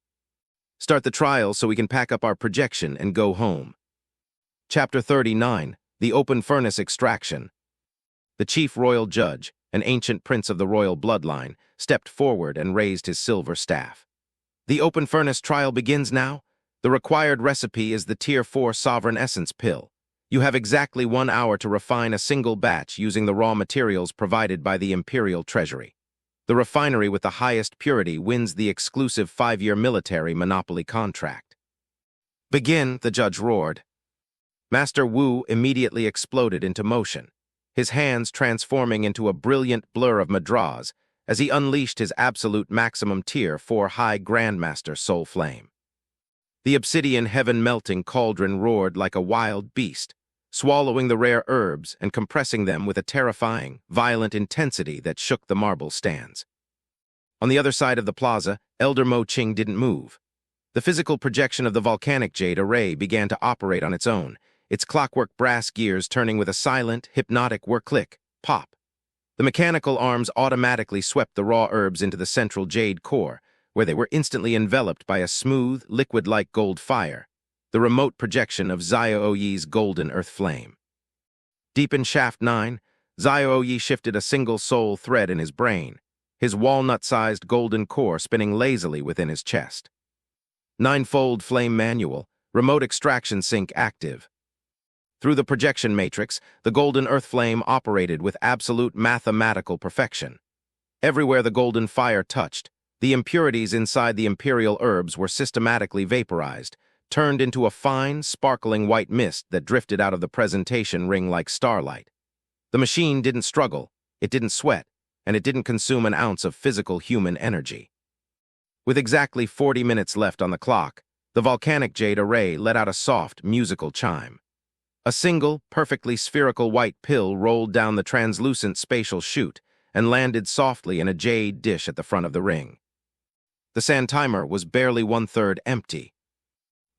Start the trial so we can pack up our projection and go home." Chapter 39, The Open Furnace Extraction. The chief royal judge, an ancient prince of the royal bloodline, stepped forward and raised his silver staff. "The open furnace trial begins now. The required recipe is the Tier 4 Sovereign Essence pill. You have exactly 1 hour to refine a single batch using the raw materials provided by the Imperial Treasury. The refinery with the highest purity wins the exclusive 5-year military monopoly contract." "Begin," the judge roared. Master Wu immediately exploded into motion, his hands transforming into a brilliant blur of madras as he unleashed his absolute maximum Tier 4 High Grandmaster Soul Flame. The obsidian heaven-melting cauldron roared like a wild beast, swallowing the rare herbs and compressing them with a terrifying, violent intensity that shook the marble stands. On the other side of the plaza, Elder Mo Qing didn't move. The physical projection of the volcanic jade array began to operate on its own, its clockwork brass gears turning with a silent, hypnotic click, pop. The mechanical arms automatically swept the raw herbs into the central jade core, where they were instantly enveloped by a smooth, liquid-like gold fire, the remote projection of Xiao-Ye's golden earth flame. Deep in Shaft 9, Xiao-Ye shifted a single soul thread in his brain, his walnut-sized golden core spinning lazily within his chest. 9-fold flame manual, remote extraction sync active. Through the projection matrix, the golden earth flame operated with absolute mathematical perfection. Everywhere the golden fire touched, the impurities inside the imperial herbs were systematically vaporized, turned into a fine, sparkling white mist that drifted out of the presentation ring like starlight. The machine didn't struggle, it didn't sweat, and it didn't consume an ounce of physical human energy. With exactly 40 minutes left on the clock, the volcanic jade array let out a soft, musical chime. A single, perfectly spherical white pill rolled down the translucent spatial chute and landed softly in a jade dish at the front of the ring. The sand timer was barely one-third empty.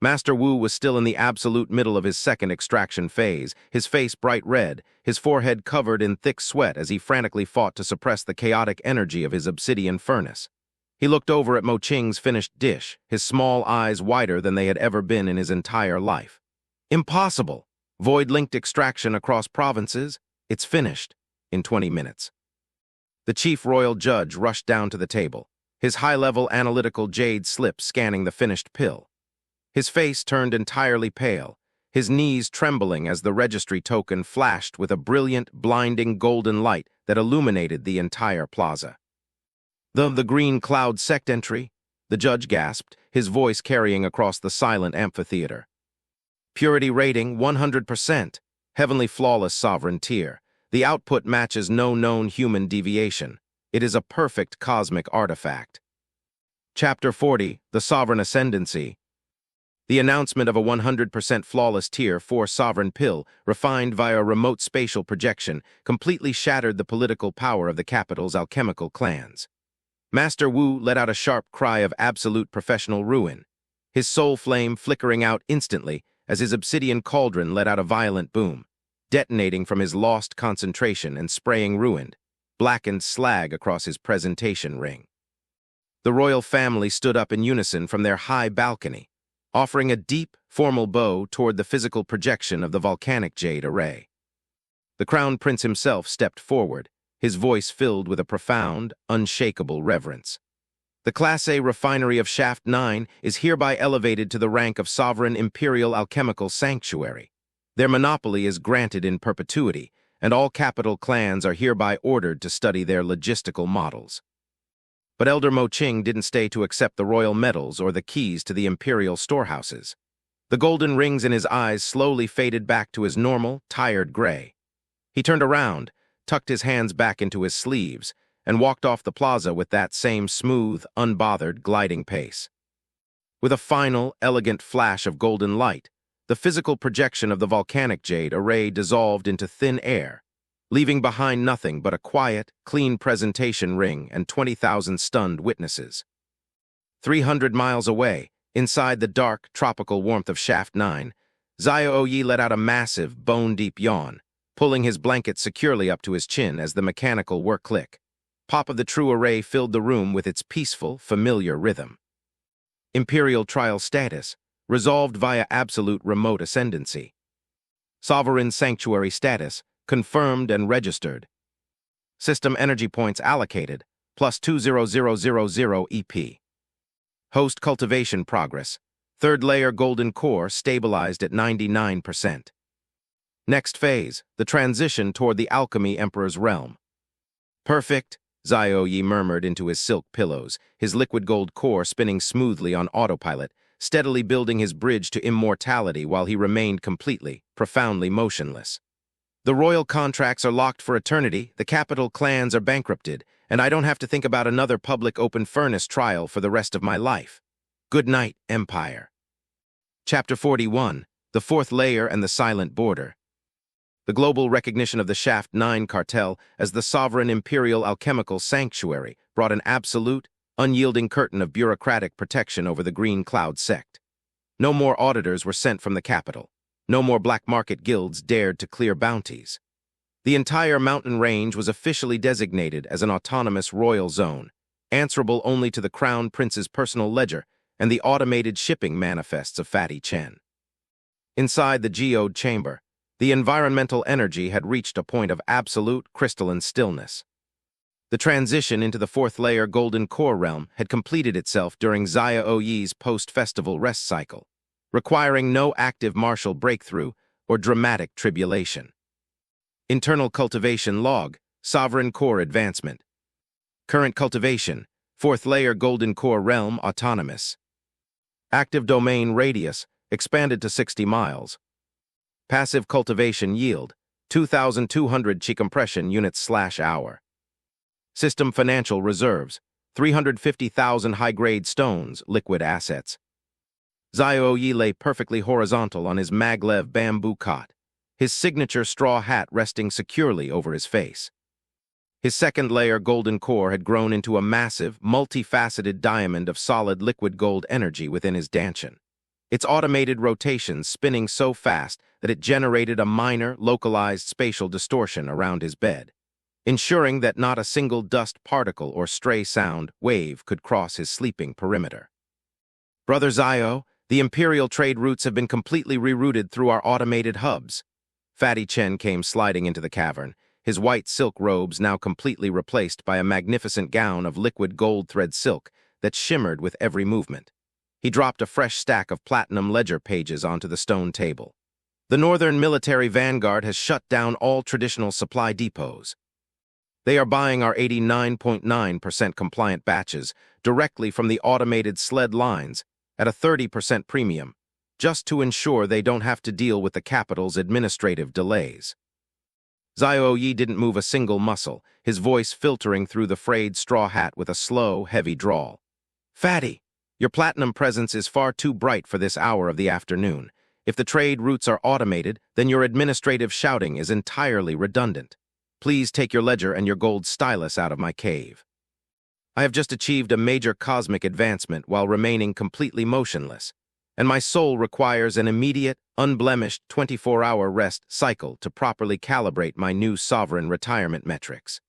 Master Wu was still in the absolute middle of his second extraction phase, his face bright red, his forehead covered in thick sweat as he frantically fought to suppress the chaotic energy of his obsidian furnace. He looked over at Mo Qing's finished dish, his small eyes wider than they had ever been in his entire life. Impossible! Void-linked extraction across provinces? It's finished. In 20 minutes. The chief royal judge rushed down to the table, his high-level analytical jade slip scanning the finished pill. His face turned entirely pale, his knees trembling as the registry token flashed with a brilliant, blinding golden light that illuminated the entire plaza. The Green Cloud Sect entry? The judge gasped, his voice carrying across the silent amphitheater. Purity rating 100%, heavenly flawless sovereign tier. The output matches no known human deviation. It is a perfect cosmic artifact. Chapter 40, The Sovereign Ascendancy. The announcement of a 100% flawless Tier 4 sovereign pill, refined via remote spatial projection, completely shattered the political power of the capital's alchemical clans. Master Wu let out a sharp cry of absolute professional ruin, his soul flame flickering out instantly as his obsidian cauldron let out a violent boom, detonating from his lost concentration and spraying ruined, blackened slag across his presentation ring. The royal family stood up in unison from their high balcony, offering a deep, formal bow toward the physical projection of the volcanic jade array. The crown prince himself stepped forward, his voice filled with a profound, unshakable reverence. The Class A refinery of Shaft 9 is hereby elevated to the rank of Sovereign Imperial Alchemical Sanctuary. Their monopoly is granted in perpetuity, and all capital clans are hereby ordered to study their logistical models. But Elder Mo Qing didn't stay to accept the royal medals or the keys to the imperial storehouses. The golden rings in his eyes slowly faded back to his normal, tired gray. He turned around, tucked his hands back into his sleeves, and walked off the plaza with that same smooth, unbothered, gliding pace. With a final, elegant flash of golden light, the physical projection of the volcanic jade array dissolved into thin air, leaving behind nothing but a quiet, clean presentation ring and 20,000 stunned witnesses. 300 miles away, inside the dark, tropical warmth of Shaft 9, Xiao-Ye let out a massive, bone-deep yawn, pulling his blanket securely up to his chin as the mechanical work click. Pop of the true array filled the room with its peaceful, familiar rhythm. Imperial trial status, resolved via absolute remote ascendancy. Sovereign sanctuary status, confirmed and registered. System energy points allocated, plus 20000 EP. Host cultivation progress, third layer golden core stabilized at 99%. Next phase, the transition toward the Alchemy Emperor's realm. Perfect, Xiao-Ye murmured into his silk pillows, his liquid gold core spinning smoothly on autopilot, steadily building his bridge to immortality while he remained completely, profoundly motionless. The royal contracts are locked for eternity, the capital clans are bankrupted, and I don't have to think about another public open furnace trial for the rest of my life. Good night, Empire. Chapter 41, The Fourth Layer and the Silent Border. The global recognition of the Shaft 9 cartel as the sovereign imperial alchemical sanctuary brought an absolute, unyielding curtain of bureaucratic protection over the Green Cloud Sect. No more auditors were sent from the capital. No more black market guilds dared to clear bounties. The entire mountain range was officially designated as an autonomous royal zone, answerable only to the Crown Prince's personal ledger and the automated shipping manifests of Fatty Chen. Inside the geode chamber, the environmental energy had reached a point of absolute crystalline stillness. The transition into the fourth layer golden core realm had completed itself during Xiao-Ye's post-festival rest cycle, requiring no active martial breakthrough or dramatic tribulation. Internal cultivation log, sovereign core advancement. Current cultivation, fourth layer golden core realm autonomous. Active domain radius, expanded to 60 miles. Passive cultivation yield, 2,200 chi compression units/hour. System financial reserves, 350,000 high-grade stones, liquid assets. Xiao-Ye lay perfectly horizontal on his maglev bamboo cot, his signature straw hat resting securely over his face. His second-layer golden core had grown into a massive, multifaceted diamond of solid liquid gold energy within his dantian, its automated rotations spinning so fast that it generated a minor, localized spatial distortion around his bed, ensuring that not a single dust particle or stray sound wave could cross his sleeping perimeter. Brother Zio, the Imperial trade routes have been completely rerouted through our automated hubs. Fatty Chen came sliding into the cavern, his white silk robes now completely replaced by a magnificent gown of liquid gold thread silk that shimmered with every movement. He dropped a fresh stack of platinum ledger pages onto the stone table. The Northern Military Vanguard has shut down all traditional supply depots. They are buying our 89.9% compliant batches directly from the automated sled lines at a 30% premium, just to ensure they don't have to deal with the capital's administrative delays. Xiao-Ye didn't move a single muscle, his voice filtering through the frayed straw hat with a slow, heavy drawl. "Fatty, your platinum presence is far too bright for this hour of the afternoon. If the trade routes are automated, then your administrative shouting is entirely redundant. Please take your ledger and your gold stylus out of my cave. I have just achieved a major cosmic advancement while remaining completely motionless, and my soul requires an immediate, unblemished 24-hour rest cycle to properly calibrate my new sovereign retirement metrics."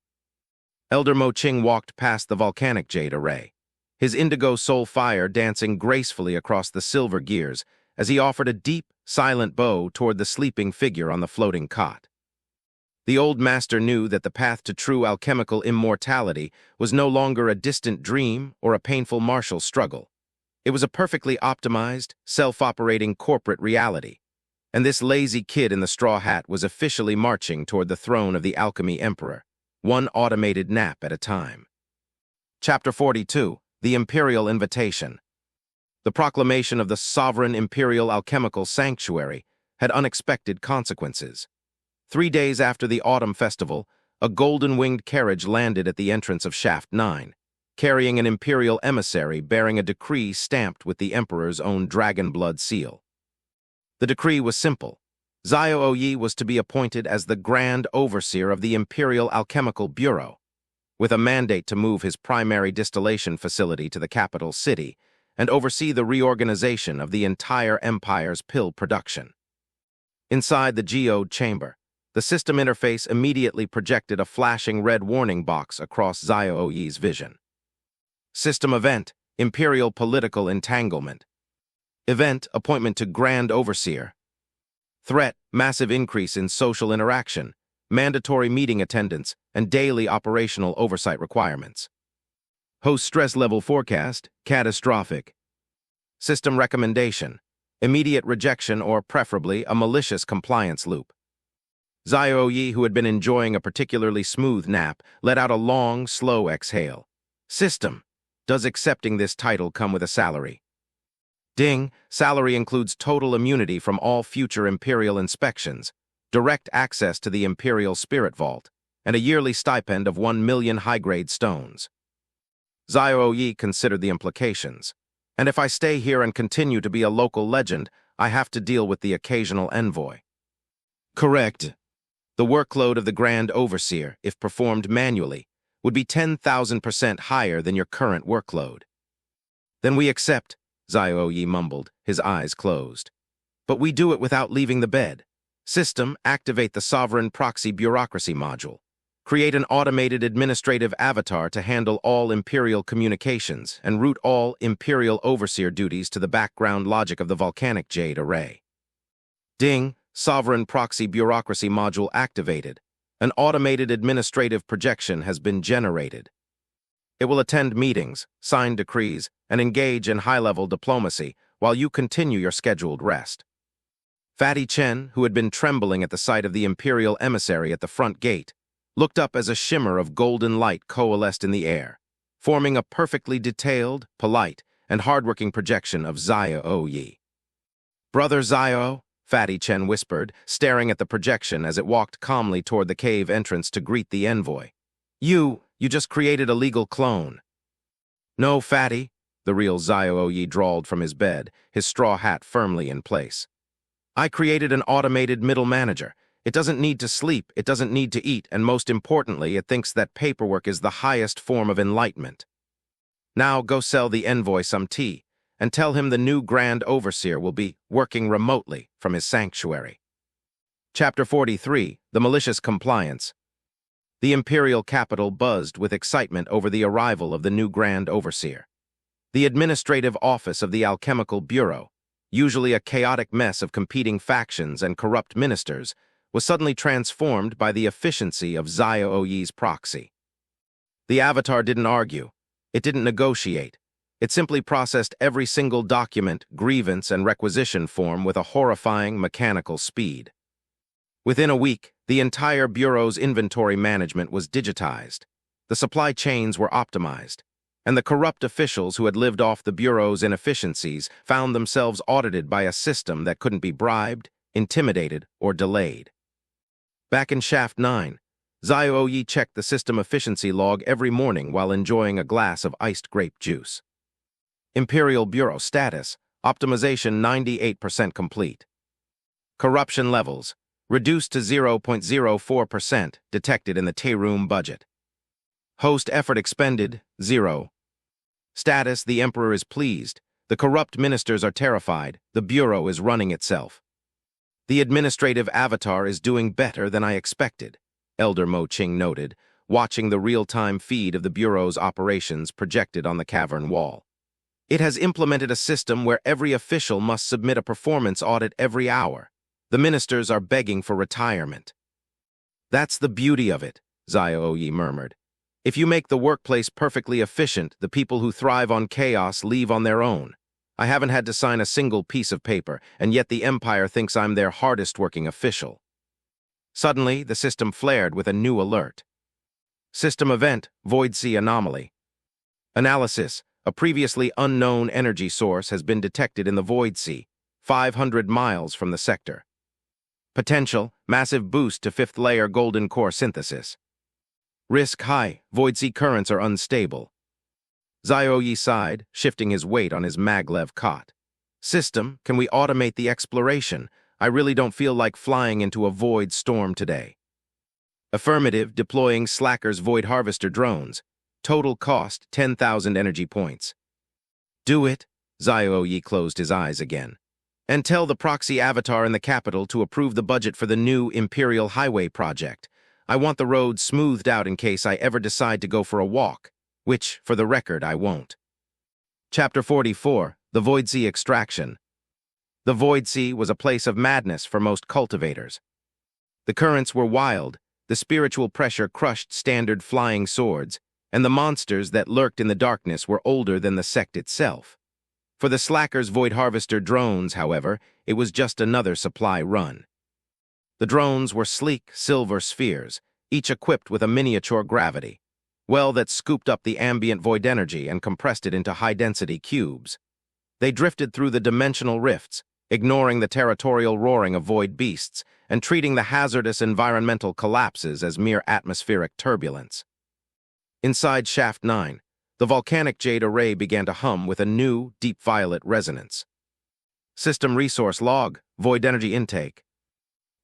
Elder Mo Ching walked past the volcanic jade array, his indigo soul fire dancing gracefully across the silver gears as he offered a deep, silent bow toward the sleeping figure on the floating cot. The old master knew that the path to true alchemical immortality was no longer a distant dream or a painful martial struggle. It was a perfectly optimized, self-operating corporate reality, and this lazy kid in the straw hat was officially marching toward the throne of the Alchemy Emperor, one automated nap at a time. Chapter 42, The Imperial Invitation. The proclamation of the sovereign imperial alchemical sanctuary had unexpected consequences. 3 days after the autumn festival, a golden-winged carriage landed at the entrance of Shaft 9, carrying an imperial emissary bearing a decree stamped with the emperor's own dragon blood seal. The decree was simple. Xiao-Ye was to be appointed as the Grand Overseer of the Imperial Alchemical Bureau, with a mandate to move his primary distillation facility to the capital city and oversee the reorganization of the entire empire's pill production. Inside the geode chamber, the system interface immediately projected a flashing red warning box across Xiao-Ye's vision. System event, Imperial Political Entanglement. Event, appointment to Grand Overseer. Threat, massive increase in social interaction, mandatory meeting attendance, and daily operational oversight requirements. Host stress level forecast, catastrophic. System recommendation, immediate rejection or preferably a malicious compliance loop. Xiao-Ye, who had been enjoying a particularly smooth nap, let out a long, slow exhale. System, does accepting this title come with a salary? Ding, salary includes total immunity from all future Imperial inspections, direct access to the Imperial Spirit Vault, and a yearly stipend of 1 million high-grade stones. Xiao-Ye considered the implications. And if I stay here and continue to be a local legend, I have to deal with the occasional envoy. Correct. The workload of the Grand Overseer, if performed manually, would be 10,000% higher than your current workload. Then we accept, Xiao-Ye mumbled, his eyes closed. But we do it without leaving the bed. System, activate the Sovereign Proxy Bureaucracy module. Create an automated administrative avatar to handle all Imperial communications and route all Imperial Overseer duties to the background logic of the volcanic jade array. Ding, Sovereign Proxy Bureaucracy module activated. An automated administrative projection has been generated. It will attend meetings, sign decrees, and engage in high-level diplomacy while you continue your scheduled rest. Fatty Chen, who had been trembling at the sight of the Imperial emissary at the front gate, looked up as a shimmer of golden light coalesced in the air, forming a perfectly detailed, polite, and hardworking projection of Xiao-Ye. "Brother Xiao," Fatty Chen whispered, staring at the projection as it walked calmly toward the cave entrance to greet the envoy. You just created a legal clone." No, fatty, the real Xiao-Ye drawled from his bed, his straw hat firmly in place. I created an automated middle manager. It doesn't need to sleep, it doesn't need to eat, and most importantly, it thinks that paperwork is the highest form of enlightenment. Now go sell the envoy some tea, and tell him the new Grand Overseer will be working remotely from his sanctuary. Chapter 43, The Malicious Compliance. The imperial capital buzzed with excitement over the arrival of the new Grand Overseer. The administrative office of the Alchemical Bureau, usually a chaotic mess of competing factions and corrupt ministers, was suddenly transformed by the efficiency of Xiao-Ye's proxy. The avatar didn't argue. It didn't negotiate. It simply processed every single document, grievance, and requisition form with a horrifying mechanical speed. Within a week, the entire Bureau's inventory management was digitized. The supply chains were optimized, and the corrupt officials who had lived off the Bureau's inefficiencies found themselves audited by a system that couldn't be bribed, intimidated, or delayed. Back in Shaft 9, Xiao-Ye checked the system efficiency log every morning while enjoying a glass of iced grape juice. Imperial Bureau status, optimization 98% complete. Corruption levels, reduced to 0.04% detected in the Tea-Room budget. Host effort expended, 0. Status, the Emperor is pleased. The corrupt ministers are terrified. The Bureau is running itself. The administrative avatar is doing better than I expected, Elder Mo Ching noted, watching the real-time feed of the Bureau's operations projected on the cavern wall. It has implemented a system where every official must submit a performance audit every hour. The ministers are begging for retirement. That's the beauty of it, Xiao-Ye murmured. If you make the workplace perfectly efficient, the people who thrive on chaos leave on their own. I haven't had to sign a single piece of paper, and yet the Empire thinks I'm their hardest-working official. Suddenly, the system flared with a new alert. System event, Void Sea Anomaly. Analysis, a previously unknown energy source has been detected in the Void Sea, 500 miles from the sector. Potential, massive boost to 5th layer golden core synthesis. Risk high, Void Sea currents are unstable. Xiao-Ye sighed, shifting his weight on his maglev cot. System, can we automate the exploration? I really don't feel like flying into a void storm today. Affirmative, deploying Slacker's Void Harvester drones. Total cost, 10,000 energy points. Do it, Xiao-Ye closed his eyes again. And tell the proxy avatar in the capital to approve the budget for the new Imperial Highway project. I want the road smoothed out in case I ever decide to go for a walk, which, for the record, I won't. Chapter 44, The Void Sea Extraction. The Void Sea was a place of madness for most cultivators. The currents were wild, the spiritual pressure crushed standard flying swords, and the monsters that lurked in the darkness were older than the sect itself. For the Slacker's Void Harvester drones, however, it was just another supply run. The drones were sleek, silver spheres, each equipped with a miniature gravity, well that scooped up the ambient void energy and compressed it into high-density cubes. They drifted through the dimensional rifts, ignoring the territorial roaring of void beasts and treating the hazardous environmental collapses as mere atmospheric turbulence. Inside Shaft 9, the volcanic jade array began to hum with a new, deep violet resonance. System resource log, void energy intake.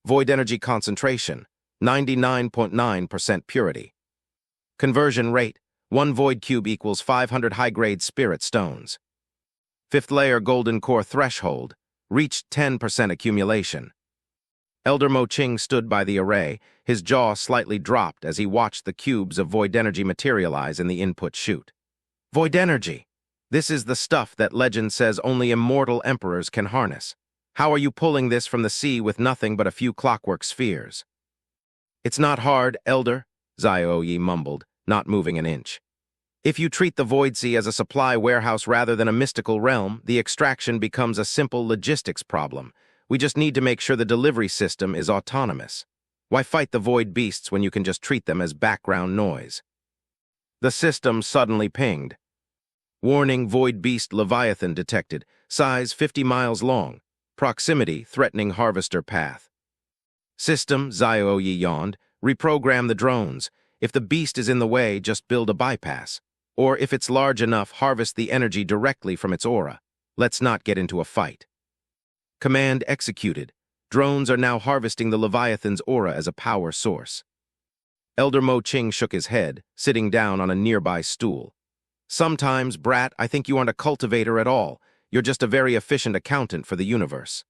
Void energy concentration, 99.9% purity. Conversion rate, 1 void cube equals 500 high-grade spirit stones. 5th layer golden core threshold, reached 10% accumulation. Elder Mo Ching stood by the array, his jaw slightly dropped as he watched the cubes of void energy materialize in the input chute. Void energy! This is the stuff that legend says only immortal emperors can harness. How are you pulling this from the sea with nothing but a few clockwork spheres? It's not hard, Elder, Xiao-Ye mumbled, not moving an inch. If you treat the Void Sea as a supply warehouse rather than a mystical realm, the extraction becomes a simple logistics problem. We just need to make sure the delivery system is autonomous. Why fight the void beasts when you can just treat them as background noise? The system suddenly pinged. Warning, void beast Leviathan detected, size 50 miles long, proximity threatening harvester path. System, Xiao-Ye yawned, reprogram the drones. If the beast is in the way, just build a bypass. Or if it's large enough, harvest the energy directly from its aura. Let's not get into a fight. Command executed. Drones are now harvesting the Leviathan's aura as a power source. Elder Mo Ching shook his head, sitting down on a nearby stool. Sometimes, brat, I think you aren't a cultivator at all. You're just a very efficient accountant for the universe.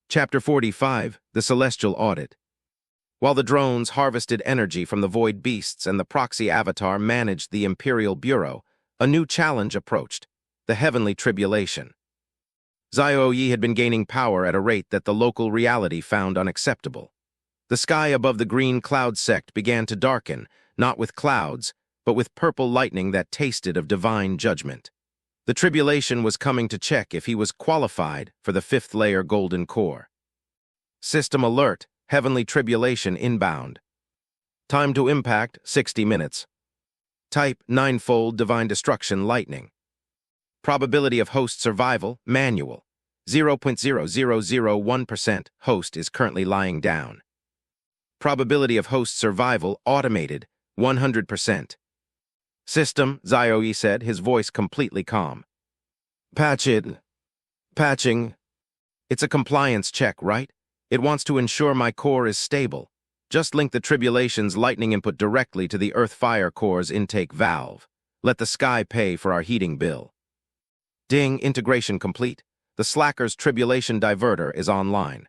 Chapter 45, The Celestial Audit. While the drones harvested energy from the void beasts and the proxy avatar managed the Imperial Bureau, a new challenge approached, the Heavenly Tribulation. Xiao-Ye had been gaining power at a rate that the local reality found unacceptable. The sky above the Green Cloud Sect began to darken, not with clouds, but with purple lightning that tasted of divine judgment. The tribulation was coming to check if he was qualified for the fifth layer golden core. System alert, Heavenly Tribulation inbound. Time to impact, 60 minutes. Type, ninefold divine destruction lightning. Probability of host survival, manual. 0.0001%, host is currently lying down. Probability of host survival, automated, 100%. System, Xiao-Ye said, his voice completely calm. Patch it. Patching. It's a compliance check, right? It wants to ensure my core is stable. Just link the tribulation's lightning input directly to the Earth Fire Core's intake valve. Let the sky pay for our heating bill. Ding, integration complete. The Slacker's tribulation diverter is online.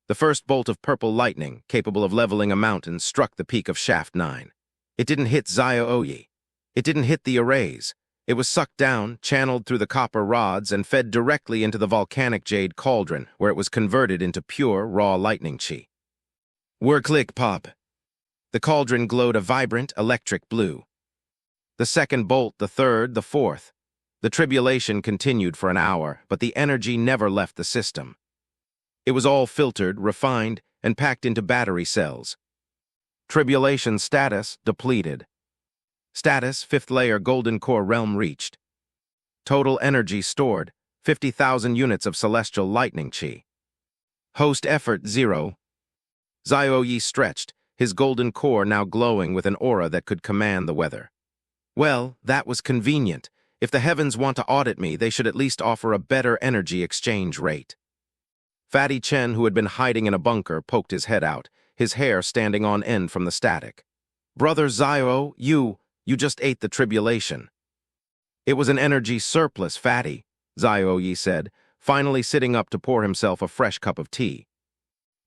The first bolt of purple lightning, capable of leveling a mountain, struck the peak of Shaft 9. It didn't hit Xiao-Ye. It didn't hit the arrays. It was sucked down, channeled through the copper rods, and fed directly into the volcanic jade cauldron, where it was converted into pure, raw lightning chi. Whir-click pop. The cauldron glowed a vibrant, electric blue. The second bolt, the third, the fourth. The tribulation continued for an hour, but the energy never left the system. It was all filtered, refined, and packed into battery cells. Tribulation status depleted. Status, fifth layer golden core realm reached. Total energy stored, 50,000 units of celestial lightning chi. Host effort 0. Xiao-Ye stretched, his golden core now glowing with an aura that could command the weather. Well, that was convenient. If the heavens want to audit me, they should at least offer a better energy exchange rate. Fatty Chen, who had been hiding in a bunker, poked his head out, his hair standing on end from the static. Brother Xiao, you just ate the tribulation. It was an energy surplus, Fatty, Xiao-Ye said, finally sitting up to pour himself a fresh cup of tea.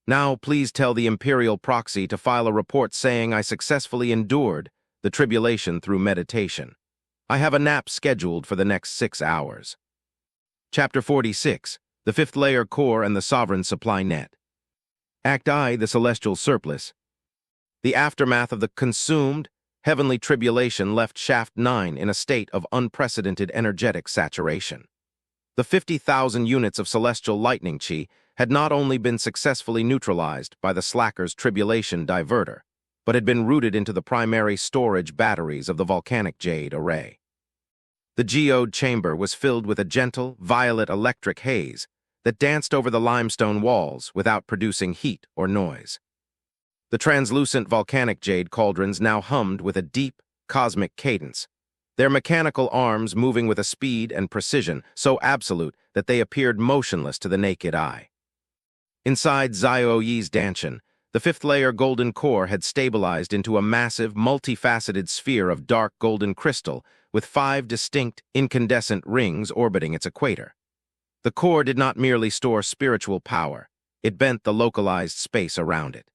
Now please tell the Imperial Proxy to file a report saying I successfully endured the tribulation through meditation. I have a nap scheduled for the next 6 hours. Chapter 46, The Fifth Layer Core and the Sovereign Supply Net. Act I, The Celestial Surplus. The aftermath of the consumed, Heavenly Tribulation left Shaft 9 in a state of unprecedented energetic saturation. The 50,000 units of celestial lightning chi had not only been successfully neutralized by the Slacker's tribulation diverter, but had been routed into the primary storage batteries of the volcanic jade array. The geode chamber was filled with a gentle, violet electric haze that danced over the limestone walls without producing heat or noise. The translucent volcanic jade cauldrons now hummed with a deep, cosmic cadence, their mechanical arms moving with a speed and precision so absolute that they appeared motionless to the naked eye. Inside Xiao-Ye's Danshan, the fifth-layer golden core had stabilized into a massive, multifaceted sphere of dark golden crystal with 5 distinct, incandescent rings orbiting its equator. The core did not merely store spiritual power, it bent the localized space around it.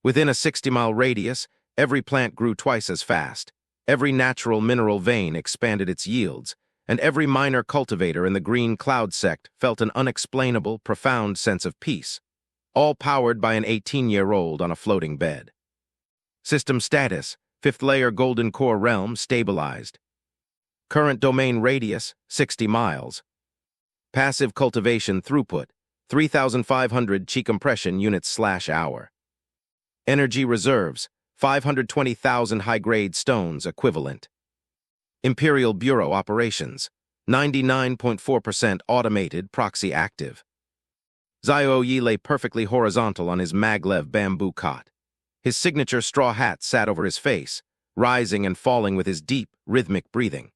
Within a 60-mile radius, every plant grew twice as fast, every natural mineral vein expanded its yields, and every minor cultivator in the Green Cloud Sect felt an unexplainable, profound sense of peace, all powered by an 18-year-old on a floating bed. System status, fifth-layer golden core realm stabilized. Current domain radius, 60 miles. Passive cultivation throughput, 3,500 chi compression units/hour. Energy reserves, 520,000 high-grade stones equivalent. Imperial Bureau operations, 99.4% automated proxy active. Xiao-Ye lay perfectly horizontal on his maglev bamboo cot. His signature straw hat sat over his face, rising and falling with his deep, rhythmic breathing.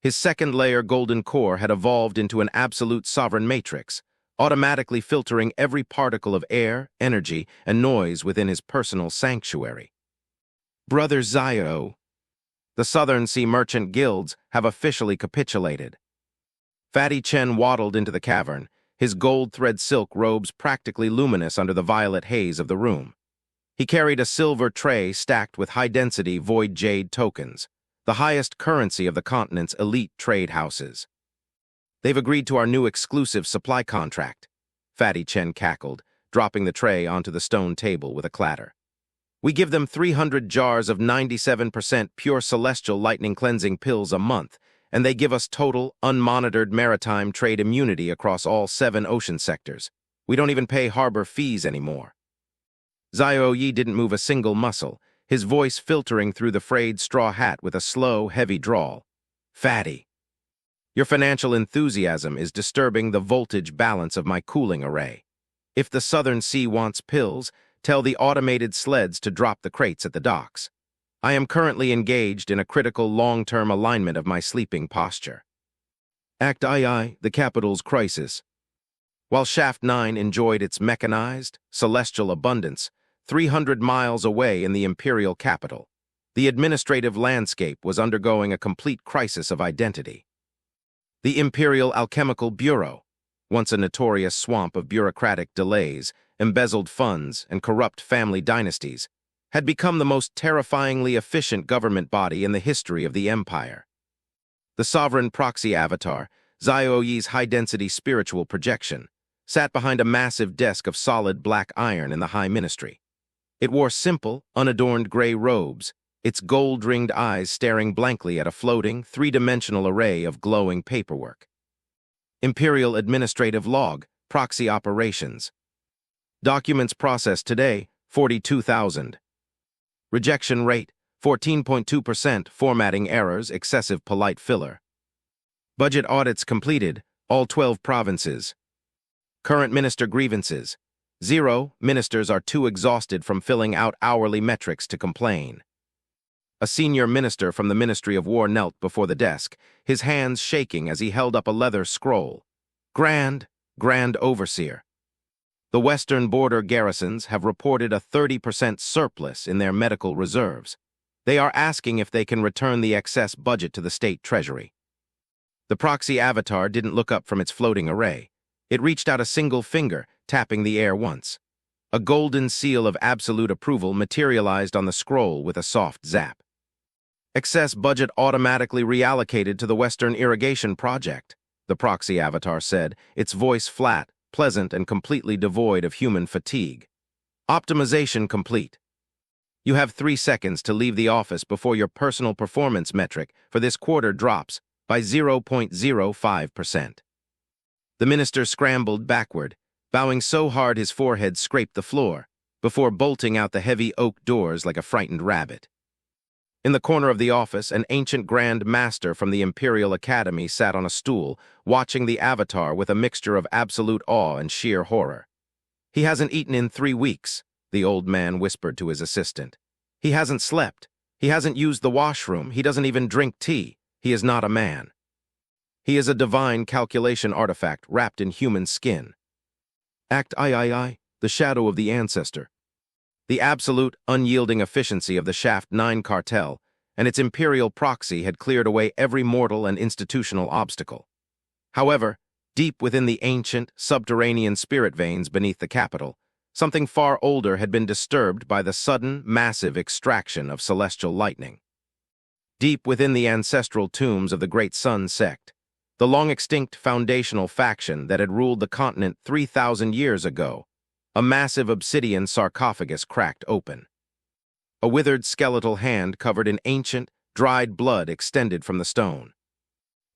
His second-layer golden core had evolved into an absolute sovereign matrix, automatically filtering every particle of air, energy, and noise within his personal sanctuary. Brother Xiao, the Southern Sea Merchant Guilds have officially capitulated. Fatty Chen waddled into the cavern, his gold-thread silk robes practically luminous under the violet haze of the room. He carried a silver tray stacked with high-density void jade tokens, the highest currency of the continent's elite trade houses. They've agreed to our new exclusive supply contract, Fatty Chen cackled, dropping the tray onto the stone table with a clatter. We give them 300 jars of 97% pure celestial lightning cleansing pills a month, and they give us total, unmonitored maritime trade immunity across all 7 ocean sectors. We don't even pay harbor fees anymore. Xiao-Ye didn't move a single muscle, his voice filtering through the frayed straw hat with a slow, heavy drawl. Fatty, your financial enthusiasm is disturbing the voltage balance of my cooling array. If the Southern Sea wants pills, tell the automated sleds to drop the crates at the docks. I am currently engaged in a critical long-term alignment of my sleeping posture. Act II, the capital's crisis. While Shaft 9 enjoyed its mechanized, celestial abundance, 300 miles away in the imperial capital, the administrative landscape was undergoing a complete crisis of identity. The Imperial Alchemical Bureau, once a notorious swamp of bureaucratic delays, embezzled funds, and corrupt family dynasties, had become the most terrifyingly efficient government body in the history of the empire. The sovereign proxy avatar, Xiao-Ye's high-density spiritual projection, sat behind a massive desk of solid black iron in the High Ministry. It wore simple, unadorned gray robes, its gold-ringed eyes staring blankly at a floating, three-dimensional array of glowing paperwork. Imperial Administrative Log, Proxy Operations. Documents processed today, 42,000. Rejection rate, 14.2%, formatting errors, excessive polite filler. Budget audits completed, all 12 provinces. Current minister grievances. 0, ministers are too exhausted from filling out hourly metrics to complain. A senior minister from the Ministry of War knelt before the desk, his hands shaking as he held up a leather scroll. Grand Overseer. The western border garrisons have reported a 30% surplus in their medical reserves. They are asking if they can return the excess budget to the state treasury. The proxy avatar didn't look up from its floating array. It reached out a single finger, tapping the air once. A golden seal of absolute approval materialized on the scroll with a soft zap. Excess budget automatically reallocated to the Western Irrigation Project, the proxy avatar said, its voice flat, pleasant, and completely devoid of human fatigue. Optimization complete. You have 3 seconds to leave the office before your personal performance metric for this quarter drops by 0.05%. The minister scrambled backward, bowing so hard his forehead scraped the floor, before bolting out the heavy oak doors like a frightened rabbit. In the corner of the office, an ancient Grand Master from the Imperial Academy sat on a stool, watching the avatar with a mixture of absolute awe and sheer horror. He hasn't eaten in 3 weeks, the old man whispered to his assistant. He hasn't slept. He hasn't used the washroom. He doesn't even drink tea. He is not a man. He is a divine calculation artifact wrapped in human skin. Act III, the shadow of the ancestor. The absolute, unyielding efficiency of the Shaft 9 cartel and its imperial proxy had cleared away every mortal and institutional obstacle. However, deep within the ancient, subterranean spirit veins beneath the capital, something far older had been disturbed by the sudden, massive extraction of celestial lightning. Deep within the ancestral tombs of the Great Sun Sect, the long-extinct foundational faction that had ruled the continent 3,000 years ago, a massive obsidian sarcophagus cracked open. A withered skeletal hand covered in ancient, dried blood extended from the stone.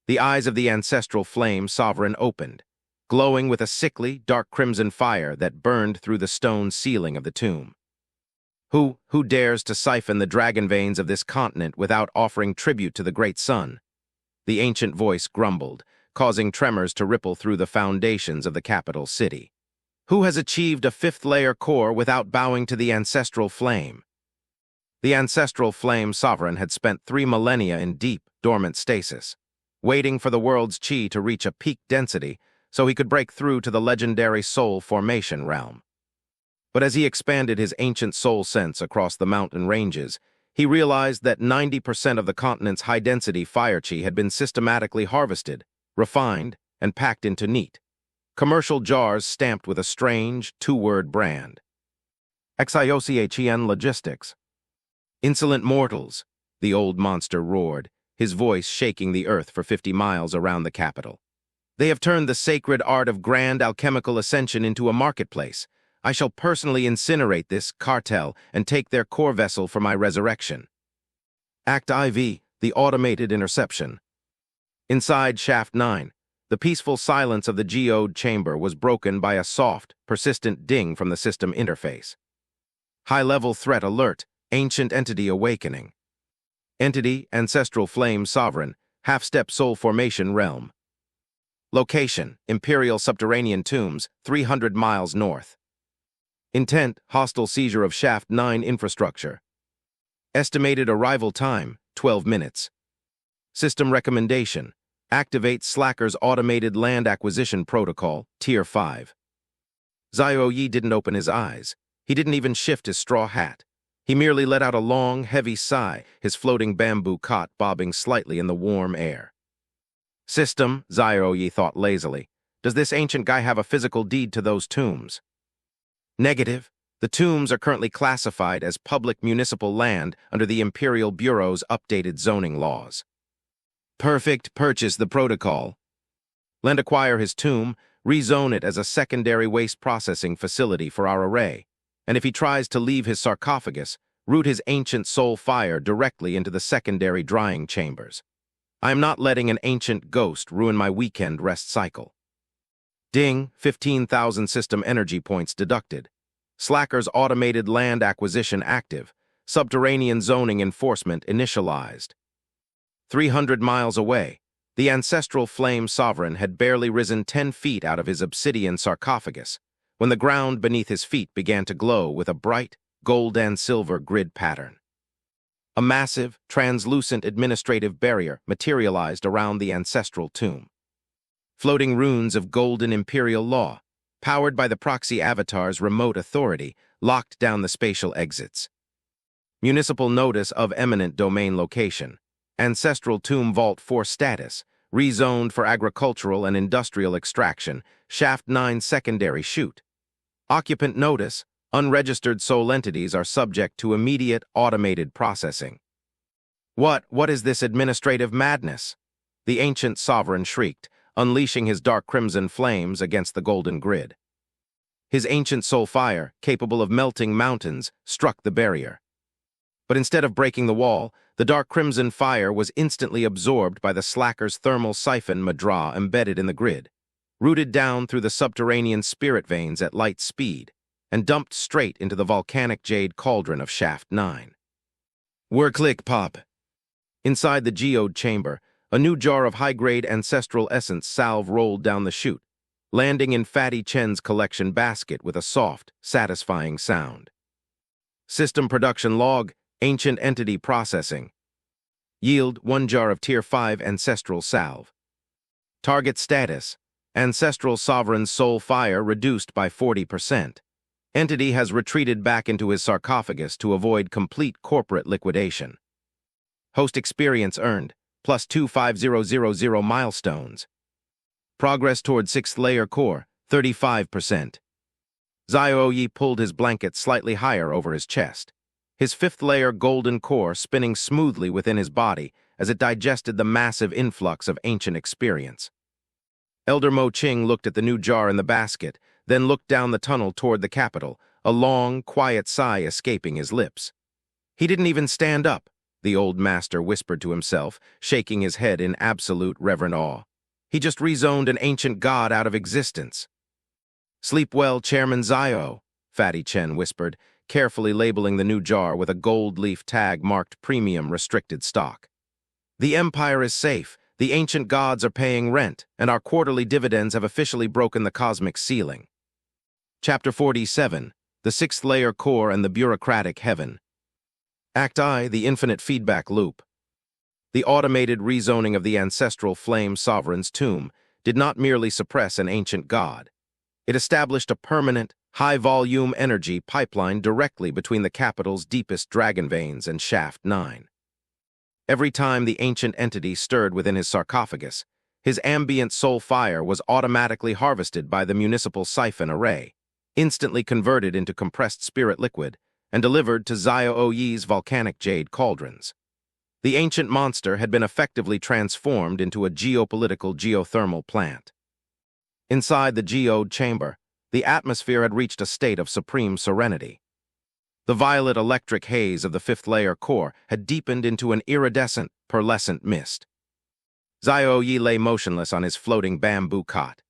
The eyes of the ancestral flame sovereign opened, glowing with a sickly, dark crimson fire that burned through the stone ceiling of the tomb. Who dares to siphon the dragon veins of this continent without offering tribute to the great sun? The ancient voice grumbled, causing tremors to ripple through the foundations of the capital city. Who has achieved a 5th-layer core without bowing to the ancestral flame? The ancestral flame sovereign had spent 3 millennia in deep, dormant stasis, waiting for the world's chi to reach a peak density so he could break through to the legendary soul formation realm. But as he expanded his ancient soul sense across the mountain ranges, he realized that 90% of the continent's high-density fire chi had been systematically harvested, refined, and packed into neat, commercial jars stamped with a strange, 2-word brand. Xiao-Ye Logistics. "Insolent mortals," the old monster roared, his voice shaking the earth for 50 miles around the capital. "They have turned the sacred art of grand alchemical ascension into a marketplace. I shall personally incinerate this cartel and take their core vessel for my resurrection." Act IV, the automated interception. Inside Shaft 9, the peaceful silence of the geode chamber was broken by a soft, persistent ding from the system interface. High-level threat alert, ancient entity awakening. Entity, ancestral flame sovereign, half-step soul formation realm. Location, Imperial subterranean tombs, 300 miles north. Intent, hostile seizure of Shaft 9 infrastructure. Estimated arrival time, 12 minutes. System recommendation, activate Slacker's automated land acquisition protocol, Tier 5. Xiao-Ye didn't open his eyes. He didn't even shift his straw hat. He merely let out a long, heavy sigh, his floating bamboo cot bobbing slightly in the warm air. System, Xiao-Ye thought lazily. Does this ancient guy have a physical deed to those tombs? Negative. The tombs are currently classified as public municipal land under the Imperial Bureau's updated zoning laws. Perfect. Purchase the protocol. Land acquire his tomb, rezone it as a secondary waste processing facility for our array. And if he tries to leave his sarcophagus, route his ancient soul fire directly into the secondary drying chambers. I am not letting an ancient ghost ruin my weekend rest cycle. Ding, 15,000 system energy points deducted. Slacker's automated land acquisition active. Subterranean zoning enforcement initialized. 300 miles away, the ancestral flame sovereign had barely risen 10 feet out of his obsidian sarcophagus when the ground beneath his feet began to glow with a bright, gold and silver grid pattern. A massive, translucent administrative barrier materialized around the ancestral tomb. Floating runes of golden imperial law, powered by the proxy avatar's remote authority, locked down the spatial exits. Municipal notice of eminent domain location. Ancestral tomb vault 4 status, rezoned for agricultural and industrial extraction, Shaft 9 secondary chute. Occupant notice, unregistered soul entities are subject to immediate automated processing. What is this administrative madness? The ancient sovereign shrieked, unleashing his dark crimson flames against the golden grid. His ancient soul fire, capable of melting mountains, struck the barrier. But instead of breaking the wall, the dark crimson fire was instantly absorbed by the Slacker's thermal siphon madra embedded in the grid, rooted down through the subterranean spirit veins at light speed, and dumped straight into the volcanic jade cauldron of Shaft 9. Click pop. Inside the geode chamber, a new jar of high-grade ancestral essence salve rolled down the chute, landing in Fatty Chen's collection basket with a soft, satisfying sound. System production log, ancient entity processing. Yield 1 jar of Tier 5 ancestral salve. Target status, ancestral sovereign soul fire reduced by 40%. Entity has retreated back into his sarcophagus to avoid complete corporate liquidation. Host experience earned, plus 25000 milestones. Progress toward 6th layer core, 35%. Xiao-Ye pulled his blanket slightly higher over his chest, his 5th layer golden core spinning smoothly within his body as it digested the massive influx of ancient experience. Elder Mo Ching looked at the new jar in the basket, then looked down the tunnel toward the capital, a long, quiet sigh escaping his lips. He didn't even stand up, the old master whispered to himself, shaking his head in absolute reverent awe. He just rezoned an ancient god out of existence. Sleep well, Chairman Xiao, Fatty Chen whispered, carefully labeling the new jar with a gold leaf tag marked premium restricted stock. The Empire is safe. The ancient gods are paying rent, and our quarterly dividends have officially broken the cosmic ceiling. Chapter 47, The 6th Layer Core and the Bureaucratic Heaven. Act I, the infinite feedback loop. The automated rezoning of the ancestral flame sovereign's tomb did not merely suppress an ancient god. It established a permanent, high-volume energy pipeline directly between the capital's deepest dragon veins and Shaft 9. Every time the ancient entity stirred within his sarcophagus, his ambient soul fire was automatically harvested by the municipal siphon array, instantly converted into compressed spirit liquid, and delivered to Xiao-Ye's volcanic jade cauldrons. The ancient monster had been effectively transformed into a geopolitical geothermal plant. Inside the geode chamber, the atmosphere had reached a state of supreme serenity. The violet electric haze of the fifth-layer core had deepened into an iridescent, pearlescent mist. Xiao-Ye lay motionless on his floating bamboo cot.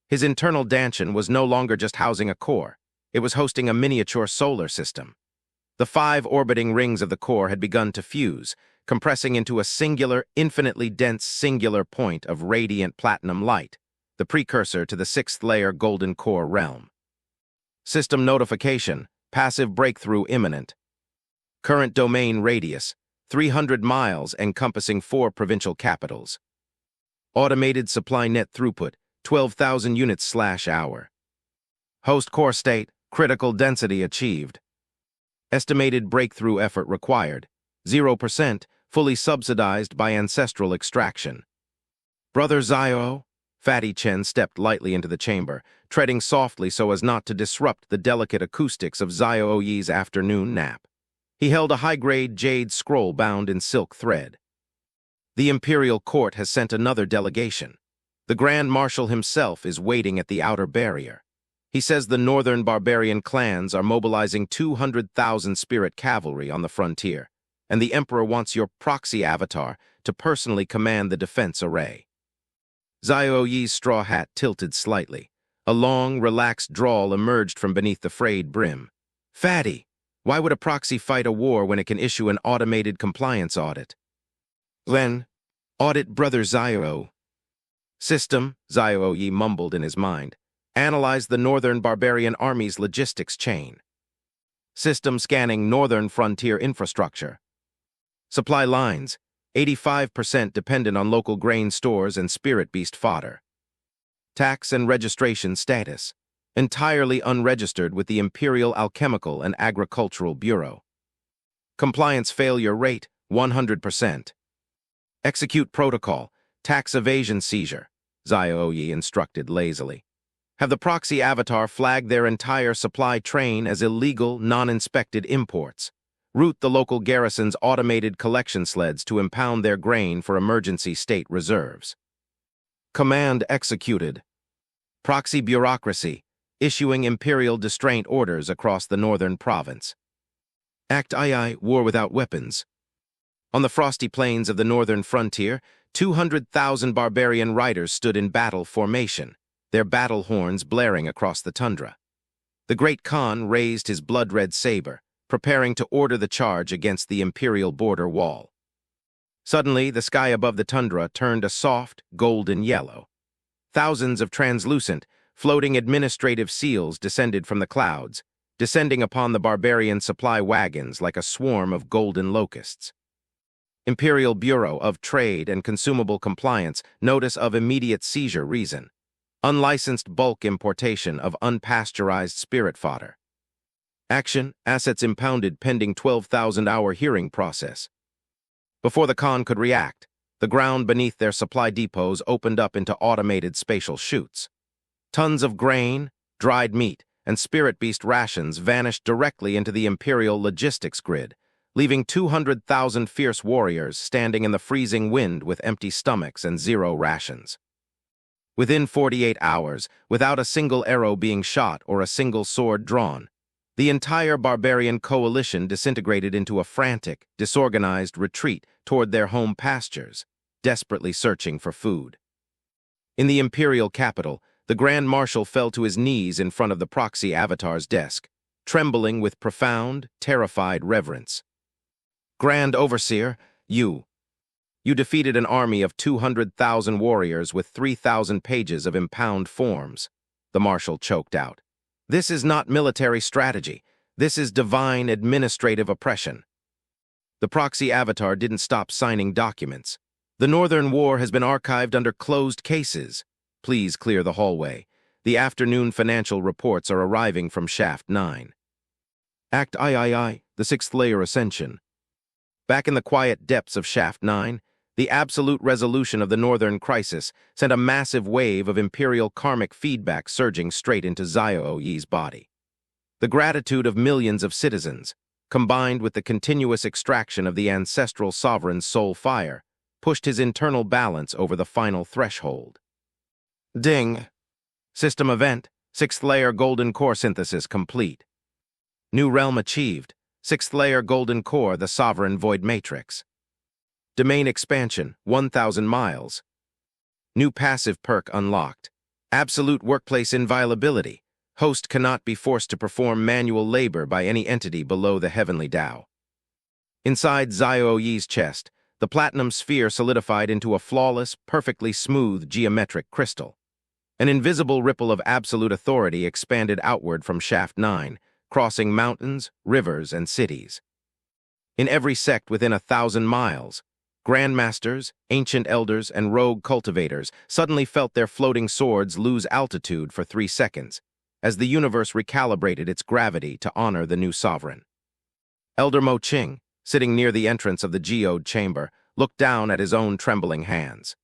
His internal dantian was no longer just housing a core. It was hosting a miniature solar system. The 5 orbiting rings of the core had begun to fuse, compressing into a singular, infinitely dense singular point of radiant platinum light, the precursor to the 6th-layer golden core realm. System notification, passive breakthrough imminent. Current domain radius, 300 miles encompassing 4 provincial capitals. Automated supply net throughput, 12,000 units/hour. Host core state, critical density achieved. Estimated breakthrough effort required, 0%, fully subsidized by ancestral extraction. Brother Xiao? Fatty Chen stepped lightly into the chamber, treading softly so as not to disrupt the delicate acoustics of Xiao-Ye's afternoon nap. He held a high-grade jade scroll bound in silk thread. The Imperial Court has sent another delegation. The Grand Marshal himself is waiting at the outer barrier. He says the northern barbarian clans are mobilizing 200,000 spirit cavalry on the frontier, and the Emperor wants your proxy avatar to personally command the defense array. Xiao-Ye's straw hat tilted slightly. A long, relaxed drawl emerged from beneath the frayed brim. Fatty, why would a proxy fight a war when it can issue an automated compliance audit? Then, audit Brother Xiao. System, Xiao-Ye mumbled in his mind. Analyze the Northern Barbarian Army's logistics chain. System scanning Northern Frontier infrastructure. Supply lines, 85% dependent on local grain stores and spirit beast fodder. Tax and registration status, entirely unregistered with the Imperial Alchemical and Agricultural Bureau. Compliance failure rate, 100%. Execute protocol, tax evasion seizure, Xiao-Ye instructed lazily. Have the proxy avatar flag their entire supply train as illegal, non-inspected imports. Route the local garrison's automated collection sleds to impound their grain for emergency state reserves. Command executed. Proxy bureaucracy, issuing imperial distraint orders across the northern province. Act II, war without weapons. On the frosty plains of the northern frontier, 200,000 barbarian riders stood in battle formation, their battle horns blaring across the tundra. The great Khan raised his blood-red saber, preparing to order the charge against the imperial border wall. Suddenly, the sky above the tundra turned a soft, golden yellow. Thousands of translucent, floating administrative seals descended from the clouds, descending upon the barbarian supply wagons like a swarm of golden locusts. Imperial Bureau of Trade and Consumable Compliance, notice of immediate seizure reason. Unlicensed bulk importation of unpasteurized spirit fodder. Action, assets impounded pending 12,000-hour hearing process. Before the Khan could react, the ground beneath their supply depots opened up into automated spatial chutes. Tons of grain, dried meat, and spirit beast rations vanished directly into the Imperial logistics grid, leaving 200,000 fierce warriors standing in the freezing wind with empty stomachs and 0 rations. Within 48 hours, without a single arrow being shot or a single sword drawn, the entire barbarian coalition disintegrated into a frantic, disorganized retreat toward their home pastures, desperately searching for food. In the imperial capital, the Grand Marshal fell to his knees in front of the proxy avatar's desk, trembling with profound, terrified reverence. Grand Overseer, you defeated an army of 200,000 warriors with 3,000 pages of impound forms, the Marshal choked out. This is not military strategy. This is divine administrative oppression. The proxy avatar didn't stop signing documents. The Northern War has been archived under closed cases. Please clear the hallway. The afternoon financial reports are arriving from Shaft 9. Act III, the sixth layer ascension. Back in the quiet depths of Shaft 9, the absolute resolution of the Northern Crisis sent a massive wave of imperial karmic feedback surging straight into Xiao-Ye's body. The gratitude of millions of citizens, combined with the continuous extraction of the ancestral sovereign's soul fire, pushed his internal balance over the final threshold. Ding! System event, sixth layer golden core synthesis complete. New realm achieved, sixth layer golden core, the sovereign void matrix. Domain expansion, 1,000 miles. New passive perk unlocked. Absolute workplace inviolability. Host cannot be forced to perform manual labor by any entity below the heavenly Tao. Inside Xiao-Ye's chest, the platinum sphere solidified into a flawless, perfectly smooth geometric crystal. An invisible ripple of absolute authority expanded outward from Shaft 9, crossing mountains, rivers, and cities. In every sect within 1,000 miles, grandmasters, ancient elders, and rogue cultivators suddenly felt their floating swords lose altitude for 3 seconds, as the universe recalibrated its gravity to honor the new sovereign. Elder Mo Qing, sitting near the entrance of the geode chamber, looked down at his own trembling hands.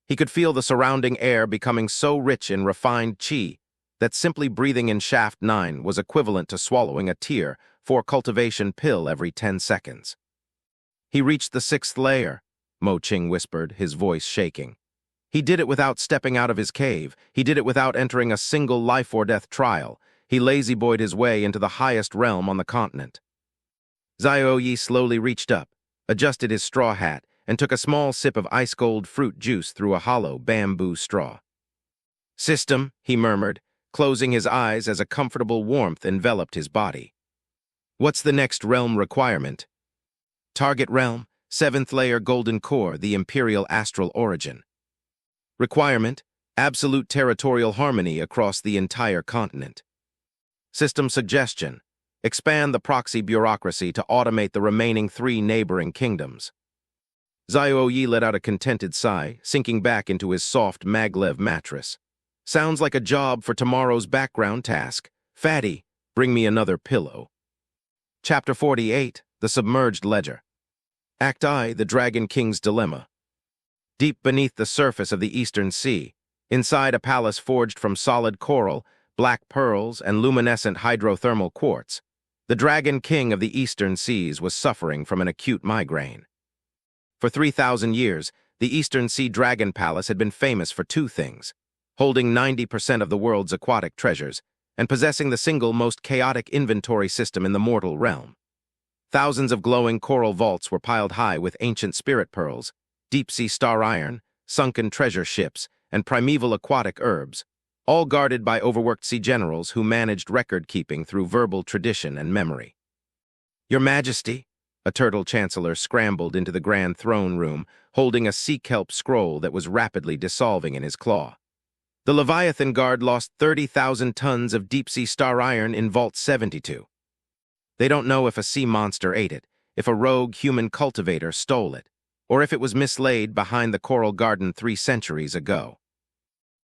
He could feel the surrounding air becoming so rich in refined qi that simply breathing in Shaft 9 was equivalent to swallowing a Tier 4 cultivation pill every 10 seconds. He reached the 6th layer, Mo Qing whispered, his voice shaking. He did it without stepping out of his cave. He did it without entering a single life-or-death trial. He lazy-boyed his way into the highest realm on the continent. Xiao-Ye slowly reached up, adjusted his straw hat, and took a small sip of ice-cold fruit juice through a hollow bamboo straw. System, he murmured, closing his eyes as a comfortable warmth enveloped his body. What's the next realm requirement? Target realm, 7th layer golden core, the imperial astral origin. Requirement, absolute territorial harmony across the entire continent. System suggestion, expand the proxy bureaucracy to automate the remaining 3 neighboring kingdoms. Xiao-Ye let out a contented sigh, sinking back into his soft maglev mattress. Sounds like a job for tomorrow's background task. Fatty, bring me another pillow. Chapter 48, The Submerged Ledger. Act I, The Dragon King's Dilemma. Deep beneath the surface of the Eastern Sea, inside a palace forged from solid coral, black pearls, and luminescent hydrothermal quartz, the Dragon King of the Eastern Seas was suffering from an acute migraine. For 3,000 years, the Eastern Sea Dragon Palace had been famous for 2 things: holding 90% of the world's aquatic treasures, and possessing the single most chaotic inventory system in the mortal realm. Thousands of glowing coral vaults were piled high with ancient spirit pearls, deep-sea star iron, sunken treasure ships, and primeval aquatic herbs, all guarded by overworked sea generals who managed record-keeping through verbal tradition and memory. Your Majesty, a turtle chancellor scrambled into the grand throne room, holding a sea kelp scroll that was rapidly dissolving in his claw. The Leviathan Guard lost 30,000 tons of deep-sea star iron in Vault 72. They don't know if a sea monster ate it, if a rogue human cultivator stole it, or if it was mislaid behind the coral garden 3 centuries ago.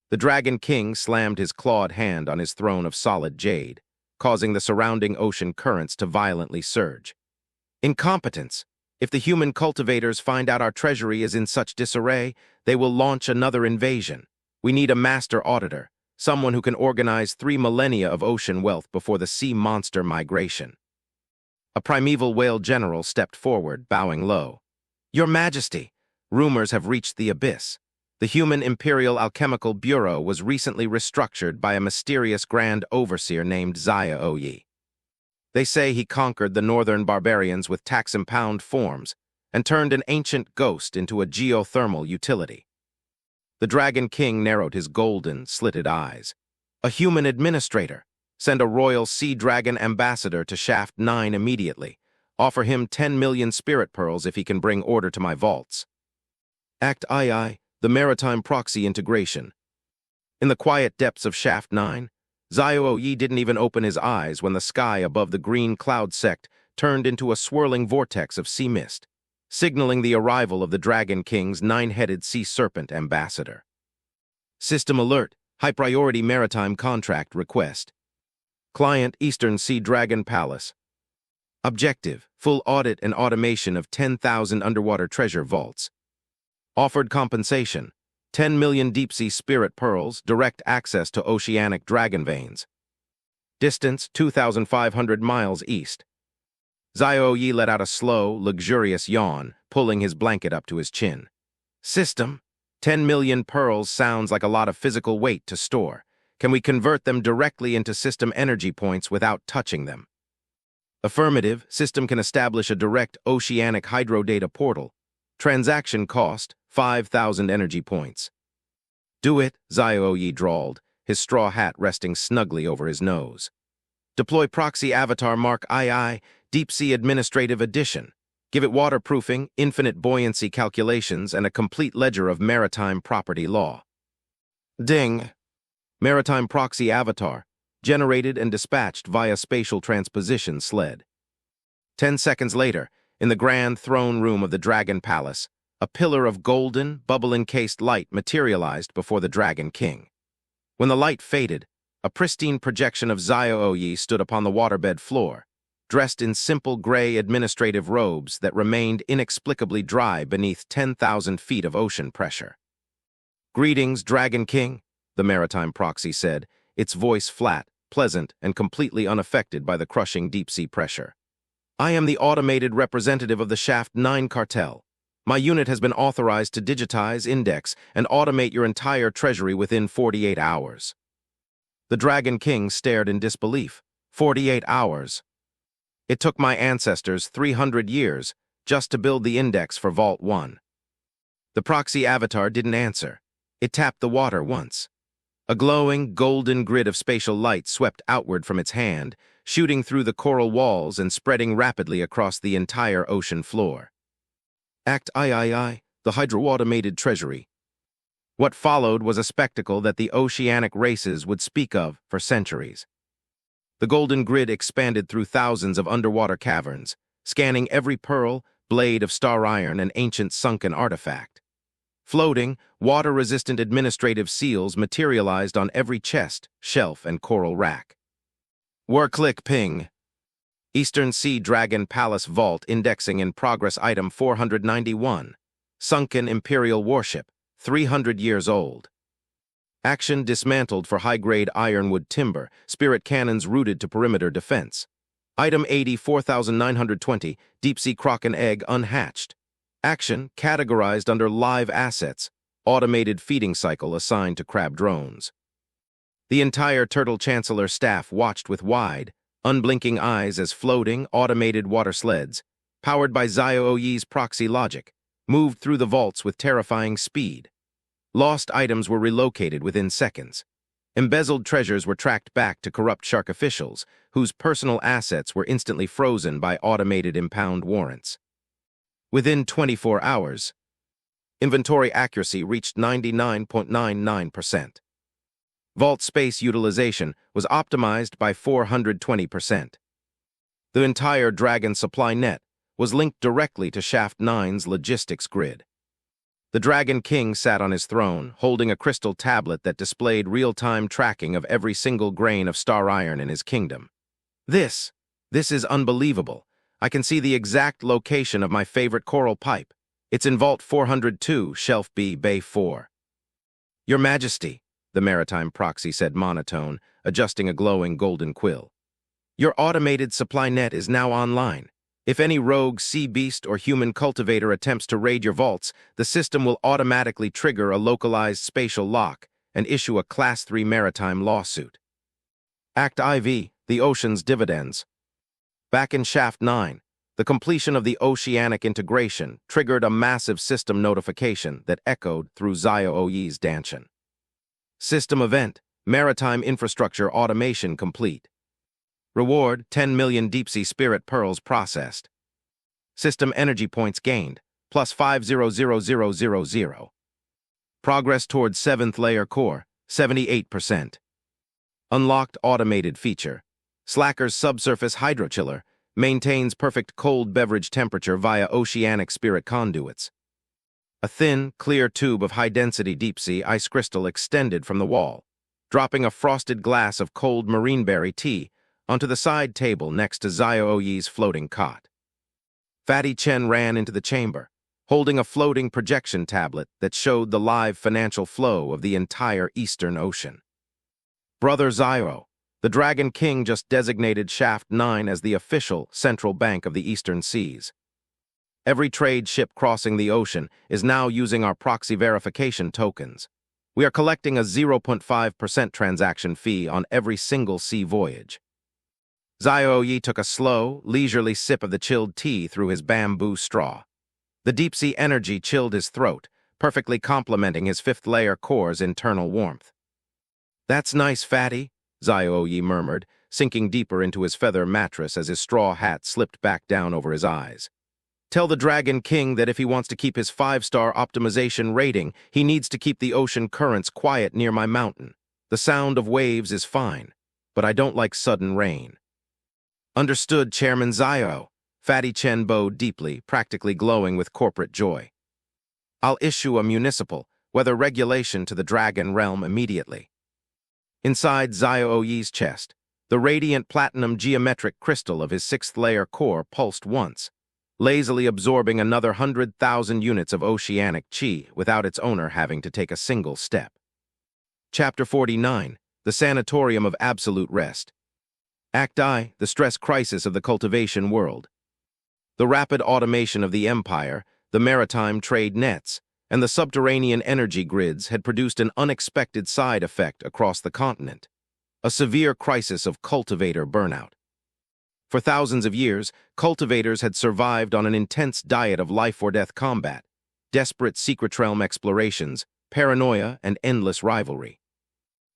The Dragon King slammed his clawed hand on his throne of solid jade, causing the surrounding ocean currents to violently surge. Incompetence! If the human cultivators find out our treasury is in such disarray, they will launch another invasion. We need a master auditor, someone who can organize 3 millennia of ocean wealth before the sea monster migration. A primeval whale general stepped forward, bowing low. Your Majesty, rumors have reached the abyss. The Human Imperial Alchemical Bureau was recently restructured by a mysterious Grand Overseer named Xiao-Ye. They say he conquered the northern barbarians with tax-impound forms and turned an ancient ghost into a geothermal utility. The Dragon King narrowed his golden, slitted eyes. A human administrator. Send a royal sea dragon ambassador to Shaft 9 immediately. Offer him 10 million spirit pearls if he can bring order to my vaults. Act II, The Maritime Proxy Integration. In the quiet depths of Shaft 9, Xiao-Ye didn't even open his eyes when the sky above the Green Cloud Sect turned into a swirling vortex of sea mist, signaling the arrival of the Dragon King's nine-headed sea serpent ambassador. System alert, high-priority maritime contract request. Client Eastern Sea Dragon Palace. Objective, full audit and automation of 10,000 underwater treasure vaults. Offered compensation, 10 million deep-sea spirit pearls, direct access to oceanic dragon veins. Distance, 2,500 miles east. Xiao-Ye let out a slow, luxurious yawn, pulling his blanket up to his chin. System, 10 million pearls sounds like a lot of physical weight to store. Can we convert them directly into system energy points without touching them? Affirmative, system can establish a direct oceanic hydrodata portal. Transaction cost, 5,000 energy points. Do it, Xiao-Ye drawled, his straw hat resting snugly over his nose. Deploy proxy avatar Mark II, Deep Sea Administrative Edition. Give it waterproofing, infinite buoyancy calculations, and a complete ledger of maritime property law. Ding. Maritime proxy avatar, generated and dispatched via spatial transposition sled. 10 seconds later, in the grand throne room of the Dragon Palace, a pillar of golden, bubble-encased light materialized before the Dragon King. When the light faded, a pristine projection of Xiao-Ye stood upon the waterbed floor, dressed in simple gray administrative robes that remained inexplicably dry beneath 10,000 feet of ocean pressure. "Greetings, Dragon King," the maritime proxy said, its voice flat, pleasant, and completely unaffected by the crushing deep-sea pressure. "I am the automated representative of the Shaft 9 cartel. My unit has been authorized to digitize, index, and automate your entire treasury within 48 hours. The Dragon King stared in disbelief. 48 hours. It took my ancestors 300 years just to build the index for Vault 1. The proxy avatar didn't answer. It tapped the water once. A glowing, golden grid of spatial light swept outward from its hand, shooting through the coral walls and spreading rapidly across the entire ocean floor. Act III, the hydro-automated treasury. What followed was a spectacle that the oceanic races would speak of for centuries. The golden grid expanded through thousands of underwater caverns, scanning every pearl, blade of star iron, and ancient sunken artifact. Floating, water-resistant administrative seals materialized on every chest, shelf, and coral rack. War-click ping. Eastern Sea Dragon Palace Vault indexing in progress item 491. Sunken Imperial Warship, 300 years old. Action dismantled for high-grade ironwood timber, spirit cannons rooted to perimeter defense. Item 84,920, deep-sea croc and egg unhatched. Action categorized under live assets, automated feeding cycle assigned to crab drones. The entire Turtle Chancellor staff watched with wide, unblinking eyes as floating, automated water sleds, powered by Xiao-Ye's proxy logic, moved through the vaults with terrifying speed. Lost items were relocated within seconds. Embezzled treasures were tracked back to corrupt shark officials, whose personal assets were instantly frozen by automated impound warrants. Within 24 hours, inventory accuracy reached 99.99%. Vault space utilization was optimized by 420%. The entire Dragon supply net was linked directly to Shaft 9's logistics grid. The Dragon King sat on his throne, holding a crystal tablet that displayed real-time tracking of every single grain of star iron in his kingdom. This is unbelievable. I can see the exact location of my favorite coral pipe. It's in Vault 402, Shelf B, Bay 4. Your Majesty, the maritime proxy said monotone, adjusting a glowing golden quill. Your automated supply net is now online. If any rogue sea beast or human cultivator attempts to raid your vaults, the system will automatically trigger a localized spatial lock and issue a Class 3 maritime lawsuit. Act IV, the ocean's dividends. Back in Shaft 9, the completion of the oceanic integration triggered a massive system notification that echoed through Xiao-Ye's Danshan. System event, maritime infrastructure automation complete. Reward, 10 million deep-sea spirit pearls processed. System energy points gained, plus 500,000. Progress towards 7th layer core, 78%. Unlocked automated feature. Slacker's subsurface hydrochiller, maintains perfect cold beverage temperature via oceanic spirit conduits. A thin, clear tube of high-density deep-sea ice crystal extended from the wall, dropping a frosted glass of cold marineberry tea onto the side table next to Xiao-Ye's floating cot. Fatty Chen ran into the chamber, holding a floating projection tablet that showed the live financial flow of the entire Eastern Ocean. Brother Xiao, the Dragon King just designated Shaft 9 as the official central bank of the Eastern Seas. Every trade ship crossing the ocean is now using our proxy verification tokens. We are collecting a 0.5% transaction fee on every single sea voyage. Xiao-Ye took a slow, leisurely sip of the chilled tea through his bamboo straw. The deep-sea energy chilled his throat, perfectly complementing his fifth-layer core's internal warmth. "That's nice, Fatty," Xiao-Ye murmured, sinking deeper into his feather mattress as his straw hat slipped back down over his eyes. "Tell the Dragon King that if he wants to keep his 5-star optimization rating, he needs to keep the ocean currents quiet near my mountain. The sound of waves is fine, but I don't like sudden rain." "Understood, Chairman Xiao." Fatty Chen bowed deeply, practically glowing with corporate joy. "I'll issue a municipal weather regulation to the Dragon Realm immediately." Inside Xiao-Ye's chest, the radiant platinum geometric crystal of his 6th-layer core pulsed once, lazily absorbing another 100,000 units of oceanic chi without its owner having to take a single step. Chapter 49, The Sanatorium of Absolute Rest. Act I, the stress crisis of the cultivation world. The rapid automation of the empire, the maritime trade nets, and the subterranean energy grids had produced an unexpected side effect across the continent, a severe crisis of cultivator burnout. For thousands of years, cultivators had survived on an intense diet of life-or-death combat, desperate secret realm explorations, paranoia, and endless rivalry.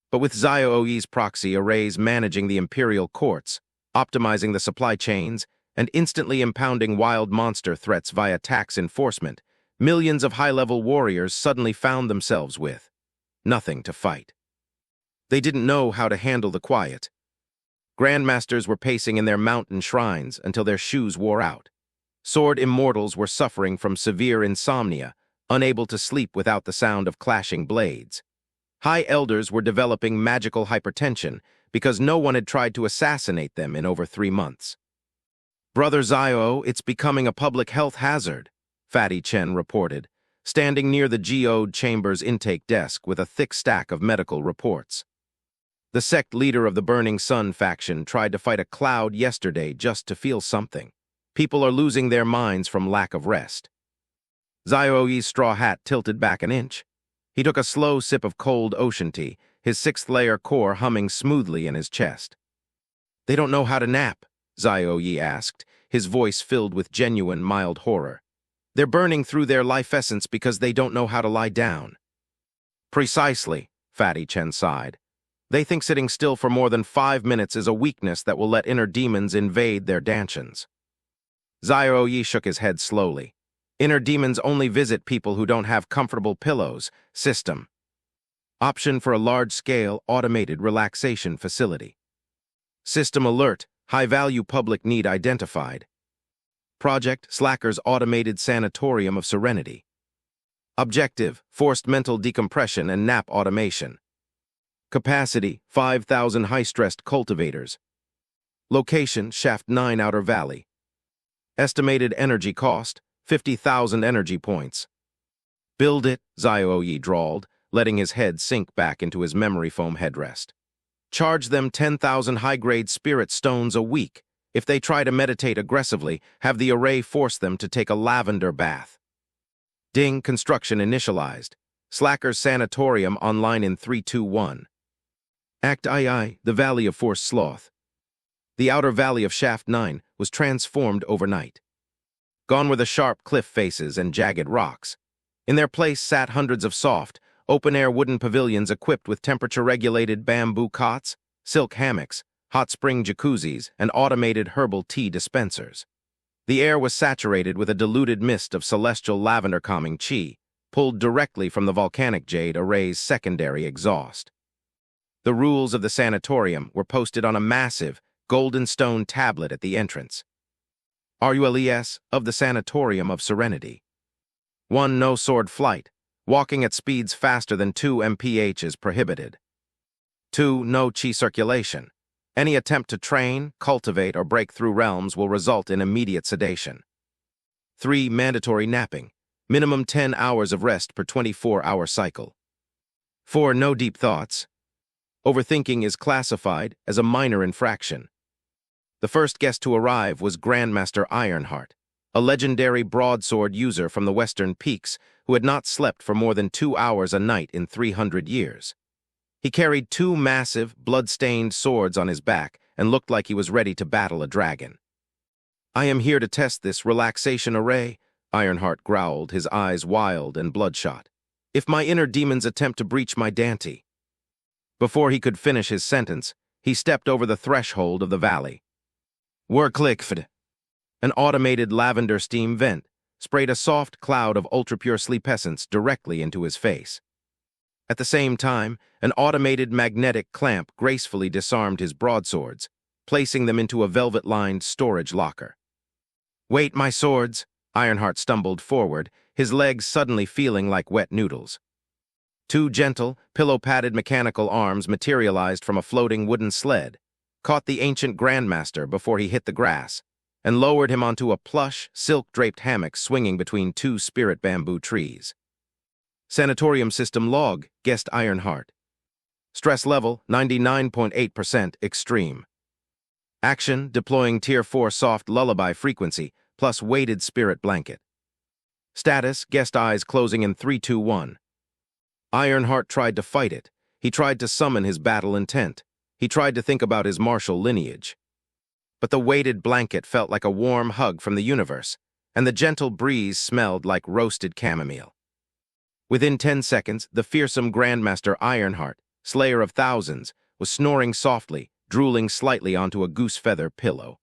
But with Xiao-Ye's proxy arrays managing the imperial courts, optimizing the supply chains, and instantly impounding wild monster threats via tax enforcement, millions of high-level warriors suddenly found themselves with nothing to fight. They didn't know how to handle the quiet. Grandmasters were pacing in their mountain shrines until their shoes wore out. Sword immortals were suffering from severe insomnia, unable to sleep without the sound of clashing blades. High elders were developing magical hypertension because no one had tried to assassinate them in over 3 months. "Brother Xiao, it's becoming a public health hazard," Fatty Chen reported, standing near the geode chamber's intake desk with a thick stack of medical reports. The sect leader of the Burning Sun faction tried to fight a cloud yesterday just to feel something. People are losing their minds from lack of rest. Xiao-Ye's straw hat tilted back an inch. He took a slow sip of cold ocean tea, his 6th-layer core humming smoothly in his chest. "They don't know how to nap," Xiao-Ye asked, his voice filled with genuine mild horror. "They're burning through their life essence because they don't know how to lie down." "Precisely," Fatty Chen sighed. "They think sitting still for more than 5 minutes is a weakness that will let inner demons invade their dantians." Xiao-Ye shook his head slowly. "Inner demons only visit people who don't have comfortable pillows. System. Option for a large-scale, automated relaxation facility. System alert, high-value public need identified. Project Slacker's Automated Sanatorium of Serenity. Objective, forced mental decompression and nap automation. Capacity, 5,000 high-stressed cultivators. Location, Shaft 9 Outer Valley. Estimated energy cost, 50,000 energy points. "Build it," Xiao-Ye drawled, letting his head sink back into his memory foam headrest. "Charge them 10,000 high-grade spirit stones a week. If they try to meditate aggressively, have the array force them to take a lavender bath." Ding, construction initialized. Slacker's Sanatorium online in 321. Act II, the Valley of Forced Sloth. The outer valley of Shaft 9 was transformed overnight. Gone were the sharp cliff faces and jagged rocks. In their place sat hundreds of soft, open-air wooden pavilions equipped with temperature-regulated bamboo cots, silk hammocks, hot spring jacuzzis, and automated herbal tea dispensers. The air was saturated with a diluted mist of celestial lavender calming chi, pulled directly from the volcanic jade array's secondary exhaust. The rules of the sanatorium were posted on a massive, golden stone tablet at the entrance. RULES of the Sanatorium of Serenity. 1. No sword flight. Walking at speeds faster than 2 mph is prohibited. 2. No chi circulation. Any attempt to train, cultivate, or break through realms will result in immediate sedation. 3. Mandatory napping. Minimum 10 hours of rest per 24-hour cycle. 4. No deep thoughts. Overthinking is classified as a minor infraction. The first guest to arrive was Grandmaster Ironheart, a legendary broadsword user from the Western Peaks who had not slept for more than 2 hours a night in 300 years. He carried 2 massive, blood-stained swords on his back and looked like he was ready to battle a dragon. "I am here to test this relaxation array," Ironheart growled, his eyes wild and bloodshot. "If my inner demons attempt to breach my Dante." Before he could finish his sentence, he stepped over the threshold of the valley. "Worklickfd." An automated lavender steam vent sprayed a soft cloud of ultra-pure sleep essence directly into his face. At the same time, an automated magnetic clamp gracefully disarmed his broadswords, placing them into a velvet-lined storage locker. "Wait, my swords!" Ironheart stumbled forward, his legs suddenly feeling like wet noodles. 2 gentle, pillow-padded mechanical arms materialized from a floating wooden sled, caught the ancient Grandmaster before he hit the grass, and lowered him onto a plush, silk-draped hammock swinging between 2 spirit bamboo trees. Sanatorium System Log, Guest Ironheart. Stress level, 99.8% extreme. Action, deploying Tier 4 soft lullaby frequency, plus weighted spirit blanket. Status, guest eyes closing in 3, 2, 1. Ironheart tried to fight it. He tried to summon his battle intent. He tried to think about his martial lineage. But the weighted blanket felt like a warm hug from the universe, and the gentle breeze smelled like roasted chamomile. Within 10 seconds, the fearsome Grandmaster Ironheart, slayer of thousands, was snoring softly, drooling slightly onto a goose feather pillow.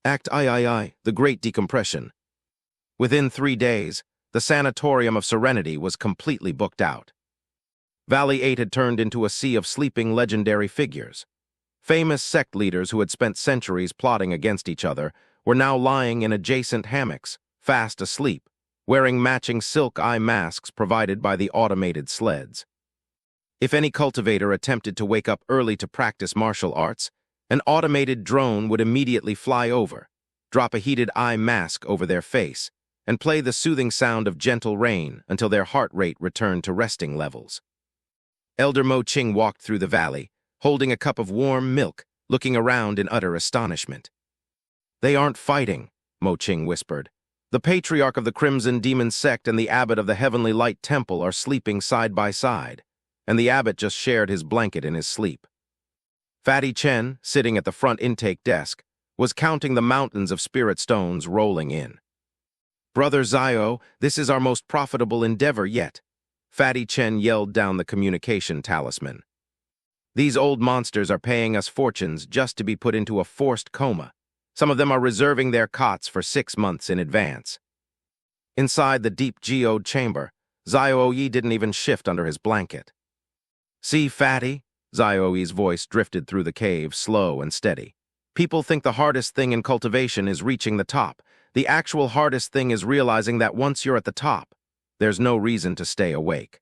Act III, the Great Decompression. Within 3 days, the Sanatorium of Serenity was completely booked out. Valley 8 had turned into a sea of sleeping legendary figures. Famous sect leaders who had spent centuries plotting against each other were now lying in adjacent hammocks, fast asleep, wearing matching silk eye masks provided by the automated sleds. If any cultivator attempted to wake up early to practice martial arts, an automated drone would immediately fly over, drop a heated eye mask over their face, and play the soothing sound of gentle rain until their heart rate returned to resting levels. Elder Mo Ching walked through the valley, holding a cup of warm milk, looking around in utter astonishment. "They aren't fighting," Mo Ching whispered. "The Patriarch of the Crimson Demon Sect and the Abbot of the Heavenly Light Temple are sleeping side by side, and the Abbot just shared his blanket in his sleep." Fatty Chen, sitting at the front intake desk, was counting the mountains of spirit stones rolling in. "Brother Xiao, this is our most profitable endeavor yet," Fatty Chen yelled down the communication talisman. "These old monsters are paying us fortunes just to be put into a forced coma. Some of them are reserving their cots for 6 months in advance." Inside the deep geode chamber, Xiao-Ye didn't even shift under his blanket. "See, Fatty?" Xiao-Ye's voice drifted through the cave, slow and steady. "People think the hardest thing in cultivation is reaching the top. The actual hardest thing is realizing that once you're at the top, there's no reason to stay awake."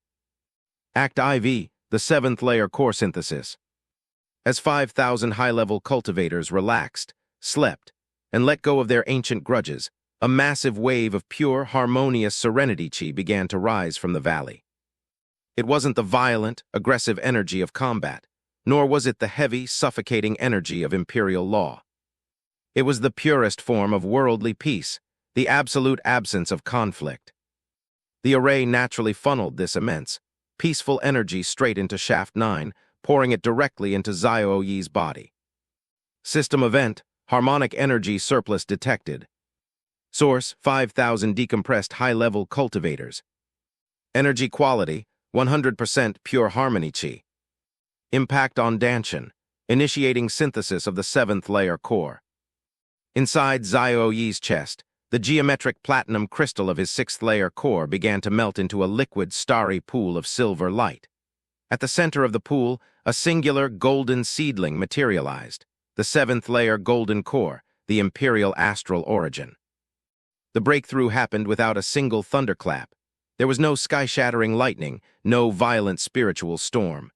Act IV, the 7th layer core synthesis. As 5,000 high-level cultivators relaxed, slept, and let go of their ancient grudges, a massive wave of pure, harmonious serenity chi began to rise from the valley. It wasn't the violent, aggressive energy of combat, nor was it the heavy, suffocating energy of imperial law. It was the purest form of worldly peace, the absolute absence of conflict. The array naturally funneled this immense, peaceful energy straight into Shaft 9, pouring it directly into Xiao-Ye's body. System event, harmonic energy surplus detected. Source, 5,000 decompressed high-level cultivators. Energy quality, 100% pure harmony chi. Impact on Danshan, initiating synthesis of the 7th layer core. Inside Xiao-Ye's chest, the geometric platinum crystal of his 6th layer core began to melt into a liquid, starry pool of silver light. At the center of the pool, a singular golden seedling materialized, the 7th layer golden core, the imperial astral origin. The breakthrough happened without a single thunderclap. There was no sky-shattering lightning, no violent spiritual storm.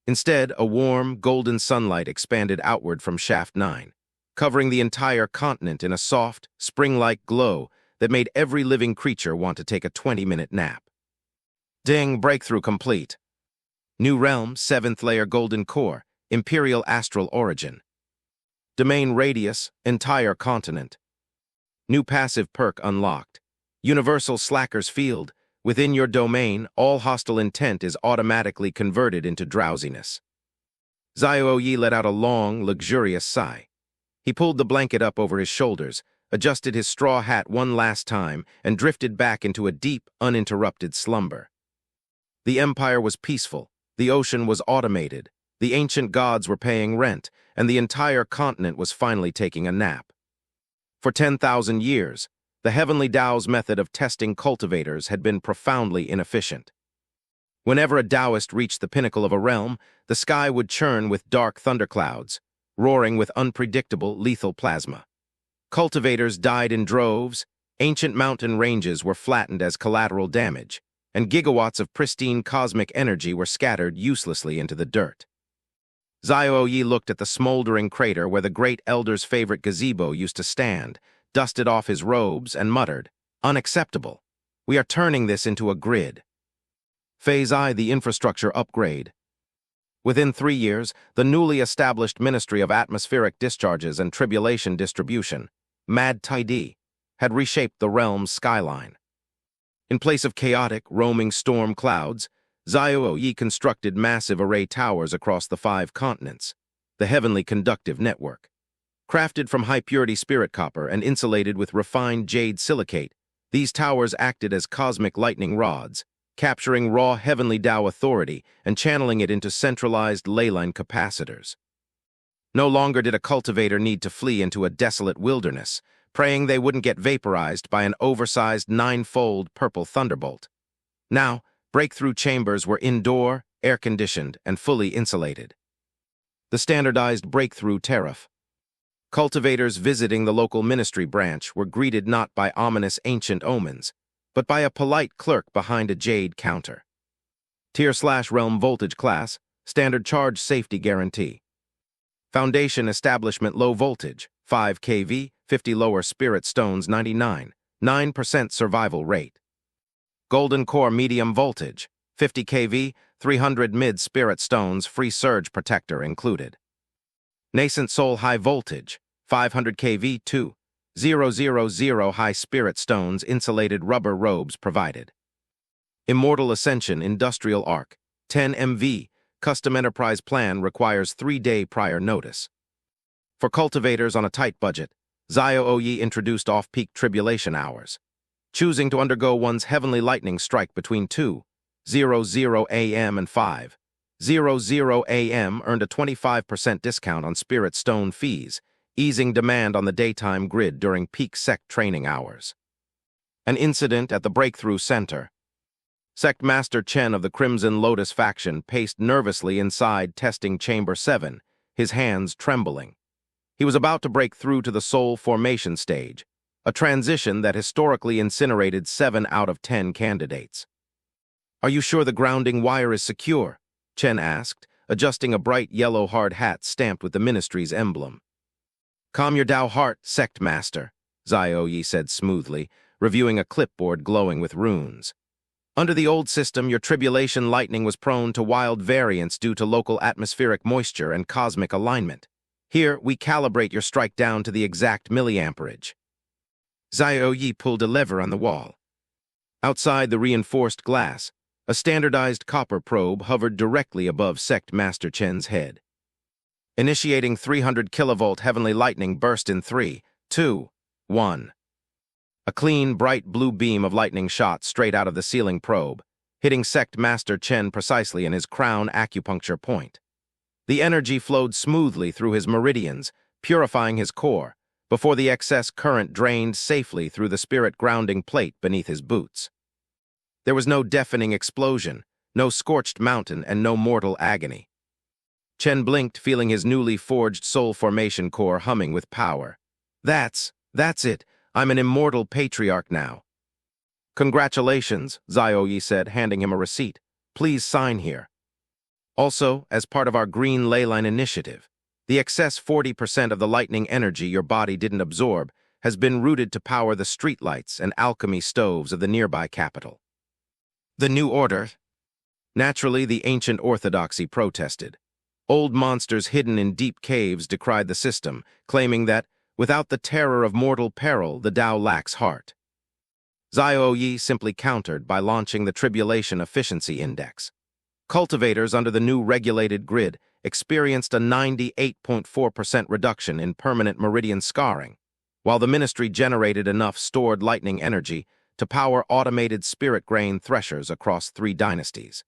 Instead, a warm, golden sunlight expanded outward from Shaft 9, covering the entire continent in a soft, spring-like glow that made every living creature want to take a 20-minute nap. Ding, breakthrough complete. New realm, 7th layer golden core, imperial astral origin. Domain radius, entire continent. New passive perk unlocked. Universal Slacker's Field. Within your domain, all hostile intent is automatically converted into drowsiness. Xiao-Ye let out a long, luxurious sigh. He pulled the blanket up over his shoulders, adjusted his straw hat one last time, and drifted back into a deep, uninterrupted slumber. The empire was peaceful, the ocean was automated, the ancient gods were paying rent, and the entire continent was finally taking a nap. For 10,000 years, the Heavenly Tao's method of testing cultivators had been profoundly inefficient. Whenever a Taoist reached the pinnacle of a realm, the sky would churn with dark thunderclouds, roaring with unpredictable, lethal plasma. Cultivators died in droves, ancient mountain ranges were flattened as collateral damage, and gigawatts of pristine cosmic energy were scattered uselessly into the dirt. Xiao-Ye looked at the smoldering crater where the great elder's favorite gazebo used to stand, dusted off his robes, and muttered, "Unacceptable. We are turning this into a grid." Phase I, the infrastructure upgrade. Within 3 years, the newly established Ministry of Atmospheric Discharges and Tribulation Distribution, MAD-TID, had reshaped the realm's skyline. In place of chaotic, roaming storm clouds, Xiao-Ye constructed massive array towers across the 5 continents, the Heavenly Conductive Network. Crafted from high-purity spirit copper and insulated with refined jade silicate, these towers acted as cosmic lightning rods, capturing raw Heavenly Tao authority and channeling it into centralized leyline capacitors. No longer did a cultivator need to flee into a desolate wilderness, praying they wouldn't get vaporized by an oversized 9-fold purple thunderbolt. Now, breakthrough chambers were indoor, air-conditioned, and fully insulated. The standardized breakthrough tariff. Cultivators visiting the local ministry branch were greeted not by ominous ancient omens, but by a polite clerk behind a jade counter. Tier/realm voltage class, standard charge safety guarantee. Foundation establishment low voltage, 5 kV, 50 lower spirit stones 99, 9% survival rate. Golden core medium voltage, 50 kV, 300 mid spirit stones free surge protector included. Nascent soul high voltage, 500 kV 2,000 high spirit stones insulated rubber robes provided. Immortal Ascension Industrial Arc, 10 MV, custom enterprise plan requires 3-day prior notice. For cultivators on a tight budget, Xiao-Ye introduced off-peak tribulation hours. Choosing to undergo one's heavenly lightning strike between 2:00 a.m. and 5:00 a.m. earned a 25% discount on spirit stone fees, easing demand on the daytime grid during peak sect training hours. An incident at the Breakthrough Center. Sect Master Chen of the Crimson Lotus faction paced nervously inside Testing Chamber 7, his hands trembling. He was about to break through to the Soul Formation stage, a transition that historically incinerated 7 out of 10 candidates. "Are you sure the grounding wire is secure?" Chen asked, adjusting a bright yellow hard hat stamped with the ministry's emblem. "Calm your Tao heart, Sect Master," Xiao-Ye said smoothly, reviewing a clipboard glowing with runes. "Under the old system, your tribulation lightning was prone to wild variance due to local atmospheric moisture and cosmic alignment. Here, we calibrate your strike down to the exact milliamperage." Xiao-Ye pulled a lever on the wall. Outside the reinforced glass, a standardized copper probe hovered directly above Sect Master Chen's head. Initiating 300 kilovolt heavenly lightning burst in 3, 2, 1. A clean, bright blue beam of lightning shot straight out of the ceiling probe, hitting Sect Master Chen precisely in his crown acupuncture point. The energy flowed smoothly through his meridians, purifying his core, before the excess current drained safely through the spirit grounding plate beneath his boots. There was no deafening explosion, no scorched mountain, and no mortal agony. Chen blinked, feeling his newly forged soul formation core humming with power. That's it. I'm an immortal patriarch now. Congratulations, Xiao-Ye said, handing him a receipt. Please sign here. Also, as part of our Green Leyline initiative, the excess 40% of the lightning energy your body didn't absorb has been routed to power the streetlights and alchemy stoves of the nearby capital. The new order? Naturally, the ancient orthodoxy protested. Old monsters hidden in deep caves decried the system, claiming that, without the terror of mortal peril, the Tao lacks heart. Xiao-Ye simply countered by launching the Tribulation Efficiency Index. Cultivators under the new regulated grid experienced a 98.4% reduction in permanent meridian scarring, while the ministry generated enough stored lightning energy to power automated spirit grain threshers across 3 dynasties.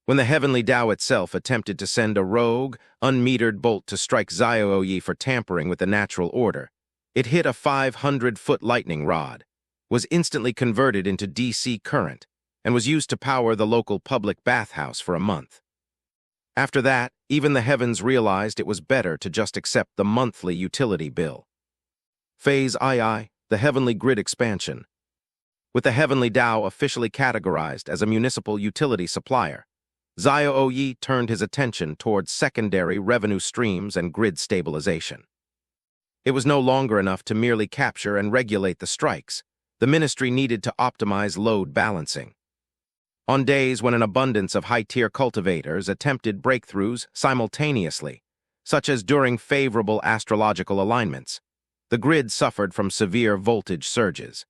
When the heavenly Tao itself attempted to send a rogue, unmetered bolt to strike Xiao-Ye for tampering with the natural order, it hit a 500-foot lightning rod, was instantly converted into DC current, and was used to power the local public bathhouse for a month. After that, even the heavens realized it was better to just accept the monthly utility bill. Phase II, the heavenly grid expansion. With the heavenly Tao officially categorized as a municipal utility supplier, Xiao-Ye turned his attention towards secondary revenue streams and grid stabilization. It was no longer enough to merely capture and regulate the strikes. The ministry needed to optimize load balancing. On days when an abundance of high-tier cultivators attempted breakthroughs simultaneously, such as during favorable astrological alignments, the grid suffered from severe voltage surges.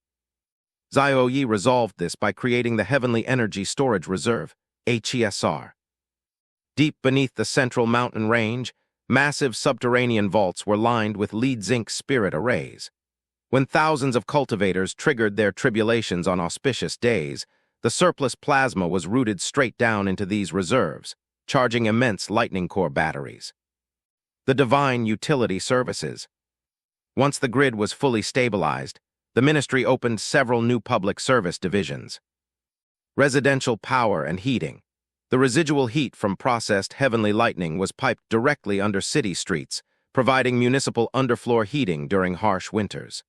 Xiao-Ye resolved this by creating the Heavenly Energy Storage Reserve, HESR. Deep beneath the central mountain range, massive subterranean vaults were lined with lead-zinc spirit arrays. When thousands of cultivators triggered their tribulations on auspicious days, the surplus plasma was routed straight down into these reserves, charging immense lightning core batteries. The divine utility services. Once the grid was fully stabilized, the ministry opened several new public service divisions. Residential power and heating. The residual heat from processed heavenly lightning was piped directly under city streets, providing municipal underfloor heating during harsh winters.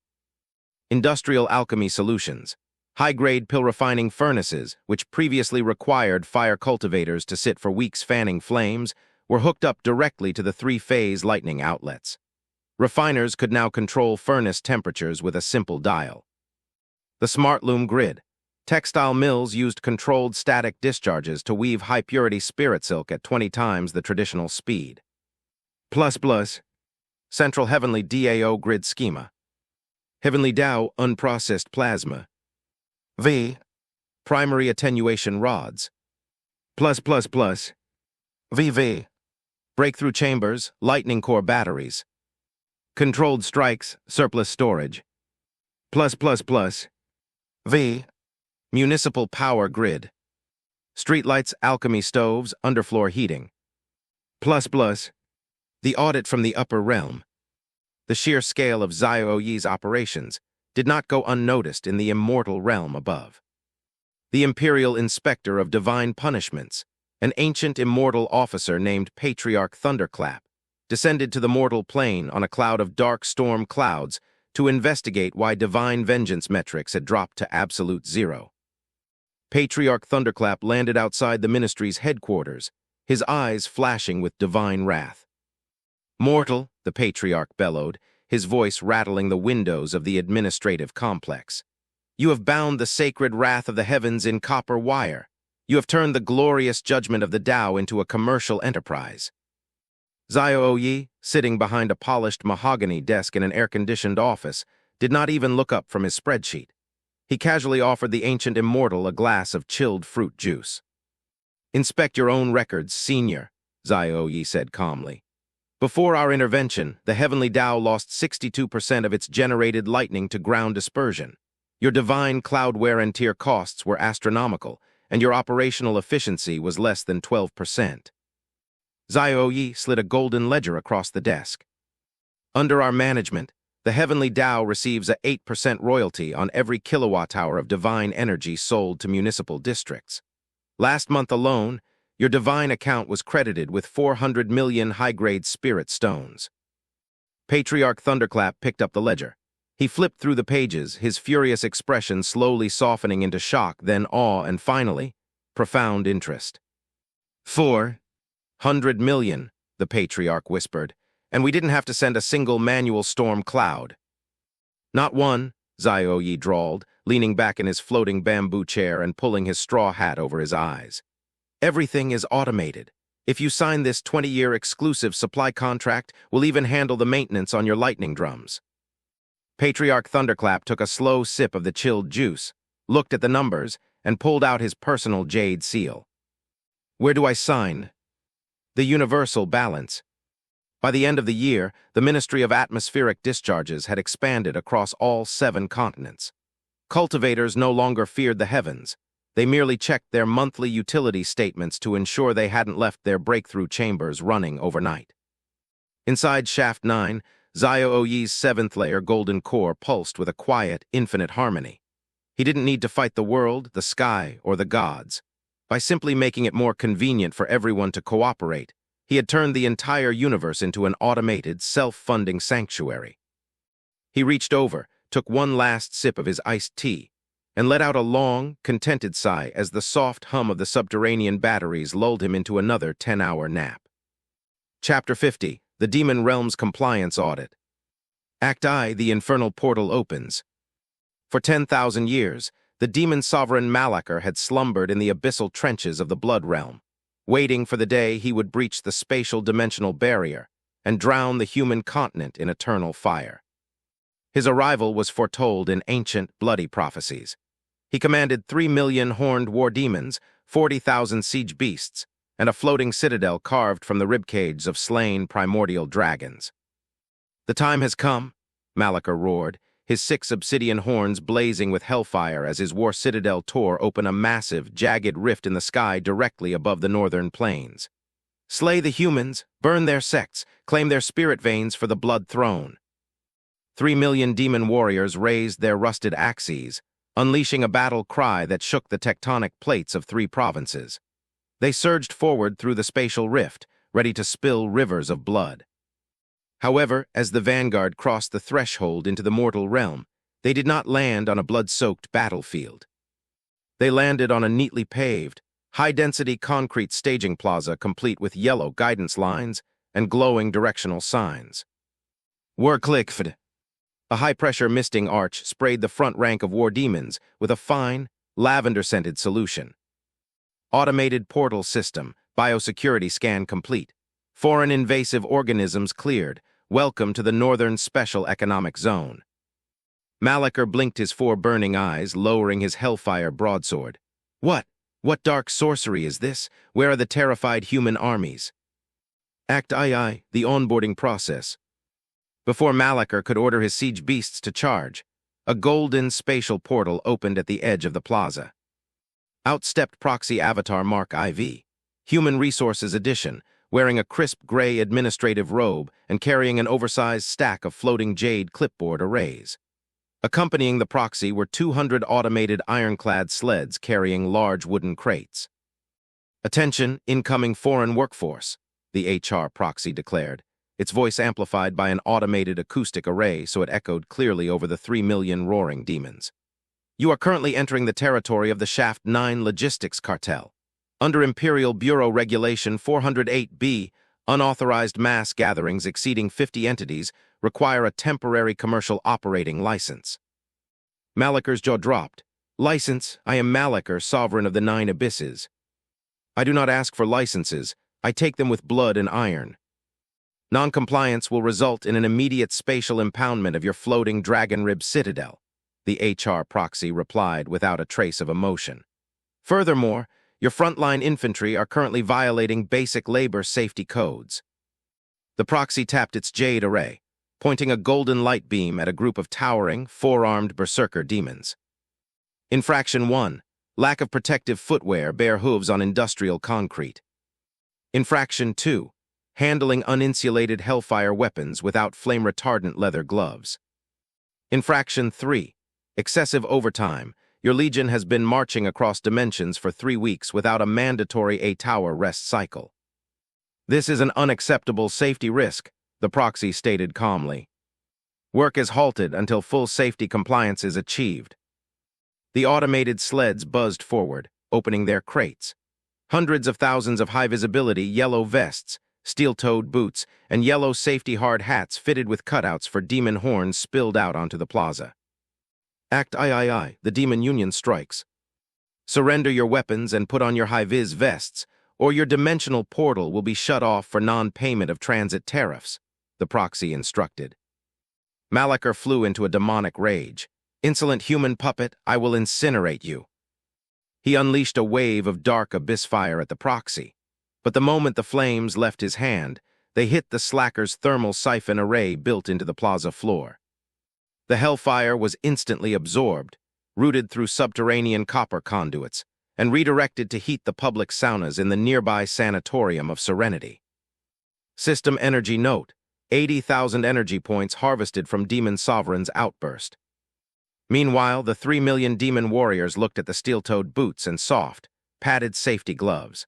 Industrial alchemy solutions. High-grade pill refining furnaces, which previously required fire cultivators to sit for weeks fanning flames, were hooked up directly to the 3-phase lightning outlets. Refiners could now control furnace temperatures with a simple dial. The smart loom grid. Textile mills used controlled static discharges to weave high-purity spirit silk at 20 times the traditional speed. Central Heavenly DAO grid schema. Heavenly Tao unprocessed plasma. Primary attenuation rods. VV. Breakthrough chambers, lightning core batteries. Controlled strikes, surplus storage. V. Municipal power grid. Streetlights, alchemy stoves, underfloor heating. The audit from the upper realm. The sheer scale of Xiao-Ye's operations did not go unnoticed in the immortal realm above. The Imperial Inspector of Divine Punishments, an ancient immortal officer named Patriarch Thunderclap, descended to the mortal plane on a cloud of dark storm clouds to investigate why divine vengeance metrics had dropped to absolute 0. Patriarch Thunderclap landed outside the ministry's headquarters, his eyes flashing with divine wrath. "Mortal," the Patriarch bellowed, his voice rattling the windows of the administrative complex. "You have bound the sacred wrath of the heavens in copper wire. You have turned the glorious judgment of the Tao into a commercial enterprise." Xiao-Ye, sitting behind a polished mahogany desk in an air-conditioned office, did not even look up from his spreadsheet. He casually offered the ancient immortal a glass of chilled fruit juice. "Inspect your own records, senior," Xiao-Ye said calmly. "Before our intervention, the Heavenly Tao lost 62% of its generated lightning to ground dispersion. Your divine cloud wear and tear costs were astronomical, and your operational efficiency was less than 12%. Xiao-Ye slid a golden ledger across the desk. "Under our management, the Heavenly Tao receives a 8% royalty on every kilowatt-hour of divine energy sold to municipal districts. Last month alone, your divine account was credited with 400 million high-grade spirit stones." Patriarch Thunderclap picked up the ledger. He flipped through the pages, his furious expression slowly softening into shock, then awe, and finally, profound interest. 400 million, the Patriarch whispered, and we didn't have to send a single manual storm cloud. Not one, Xiao-Ye drawled, leaning back in his floating bamboo chair and pulling his straw hat over his eyes. Everything is automated. If you sign this 20-year exclusive supply contract, we'll even handle the maintenance on your lightning drums. Patriarch Thunderclap took a slow sip of the chilled juice, looked at the numbers, and pulled out his personal jade seal. Where do I sign? The universal balance. By the end of the year, the Ministry of Atmospheric Discharges had expanded across all 7 continents. Cultivators no longer feared the heavens. They merely checked their monthly utility statements to ensure they hadn't left their breakthrough chambers running overnight. Inside Shaft 9, Xiao-Ye's 7th layer golden core pulsed with a quiet, infinite harmony. He didn't need to fight the world, the sky, or the gods. By simply making it more convenient for everyone to cooperate, he had turned the entire universe into an automated, self-funding sanctuary. He reached over, took one last sip of his iced tea, and let out a long, contented sigh as the soft hum of the subterranean batteries lulled him into another 10-hour nap. Chapter 50, The Demon Realm's Compliance Audit. Act I, The Infernal Portal opens. For 10,000 years, the demon sovereign Malakar had slumbered in the abyssal trenches of the Blood Realm, waiting for the day he would breach the spatial dimensional barrier and drown the human continent in eternal fire. His arrival was foretold in ancient, bloody prophecies. He commanded 3 million horned war demons, 40,000 siege beasts, and a floating citadel carved from the ribcage of slain primordial dragons. The time has come, Malakar roared, his 6 obsidian horns blazing with hellfire as his war citadel tore open a massive, jagged rift in the sky directly above the northern plains. Slay the humans, burn their sects, claim their spirit veins for the blood throne. 3 million demon warriors raised their rusted axes, unleashing a battle cry that shook the tectonic plates of 3 provinces. They surged forward through the spatial rift, ready to spill rivers of blood. However, as the vanguard crossed the threshold into the mortal realm, they did not land on a blood-soaked battlefield. They landed on a neatly paved, high-density concrete staging plaza complete with yellow guidance lines and glowing directional signs. Warclickfd. A high-pressure misting arch sprayed the front rank of war demons with a fine, lavender-scented solution. Automated portal system, biosecurity scan complete. Foreign invasive organisms cleared. Welcome to the Northern Special Economic Zone. Malakar blinked his 4 burning eyes, lowering his hellfire broadsword. What dark sorcery is this? Where are the terrified human armies? Act II, the onboarding process. Before Malakar could order his siege beasts to charge, a golden spatial portal opened at the edge of the plaza. Out stepped proxy avatar Mark IV, Human Resources Edition, wearing a crisp gray administrative robe and carrying an oversized stack of floating jade clipboard arrays. Accompanying the proxy were 200 automated ironclad sleds carrying large wooden crates. Attention, incoming foreign workforce, the HR proxy declared, its voice amplified by an automated acoustic array so it echoed clearly over the 3 million roaring demons. You are currently entering the territory of the Shaft 9 Logistics Cartel. Under Imperial Bureau Regulation 408B, unauthorized mass gatherings exceeding 50 entities require a temporary commercial operating license. Malakar's jaw dropped. License, I am Malakar, sovereign of the 9 abysses. I do not ask for licenses, I take them with blood and iron. Non-compliance will result in an immediate spatial impoundment of your floating dragon rib citadel, the HR proxy replied without a trace of emotion. Furthermore, your frontline infantry are currently violating basic labor safety codes. The proxy tapped its jade array, pointing a golden light beam at a group of towering, 4-armed berserker demons. Infraction 1. Lack of protective footwear, bare hooves on industrial concrete. Infraction 2. Handling uninsulated hellfire weapons without flame-retardant leather gloves. Infraction 3. Excessive overtime. Your legion has been marching across dimensions for 3 weeks without a mandatory 8-hour rest cycle. This is an unacceptable safety risk, the proxy stated calmly. Work is halted until full safety compliance is achieved. The automated sleds buzzed forward, opening their crates. Hundreds of thousands of high-visibility yellow vests, steel-toed boots, and yellow safety-hard hats fitted with cutouts for demon horns spilled out onto the plaza. Act III, the demon union strikes. Surrender your weapons and put on your high-vis vests, or your dimensional portal will be shut off for non-payment of transit tariffs, the proxy instructed. Malachar flew into a demonic rage. Insolent human puppet, I will incinerate you. He unleashed a wave of dark abyss fire at the proxy, but the moment the flames left his hand, they hit the slacker's thermal siphon array built into the plaza floor. The hellfire was instantly absorbed, routed through subterranean copper conduits, and redirected to heat the public saunas in the nearby Sanatorium of Serenity. System energy note: 80,000 energy points harvested from Demon Sovereign's outburst. Meanwhile, the 3 million demon warriors looked at the steel-toed boots and soft, padded safety gloves.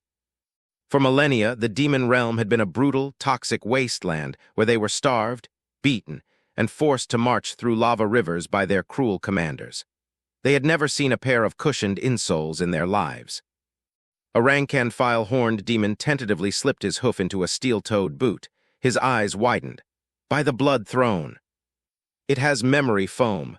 For millennia, the demon realm had been a brutal, toxic wasteland where they were starved, beaten, and forced to march through lava rivers by their cruel commanders. They had never seen a pair of cushioned insoles in their lives. A rank-and-file horned demon tentatively slipped his hoof into a steel-toed boot. His eyes widened. By the blood throne. It has memory foam.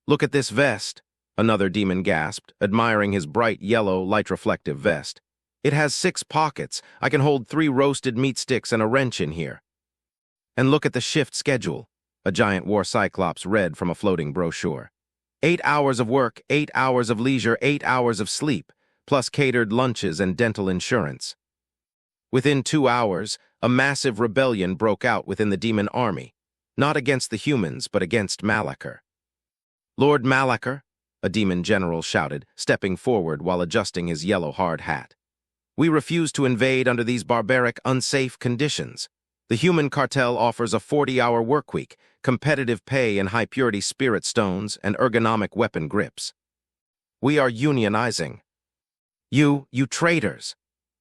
Look at this vest, another demon gasped, admiring his bright yellow, light-reflective vest. It has 6 pockets. I can hold 3 roasted meat sticks and a wrench in here. And look at the shift schedule, a giant war cyclops read from a floating brochure. 8 hours of work, 8 hours of leisure, 8 hours of sleep, plus catered lunches and dental insurance. Within 2 hours, a massive rebellion broke out within the demon army, not against the humans, but against Malachar. Lord Malachar, a demon general shouted, stepping forward while adjusting his yellow hard hat. We refuse to invade under these barbaric, unsafe conditions. The human cartel offers a 40-hour workweek, competitive pay in high-purity spirit stones, and ergonomic weapon grips. We are unionizing. You traitors!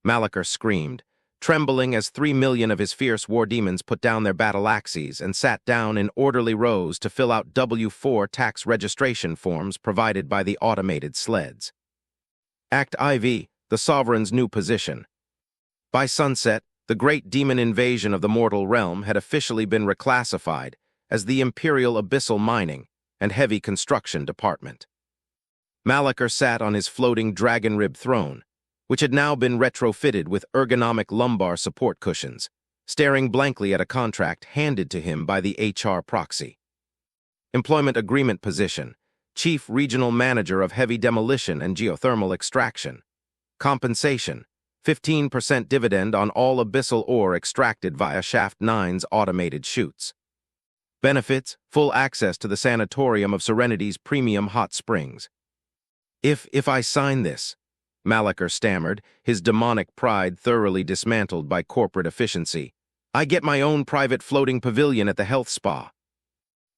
Malachar screamed, trembling as 3 million of his fierce war demons put down their battle axes and sat down in orderly rows to fill out W4 tax registration forms provided by the automated sleds. Act IV, the Sovereign's new position. By sunset, the great demon invasion of the mortal realm had officially been reclassified as the Imperial Abyssal Mining and Heavy Construction Department. Malachar sat on his floating dragon rib throne, which had now been retrofitted with ergonomic lumbar support cushions, staring blankly at a contract handed to him by the HR proxy. Employment agreement position: Chief Regional Manager of Heavy Demolition and Geothermal Extraction. Compensation: 15% dividend on all abyssal ore extracted via Shaft 9's automated chutes. Benefits: full access to the Sanatorium of Serenity's premium hot springs. If I sign this, Malachar stammered, his demonic pride thoroughly dismantled by corporate efficiency, I get my own private floating pavilion at the health spa.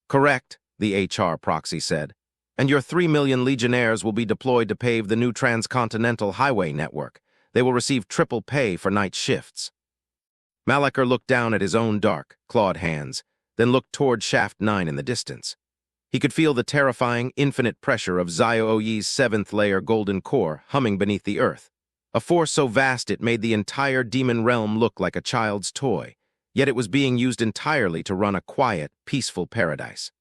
Correct, the HR proxy said, and your 3 million legionnaires will be deployed to pave the new transcontinental highway network. They will receive triple pay for night shifts. Malachar looked down at his own dark, clawed hands, then looked toward Shaft 9 in the distance. He could feel the terrifying, infinite pressure of Xiao-Ye's 7th-layer golden core humming beneath the earth, a force so vast it made the entire demon realm look like a child's toy, yet it was being used entirely to run a quiet, peaceful paradise.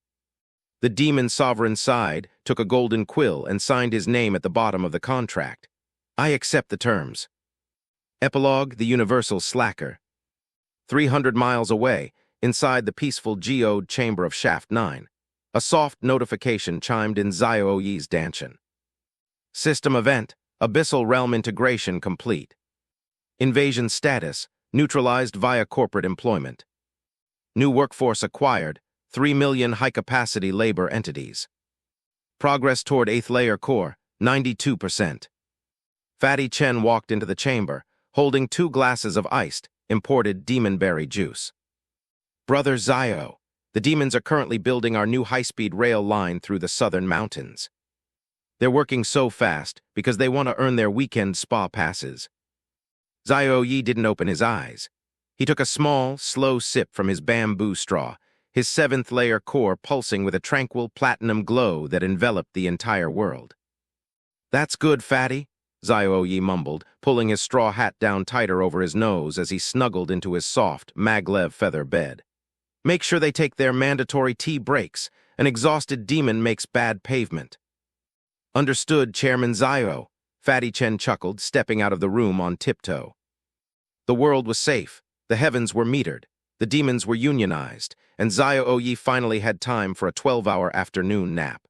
The demon sovereign sighed, took a golden quill, and signed his name at the bottom of the contract. I accept the terms. Epilogue: the Universal Slacker. 300 miles away, inside the peaceful geode chamber of Shaft 9, a soft notification chimed in Xiao-Ye's Danshan. System event: Abyssal Realm integration complete. Invasion status: neutralized via corporate employment. New workforce acquired: 3 million high-capacity labor entities. Progress toward 8th-layer core: 92%. Fatty Chen walked into the chamber, holding 2 glasses of iced, imported demonberry juice. Brother Xiao, the demons are currently building our new high-speed rail line through the southern mountains. They're working so fast because they want to earn their weekend spa passes. Xiao-Ye didn't open his eyes. He took a small, slow sip from his bamboo straw, his seventh-layer core pulsing with a tranquil platinum glow that enveloped the entire world. "That's good, fatty," Xiao-Ye mumbled, pulling his straw hat down tighter over his nose as he snuggled into his soft, maglev feather bed. "Make sure they take their mandatory tea breaks. An exhausted demon makes bad pavement." "Understood, Chairman Xiao," Fatty Chen chuckled, stepping out of the room on tiptoe. The world was safe, the heavens were metered, the demons were unionized, and Xiao-Ye finally had time for a 12-hour afternoon nap.